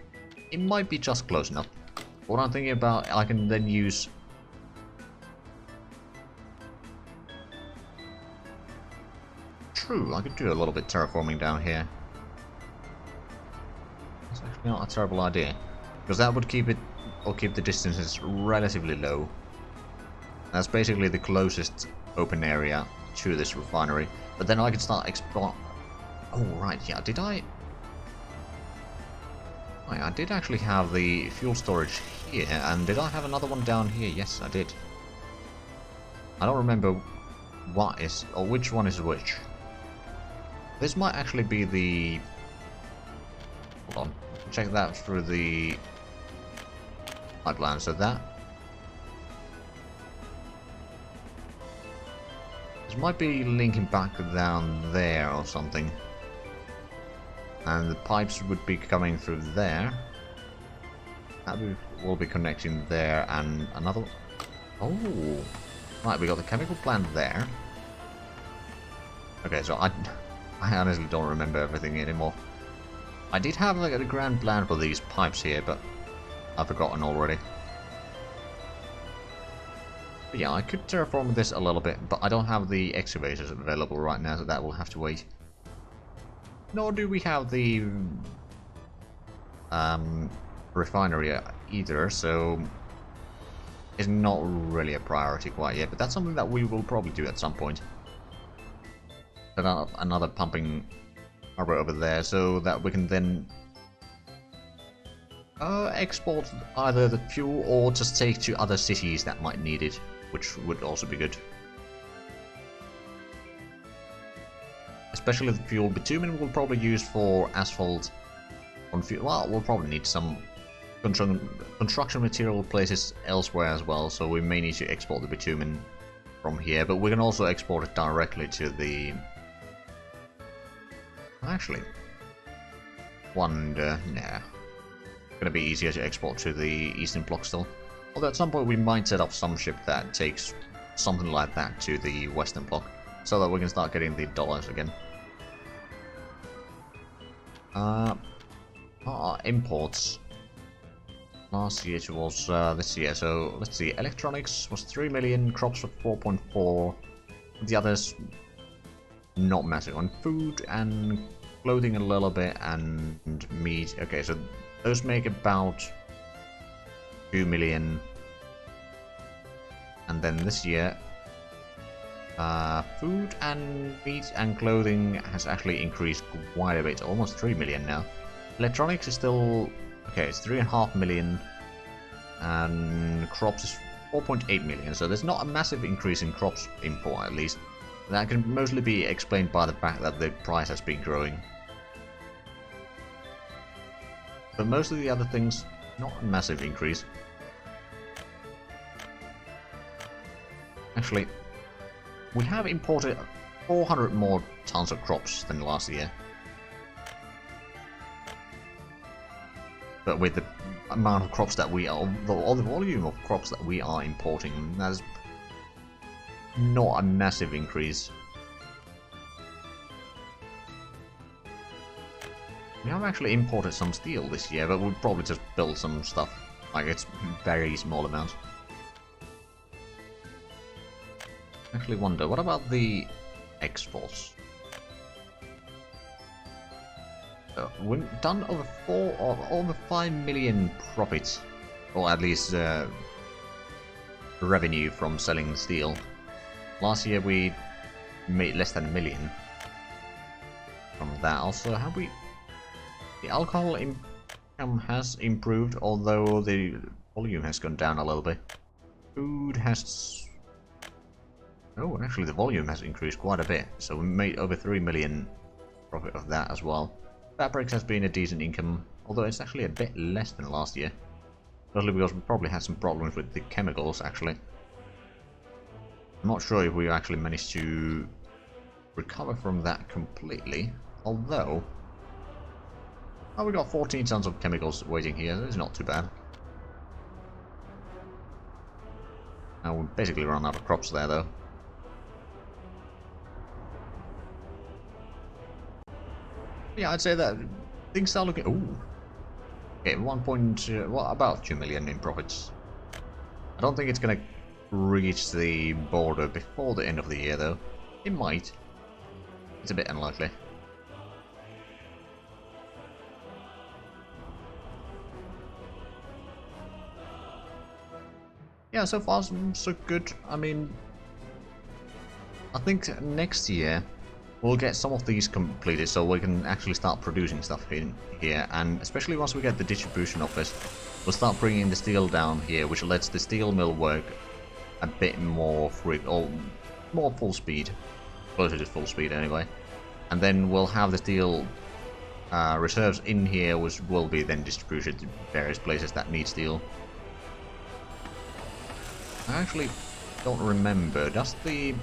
[SPEAKER 1] it might be just close enough. What I'm thinking about, I can then use... True, I could do a little bit terraforming down here. That's actually not a terrible idea. Because that would keep it... or keep the distances relatively low. That's basically the closest open area to this refinery. But then I can start exploring. Oh, right, yeah, did I? Right, I did actually have the fuel storage here, and did I have another one down here? Yes, I did. I don't remember what is, or which one is which. This might actually be the... Hold on, check that through the pipeline, so that... This might be linking back down there or something. And the pipes would be coming through there. That will be connecting there and another... Oh! Right, we got the chemical plant there. Okay, so I honestly don't remember everything anymore. I did have like a grand plan for these pipes here, but I've forgotten already. But yeah, I could terraform this a little bit, but I don't have the excavators available right now, so that will have to wait. Nor do we have the refinery either, so it's not really a priority quite yet, but that's something that we will probably do at some point. Set up another pumping harbor over there, so that we can then export either the fuel or just take to other cities that might need it, which would also be good. Especially the fuel. Bitumen we'll probably use for asphalt on fuel. Well, we'll probably need some construction material places elsewhere as well, so we may need to export the bitumen from here, but we can also export it directly to the... Actually, wonder... Nah. Gonna be easier to export to the Eastern Bloc still. Although at some point we might set up some ship that takes something like that to the Western Bloc, so that we can start getting the dollars again. Our imports last year towards this year, so let's see, electronics was 3 million, crops were 4.4, the others not massive. On food and clothing a little bit, and meat, okay, so those make about 2 million. And then this year, food and meat and clothing has actually increased quite a bit, almost 3 million now. Electronics is still, okay, it's 3.5 million, and crops is 4.8 million, so there's not a massive increase in crops import at least. That can mostly be explained by the fact that the price has been growing. But most of the other things, not a massive increase. Actually, we have imported 400 more tons of crops than last year. But with the amount of crops that we are, or the volume of crops that we are importing, that's not a massive increase. We have actually imported some steel this year, but we'll probably just build some stuff. Like, it's very small amounts. Actually wonder, what about the exports? We've done over 5 million profits, or at least revenue from selling steel. Last year we made less than 1 million from that. Also, have we... The alcohol income has improved, although the volume has gone down a little bit. Food has... Oh, actually the volume has increased quite a bit, so we made over 3 million profit of that as well. Fabrics has been a decent income, although it's actually a bit less than last year. Mostly because we probably had some problems with the chemicals, actually. I'm not sure if we actually managed to recover from that completely, although... Oh, we got 14 tons of chemicals waiting here, it's not too bad. Now we basically run out of crops there, though. Yeah, I'd say that things are looking... Ooh. Okay, what about 2 million in profits? I don't think it's gonna reach the border before the end of the year, though. It might. It's a bit unlikely. Yeah, so far so good. I mean, I think next year we'll get some of these completed so we can actually start producing stuff in here, and especially once we get the distribution office, we'll start bringing the steel down here, which lets the steel mill work a bit more free, or more full speed, closer to full speed anyway. And then we'll have the steel reserves in here, which will be then distributed to various places that need steel. I actually don't remember, does the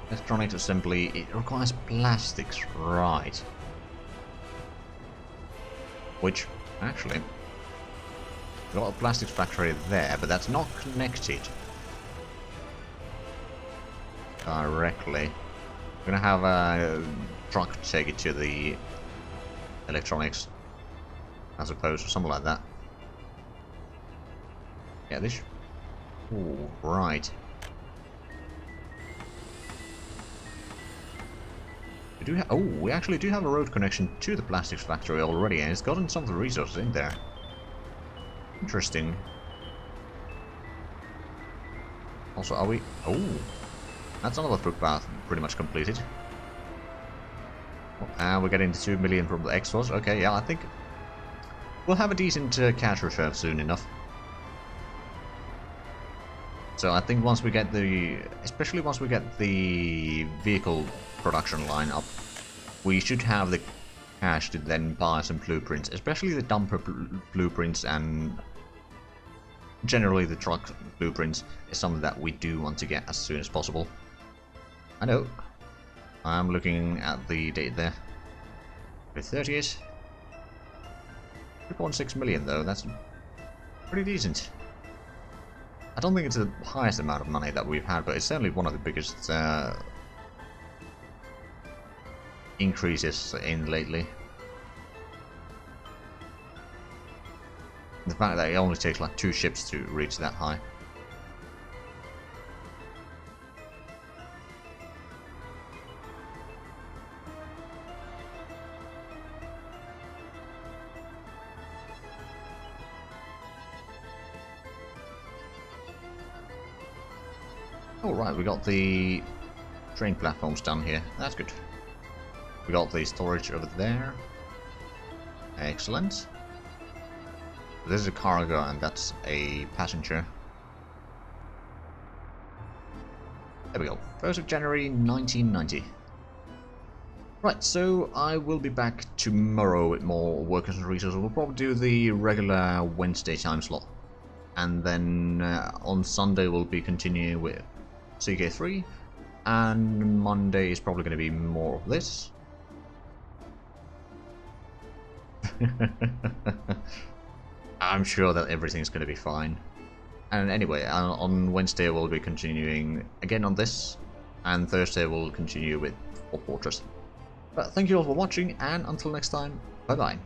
[SPEAKER 1] electronics assembly, it requires plastics, right? Which, actually, got a plastics factory there, but that's not connected directly. We're gonna have a truck take it to the electronics, I suppose, or something like that. Yeah, this. Ooh, right. We do oh, we actually do have a road connection to the plastics factory already, and it's gotten some of the resources in there. Interesting. Also, are we? Oh, that's another footpath pretty much completed. And we're getting the 2 million from the extras. Okay, yeah, I think we'll have a decent cash reserve soon enough. So I think once we get the, especially once we get the vehicle production line up, we should have the cash to then buy some blueprints, especially the dumper blueprints, and generally the truck blueprints is something that we do want to get as soon as possible. I know, I'm looking at the date there, the 30th, 3.6 million though, that's pretty decent. I don't think it's the highest amount of money that we've had, but it's certainly one of the biggest increases in lately. The fact that it only takes like 2 ships to reach that high. Alright, we got the train platforms down here. That's good. We got the storage over there. Excellent. This is a cargo and that's a passenger. There we go. 1st of January 1990. Right, so I will be back tomorrow with more workers and resources. We'll probably do the regular Wednesday time slot. And then on Sunday we'll be continuing with CK3. And Monday is probably going to be more of this. I'm sure that everything's going to be fine. And anyway, on Wednesday we'll be continuing again on this, and Thursday we'll continue with Fort Fortress. But thank you all for watching, and until next time, bye bye.